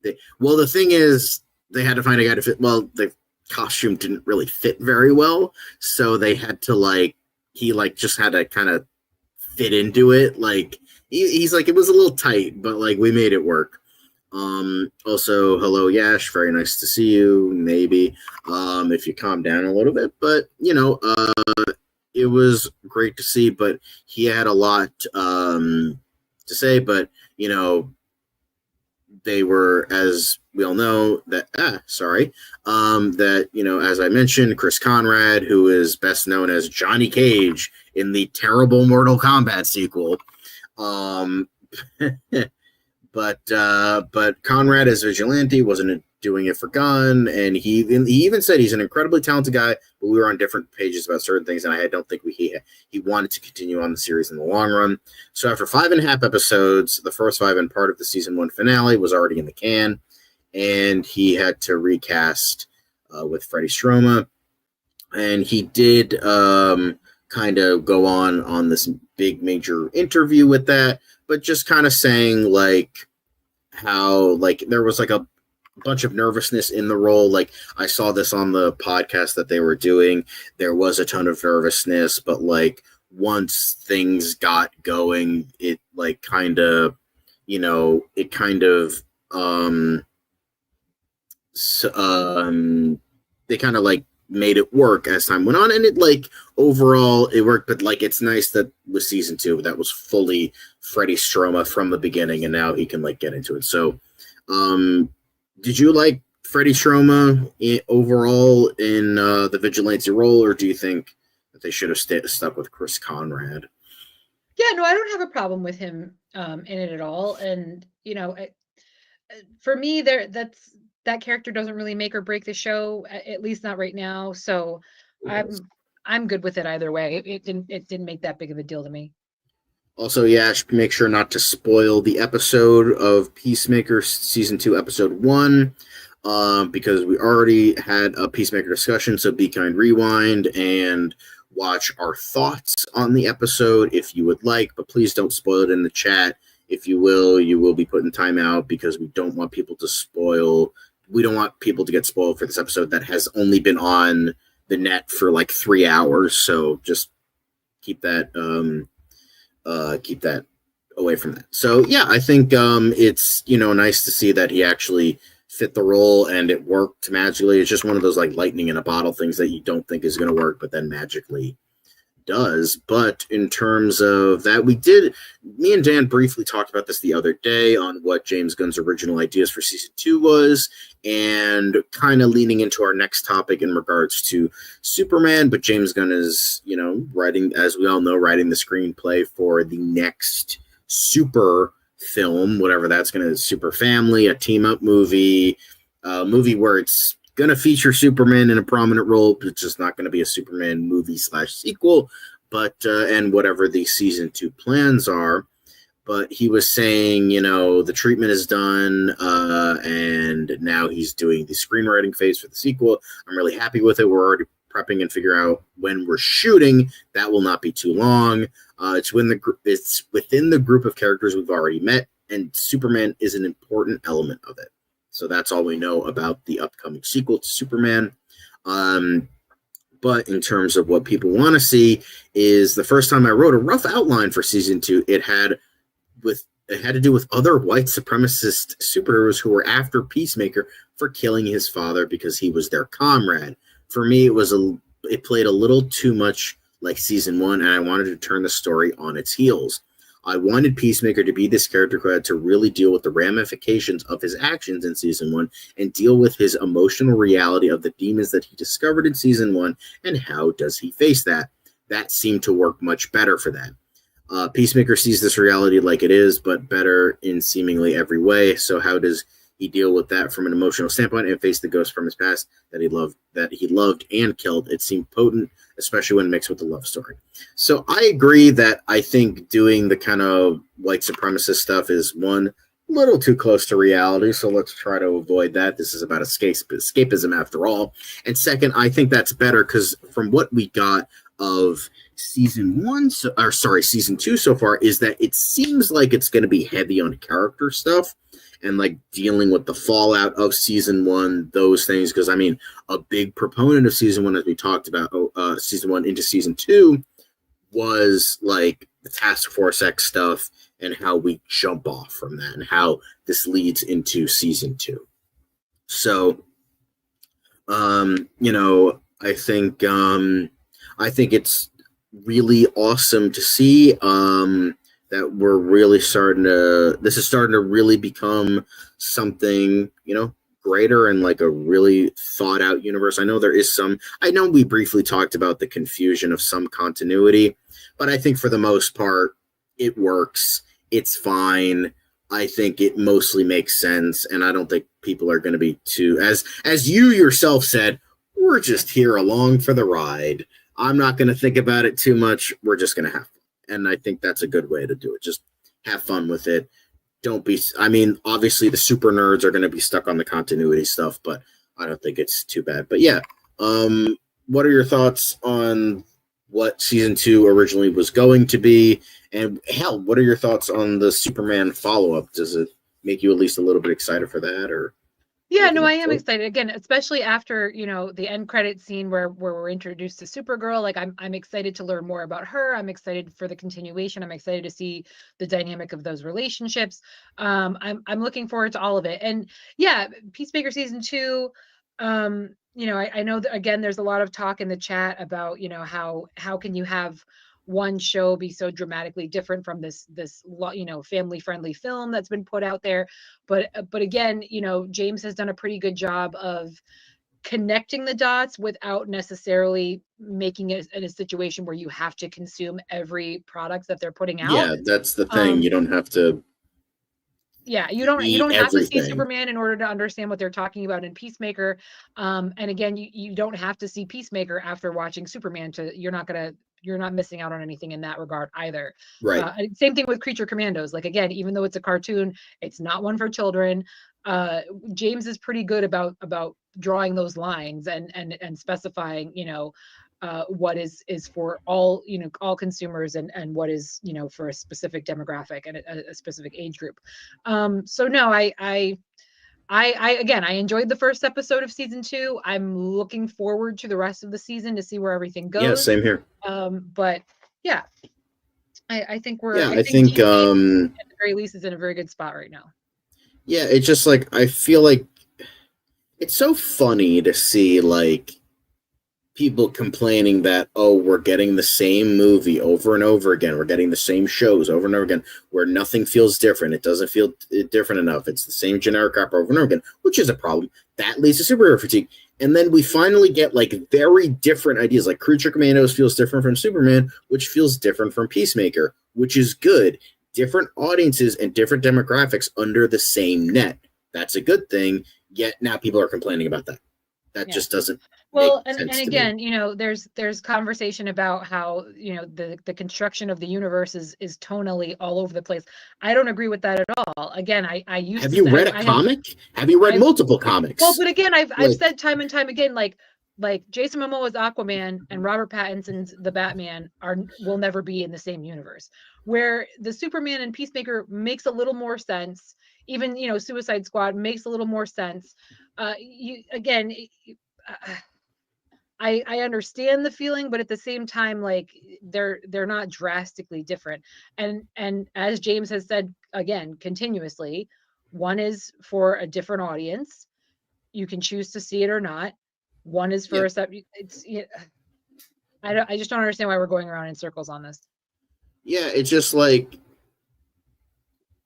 The thing is, they had to find a guy to fit. Well, they costume didn't really fit very well, so they had to he just had to kind of fit into it. He's like, it was a little tight, but we made it work. Also, hello Yash, very nice to see you. Maybe if you calm down a little bit, but it was great to see. But he had a lot to say, but they were, as we all know, that as I mentioned, Chris Conrad, who is best known as Johnny Cage in the terrible Mortal Kombat sequel, but Conrad as Vigilante wasn't doing it for Gunn, and he even said he's an incredibly talented guy, but we were on different pages about certain things, and I don't think he wanted to continue on the series in the long run. So after 5.5 episodes, the first 5 and part of the season 1 finale was already in the can, and he had to recast with Freddie Stroma, and he did kind of go on this big major interview with that, but just kind of saying how there was a bunch of nervousness in the role. I saw this on the podcast that they were doing. There was a ton of nervousness, but once things got going, it they kind of made it work as time went on, and it overall it worked. But it's nice that with season 2 that was fully Freddie Stroma from the beginning, and now he can get into it. So did you like Freddie Stroma overall in the vigilante role, or do you think that they should have stuck with Chris Conrad? Yeah, no, I don't have a problem with him in it at all. And for me, that character doesn't really make or break the show, at least not right now. So I'm good with it either way. It didn't make that big of a deal to me. Also, Yash, make sure not to spoil the episode of Peacemaker Season 2, Episode 1, because we already had a Peacemaker discussion, so be kind, rewind, and watch our thoughts on the episode if you would like, but please don't spoil it in the chat. If you will be put in timeout, because we don't want people to get spoiled for this episode that has only been on the net for 3 hours, so just keep that away from that. So yeah, I think it's nice to see that he actually fit the role and it worked magically. It's just one of those lightning in a bottle things that you don't think is going to work, but then magically does. But in terms of that, me and Dan briefly talked about this the other day on what James Gunn's original ideas for season 2 was, and kind of leaning into our next topic in regards to Superman. But James Gunn is, writing, as we all know, writing the screenplay for the next super film, whatever that's going to, Super Family, a team up movie, a movie where it's going to feature Superman in a prominent role, but it's just not going to be a Superman movie / sequel, but and whatever the season 2 plans are. But he was saying, the treatment is done, and now he's doing the screenwriting phase for the sequel. I'm really happy with it. We're already prepping and figure out when we're shooting. That will not be too long. It's within the group of characters we've already met, and Superman is an important element of it. So that's all we know about the upcoming sequel to Superman. But in terms of what people want to see, is the first time I wrote a rough outline for season 2, it had to do with other white supremacist superheroes who were after Peacemaker for killing his father because he was their comrade. For me, it played a little too much like season 1, and I wanted to turn the story on its heels. I wanted Peacemaker to be this character who had to really deal with the ramifications of his actions in season 1 and deal with his emotional reality of the demons that he discovered in season 1, and how does he face that. That seemed to work much better for that. Peacemaker sees this reality like it is, but better in seemingly every way. So how does he deal with that from an emotional standpoint and face the ghost from his past that he loved and killed? It seemed potent, especially when mixed with the love story. So I agree that I think doing the kind of white supremacist stuff is, one, a little too close to reality, so let's try to avoid that. This is about escapism after all. And second, I think that's better because from what we got of season 2 so far, is that it seems like it's going to be heavy on character stuff. and like dealing with the fallout of season 1, those things. Because I mean, a big proponent of season 1, as we talked about, season 1 into season 2, was like the Task Force X stuff and how we jump off from that and how this leads into season 2. So, you know, I think it's really awesome to see that we're really this is starting to really become something, you know, greater and like a really thought out universe. I know we briefly talked about the confusion of some continuity, but I think for the most part, it works. It's fine. I think it mostly makes sense, and I don't think people are going to be too, as you yourself said, we're just here along for the ride. I'm not going to think about it too much. We're just going to have fun. And I think that's a good way to do it. Just have fun with it. Obviously the super nerds are going to be stuck on the continuity stuff, but I don't think it's too bad. But yeah, what are your thoughts on what season 2 originally was going to be? And hell, what are your thoughts on the Superman follow-up? Does it make you at least a little bit excited for that, or? Yeah, no, I am excited again, especially after, you know, the end credit scene where we're introduced to Supergirl. Like I'm excited to learn more about her. I'm excited for the continuation. I'm excited to see the dynamic of those relationships. I'm looking forward to all of it. And yeah, Peacemaker season 2. You know, I know that again, there's a lot of talk in the chat about, you know, how can you have one show be so dramatically different from this you know, family friendly film that's been put out there. But again, you know, James has done a pretty good job of connecting the dots without necessarily making it in a situation where you have to consume every product that they're putting out. Yeah, that's the thing. You don't have to. Yeah, you don't have to see Superman in order to understand what they're talking about in Peacemaker. And again, you don't have to see Peacemaker after watching Superman you're not missing out on anything in that regard either. Right. Same thing with Creature Commandos. Like, again, even though it's a cartoon, it's not one for children. James is pretty good about drawing those lines and specifying, you know, what is for all, you know, all consumers and what is, you know, for a specific demographic and a specific age group. So no, I again, I enjoyed the first episode of season 2. I'm looking forward to the rest of the season to see where everything goes. Yeah, same here. But yeah, I think we're. Yeah, I think at the very least is in a very good spot right now. Yeah, it's just like I feel like it's so funny to see like people complaining that, oh, we're getting the same movie over and over again. We're getting the same shows over and over again where nothing feels different. It doesn't feel different enough. It's the same generic crap over and over again, which is a problem. That leads to superhero fatigue. And then we finally get like very different ideas. Like Creature Commandos feels different from Superman, which feels different from Peacemaker, which is good. Different audiences and different demographics under the same net. That's a good thing. Yet now people are complaining about that. That just doesn't. Well, and again, you know, there's conversation about how, you know, the construction of the universe is tonally all over the place. I don't agree with that at all. Again, I used have you read a comic? Have you read multiple comics? Well, but again, I've said time and time again, like Jason Momoa's Aquaman and Robert Pattinson's The Batman will never be in the same universe. Where the Superman and Peacemaker makes a little more sense. Even, you know, Suicide Squad makes a little more sense. I understand the feeling, but at the same time, like they're not drastically different. And as James has said again continuously, one is for a different audience. You can choose to see it or not. One is for I just don't understand why we're going around in circles on this. Yeah, it's just like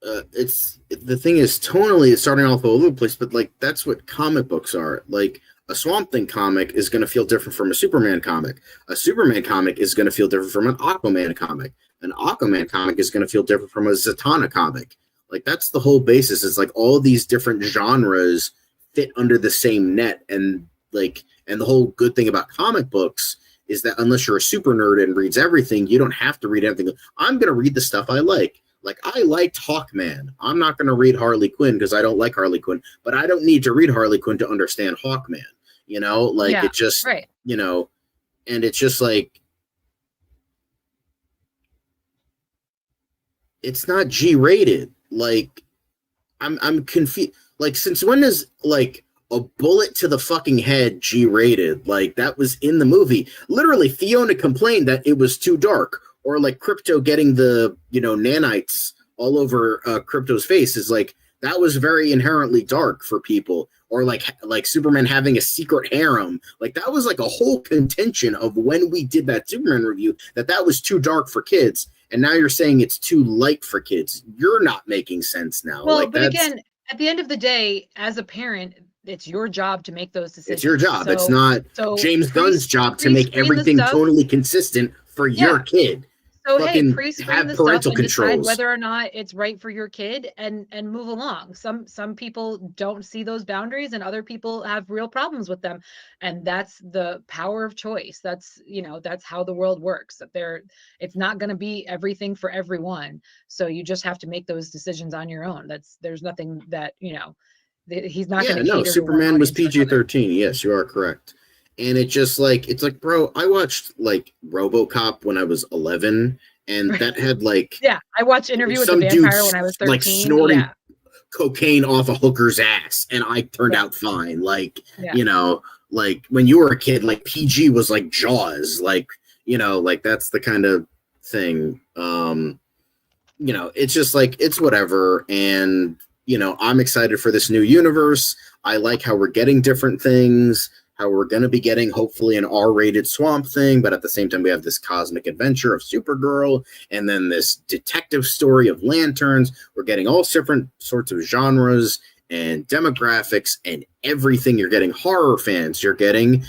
the thing is tonally it's starting off all over the place, but like that's what comic books are. Like a Swamp Thing comic is going to feel different from a Superman comic. A Superman comic is going to feel different from an Aquaman comic. An Aquaman comic is going to feel different from a Zatanna comic. Like that's the whole basis. It's like all these different genres fit under the same net, and the whole good thing about comic books is that unless you're a super nerd and reads everything, you don't have to read everything. I'm going to read the stuff I like. Like, I liked Hawkman. I'm not going to read Harley Quinn because I don't like Harley Quinn, but I don't need to read Harley Quinn to understand Hawkman. You know, like it just, you know, and it's just like, it's not G-rated. Like, I'm confused. Like, since when is like a bullet to the fucking head G-rated? Like, that was in the movie. Literally, Fiona complained that it was too dark, or like Crypto getting the nanites all over Crypto's face is like, that was very inherently dark for people. Or like Superman having a secret harem. Like, that was like a whole contention of when we did that Superman review, that was too dark for kids. And now you're saying it's too light for kids. You're not making sense now. Well, like, but again, at the end of the day, as a parent, it's your job to make those decisions. It's your job. It's not James Gunn's job to make everything totally consistent for your kid. So hey, pre-screen the stuff and controls. decide whether or not it's right for your kid, and move along. Some people don't see those boundaries, and other people have real problems with them, and that's the power of choice. That's that's how the world works. It's not going to be everything for everyone, so you just have to make those decisions on your own. There's nothing that he's not going to. No, Superman was PG-13. Yes, you are correct. And it's like, bro, I watched like RoboCop when I was 11, and that had like I watched Interview with the Vampire when I was 13, like snorting cocaine off a hooker's ass, and I turned out fine. Like like when you were a kid, like PG was like Jaws, like like that's the kind of thing. It's just like, it's whatever, and I'm excited for this new universe. I like how we're getting different things. How we're going to be getting, hopefully, an R-rated Swamp Thing, but at the same time, we have this cosmic adventure of Supergirl, and then this detective story of Lanterns. We're getting all different sorts of genres and demographics and everything. You're getting horror fans. You're getting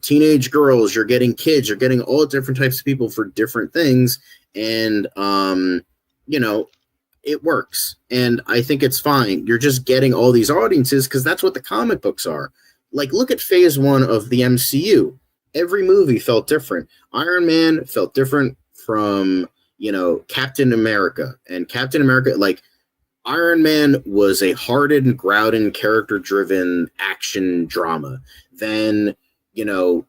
teenage girls. You're getting kids. You're getting all different types of people for different things, and, it works. And I think it's fine. You're just getting all these audiences because that's what the comic books are. Like, look at phase 1 of the MCU. Every movie felt different. Iron Man felt different from, Captain America. And Captain America, like, Iron Man was a hardened, grouted, character-driven action drama. Then,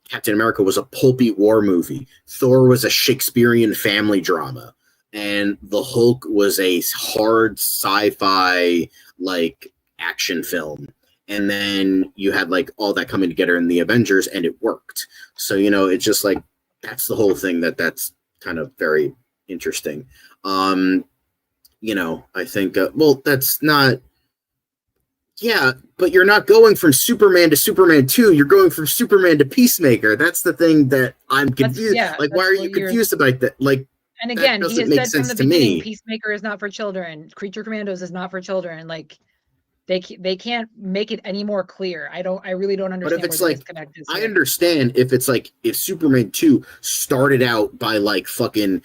Captain America was a pulpy war movie. Thor was a Shakespearean family drama. And the Hulk was a hard sci-fi, like, action film. And then you had like all that coming together in the Avengers, and it worked. So, it's just like, that's the whole thing that's kind of very interesting. I think, that's not, but you're not going from Superman to Superman 2. You're going from Superman to Peacemaker. That's the thing that I'm confused. Why are you confused about that? Like, and again, he has said from the beginning, Peacemaker is not for children. Creature Commandos is not for children. Like, they can't make it any more clear. I really don't understand. But if it's like, I understand if it's like, if Superman 2 started out by like fucking,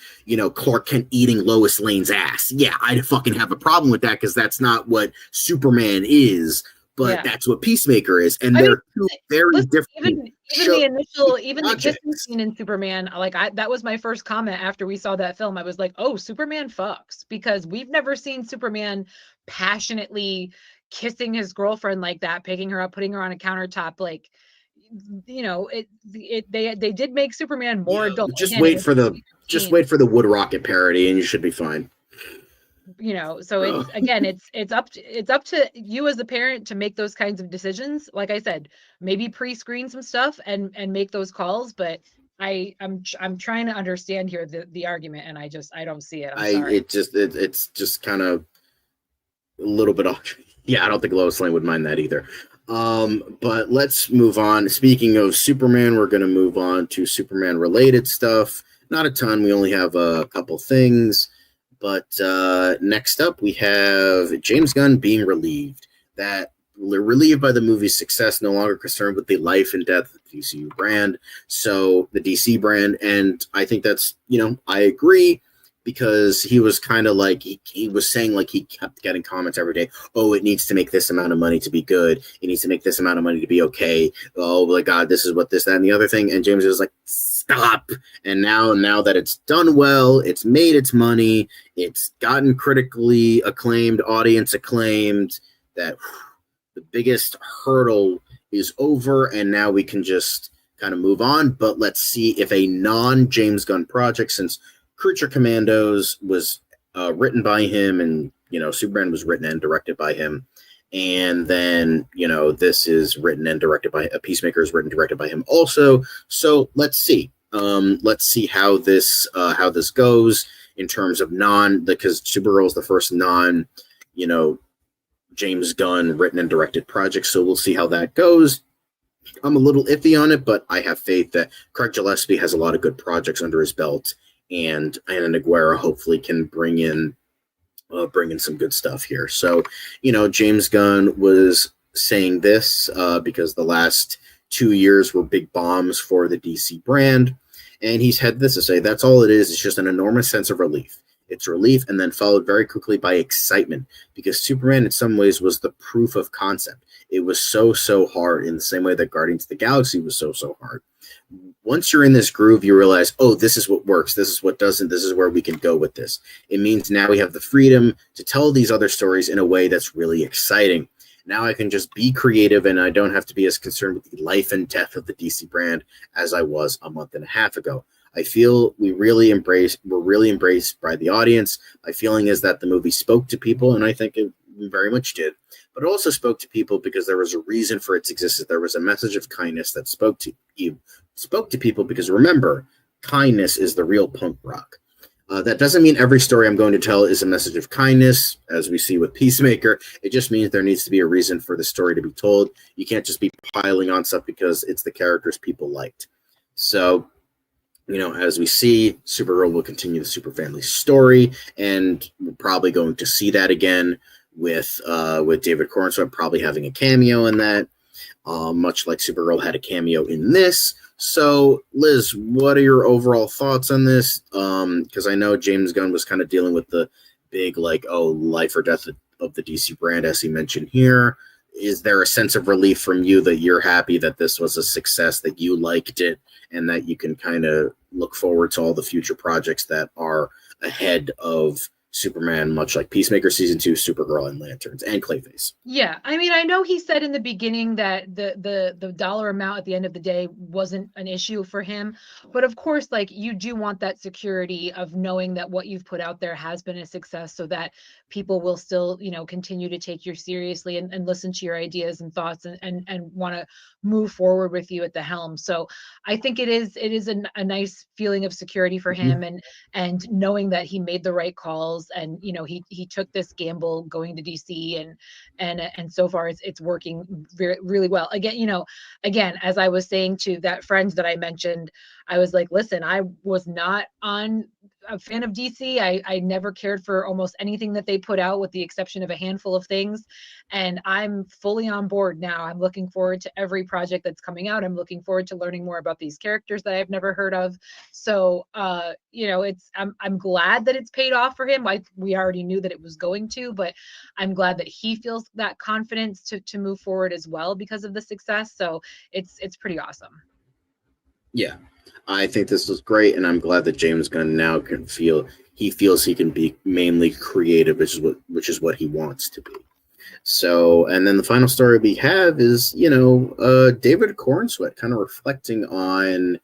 Clark Kent eating Lois Lane's ass. Yeah, I'd fucking have a problem with that because that's not what Superman is. But that's what Peacemaker is, and they're two very different. Even the kissing scene in Superman, that was my first comment after we saw that film. I was like, "Oh, Superman fucks," because we've never seen Superman passionately kissing his girlfriend like that, picking her up, putting her on a countertop. Like, they did make Superman more adult. Just wait for the Wood Rocket parody, and you should be fine. So it's up to you as a parent to make those kinds of decisions. Like I said, maybe pre-screen some stuff and make those calls, but I'm trying to understand here the argument, and I don't see it. I'm sorry. It's just kind of a little bit off. Yeah, I don't think Lois Lane would mind that either. But let's move on. Speaking of Superman, we're going to move on to Superman related stuff. Not a ton. We only have a couple things. But next up, we have James Gunn being relieved. Relieved by the movie's success, no longer concerned with the life and death of the DCU brand. So the DC brand, and I think that's, I agree, because he was kind of like, he was saying like he kept getting comments every day. Oh, it needs to make this amount of money to be good. It needs to make this amount of money to be okay. Oh my God, this is what this, that, and the other thing. And James was like, stop. And now that it's done well, it's made its money, it's gotten critically acclaimed, audience acclaimed, that the biggest hurdle is over, and now we can just kind of move on. But let's see if a non-James Gunn project, since Creature Commandos was written by him and Superman was written and directed by him. And then, this is written and directed by Peacemaker is written and directed by him also. So let's see. Let's see how this goes in terms of because Supergirl is the first James Gunn written and directed project. So we'll see how that goes. I'm a little iffy on it, but I have faith that Craig Gillespie has a lot of good projects under his belt, and Ana Niguera hopefully can bring in some good stuff here. So, James Gunn was saying this because the last 2 years were big bombs for the DC brand. And he's had this to say, that's all it is. It's just an enormous sense of relief. It's relief and then followed very quickly by excitement, because Superman in some ways was the proof of concept. It was so hard, in the same way that Guardians of the Galaxy was so hard. Once you're in this groove, you realize, oh, this is what works. This is what doesn't. This is where we can go with this. It means now we have the freedom to tell these other stories in a way that's really exciting. Now I can just be creative, and I don't have to be as concerned with the life and death of the DC brand as I was a month and a half ago. I feel we're really embraced by the audience. My feeling is that the movie spoke to people, and I think it very much did. But it also spoke to people because there was a reason for its existence. There was a message of kindness that spoke to people, because remember, kindness is the real punk rock. That doesn't mean every story I'm going to tell is a message of kindness, as we see with Peacemaker. It just means there needs to be a reason for the story to be told. You can't just be piling on stuff because it's the characters people liked. So, as we see, Supergirl will continue the Super Family story, and we're probably going to see that again with David Cornswet probably having a cameo in that, much like Supergirl had a cameo in this. So, Liz, what are your overall thoughts on this? Because I know James Gunn was kind of dealing with the big, life or death of the DC brand, as he mentioned here. Is there a sense of relief from you that you're happy that this was a success, that you liked it, and that you can kind of look forward to all the future projects that are ahead of Superman, much like Peacemaker Season 2, Supergirl, and Lanterns, and Clayface? Yeah, I mean, I know he said in the beginning that the dollar amount at the end of the day wasn't an issue for him, but of course, you do want that security of knowing that what you've put out there has been a success, so that people will still, continue to take you seriously and listen to your ideas and thoughts and want to move forward with you at the helm. So I think it is a nice feeling of security for him, and knowing that he made the right calls, and he took this gamble going to DC, and so far it's working really well. Again, as I was saying to that friend that I mentioned, I was like, listen, I was not a fan of DC. I never cared for almost anything that they put out, with the exception of a handful of things. And I'm fully on board now. I'm looking forward to every project that's coming out. I'm looking forward to learning more about these characters that I've never heard of. So, I'm glad that it's paid off for him. We already knew that it was going to, but I'm glad that he feels that confidence to move forward as well because of the success. So it's pretty awesome. Yeah, I think this was great, and I'm glad that James Gunn now feels he can be mainly creative, which is what he wants to be. So, and then the final story we have is, David Cornswet kind of reflecting on,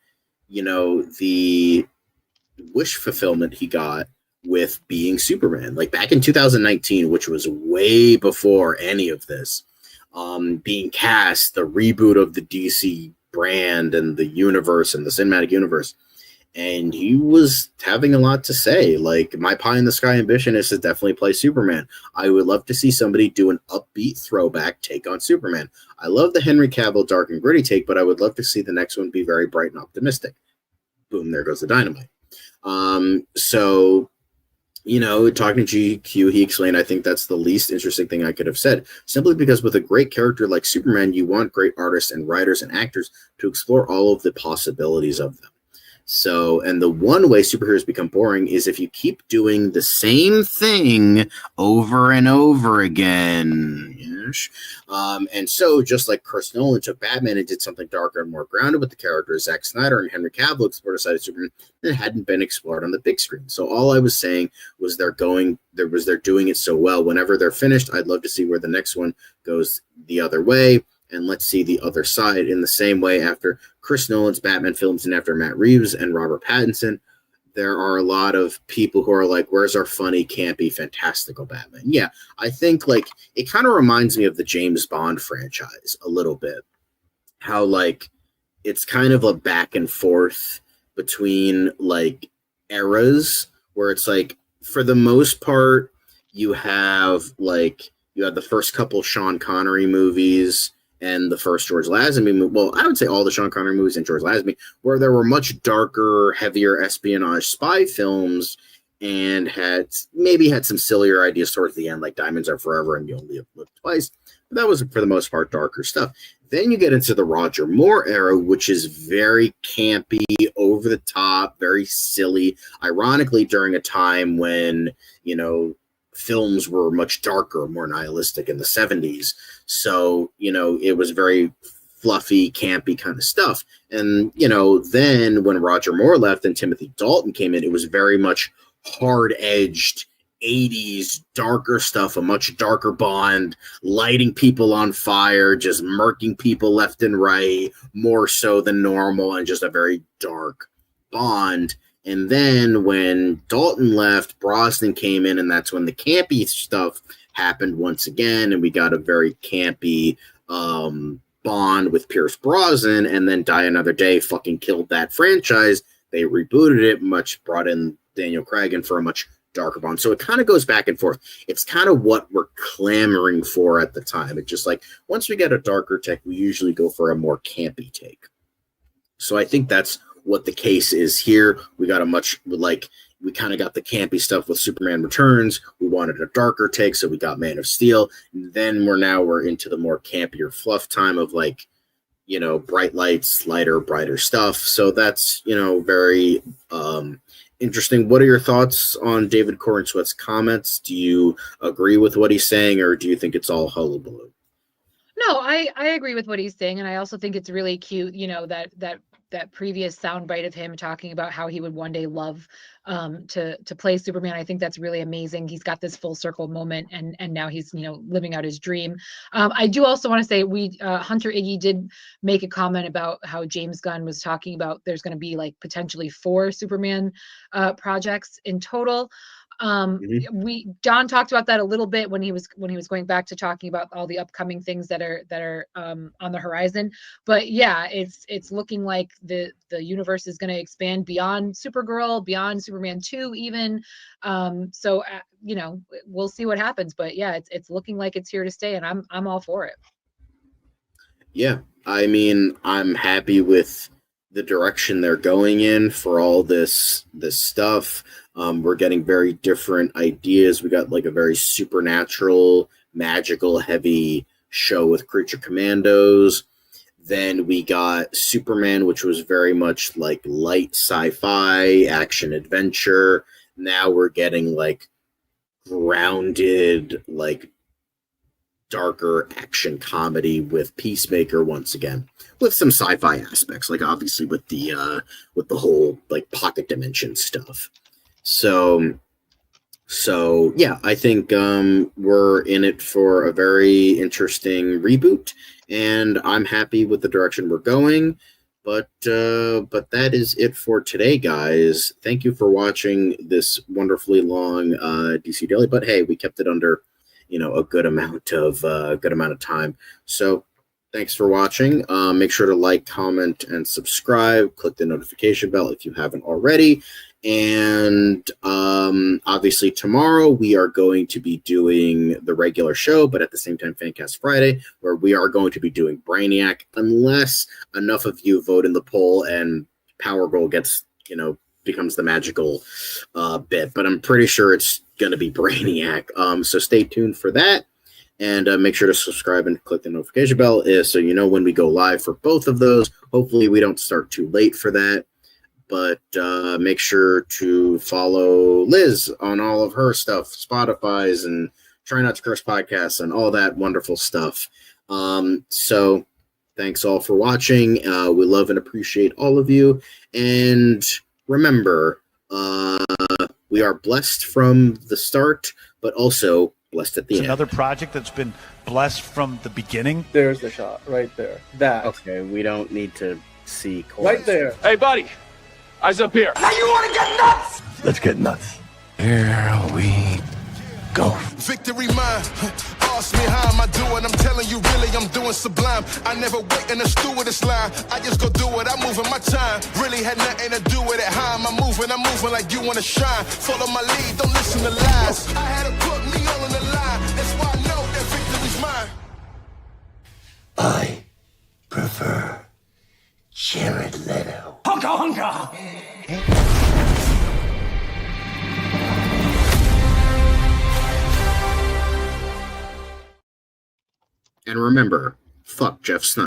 the wish fulfillment he got with being Superman. Like back in 2019, which was way before any of this, being cast, the reboot of the DC brand and the universe and the cinematic universe. And he was having a lot to say. Like, my pie in the sky ambition is to definitely play Superman. I would love to see somebody do an upbeat throwback take on Superman. I love the Henry Cavill dark and gritty take, but I would love to see the next one be very bright and optimistic. Boom, there goes the dynamite. So, talking to GQ, he explained, I think that's the least interesting thing I could have said, simply because with a great character like Superman, you want great artists and writers and actors to explore all of the possibilities of them. So, and the one way superheroes become boring is if you keep doing the same thing over and over again. Yes. And so, just like Chris Nolan took Batman and did something darker and more grounded with the characters, Zack Snyder and Henry Cavill explored a side of Superman that hadn't been explored on the big screen. So all I was saying was they're doing it so well. Whenever they're finished, I'd love to see where the next one goes the other way. And let's see the other side in the same way after Chris Nolan's Batman films and after Matt Reeves and Robert Pattinson. there are a lot of people who are like, where's our funny, campy, fantastical Batman? Yeah, I think like it kind of reminds me of the James Bond franchise a little bit. How like it's kind of a back and forth between like eras where it's like for the most part you have the first couple Sean Connery movies and the first George Lazenby movie. Well, I would say all the Sean Connery movies and George Lazenby, where there were much darker, heavier espionage spy films and had some sillier ideas towards the end, like Diamonds Are Forever and You Only Live Twice. But that was, for the most part, darker stuff. Then you get into the Roger Moore era, which is very campy, over the top, very silly. Ironically, during a time when, films were much darker, more nihilistic in the 70s. So, it was very fluffy, campy kind of stuff. And, then when Roger Moore left and Timothy Dalton came in, it was very much hard-edged 80s darker stuff, a much darker Bond, lighting people on fire, just murking people left and right, more so than normal, and just a very dark Bond. And then when Dalton left, Brosnan came in, and that's when the campy stuff happened once again, and we got a very campy Bond with Pierce Brosnan, and then Die Another Day fucking killed that franchise. They rebooted it, brought in Daniel Craig in for a much darker Bond. So it kind of goes back and forth. It's kind of what we're clamoring for at the time. It's just like, once we get a darker take, we usually go for a more campy take. So I think that's what the case is here. We got we kind of got the campy stuff with Superman Returns. We wanted a darker take, so we got Man of Steel. And then we're into the more campier fluff time of bright lights, lighter, brighter stuff. So that's, very interesting. What are your thoughts on David Corenswet's comments? Do you agree with what he's saying, or do you think it's all hullabaloo? No, I agree with what he's saying, and I also think it's really cute, that previous soundbite of him talking about how he would one day love to play Superman. I think that's really amazing. He's got this full circle moment, and now he's living out his dream. I do also want to say Hunter Iggy did make a comment about how James Gunn was talking about there's going to be potentially 4 Superman projects in total. John talked about that a little bit when he was going back to talking about all the upcoming things that are on the horizon. But yeah, it's looking like the universe is going to expand beyond Supergirl, beyond Superman 2 even. So we'll see what happens. But yeah, it's looking like it's here to stay, and I'm all for it. Yeah, I mean, I'm happy with the direction they're going in for all this stuff. We're getting very different ideas. We got a very supernatural, magical, heavy show with Creature Commandos. Then we got Superman, which was very much light sci-fi, action adventure. Now we're getting grounded, darker action comedy with Peacemaker once again, with some sci-fi aspects, obviously with the whole pocket dimension stuff. So yeah, I think we're in it for a very interesting reboot, and I'm happy with the direction we're going. But that is it for today, guys. Thank you for watching this wonderfully long DC Daily. But hey, we kept it under a good amount of time. So thanks for watching. Make sure to like, comment, and subscribe. Click the notification bell if you haven't already. And obviously tomorrow we are going to be doing the regular show, but at the same time Fancast Friday, where we are going to be doing Brainiac, unless enough of you vote in the poll and Power Girl gets, becomes the magical bit. But I'm pretty sure it's going to be Brainiac. So stay tuned for that. And make sure to subscribe and click the notification bell so you know when we go live for both of those. Hopefully we don't start too late for that. But make sure to follow Lizz on all of her stuff, Spotify's and Try Not to Curse podcasts and all that wonderful stuff. So thanks all for watching. We love and appreciate all of you. And remember, we are blessed from the start, but also blessed at the end. Another project that's been blessed from the beginning. There's the shot right there. That. Okay, we don't need to see. Right there. Hey, buddy. Eyes up here. Now you want to get nuts? Let's get nuts. Here we go. Victory mine. Ask me how am I doing? I'm telling you, really, I'm doing sublime. I never wait in a stewardess line. I just go do it. I'm moving my time. Really had nothing to do with it. How am I moving? I'm moving like you want to shine. Follow my lead. Don't listen to lies. I had to put me all on the line. That's why I know that victory's mine. I prefer Jared Leto. Hunka hunka. And remember, fuck Jeff Snyder.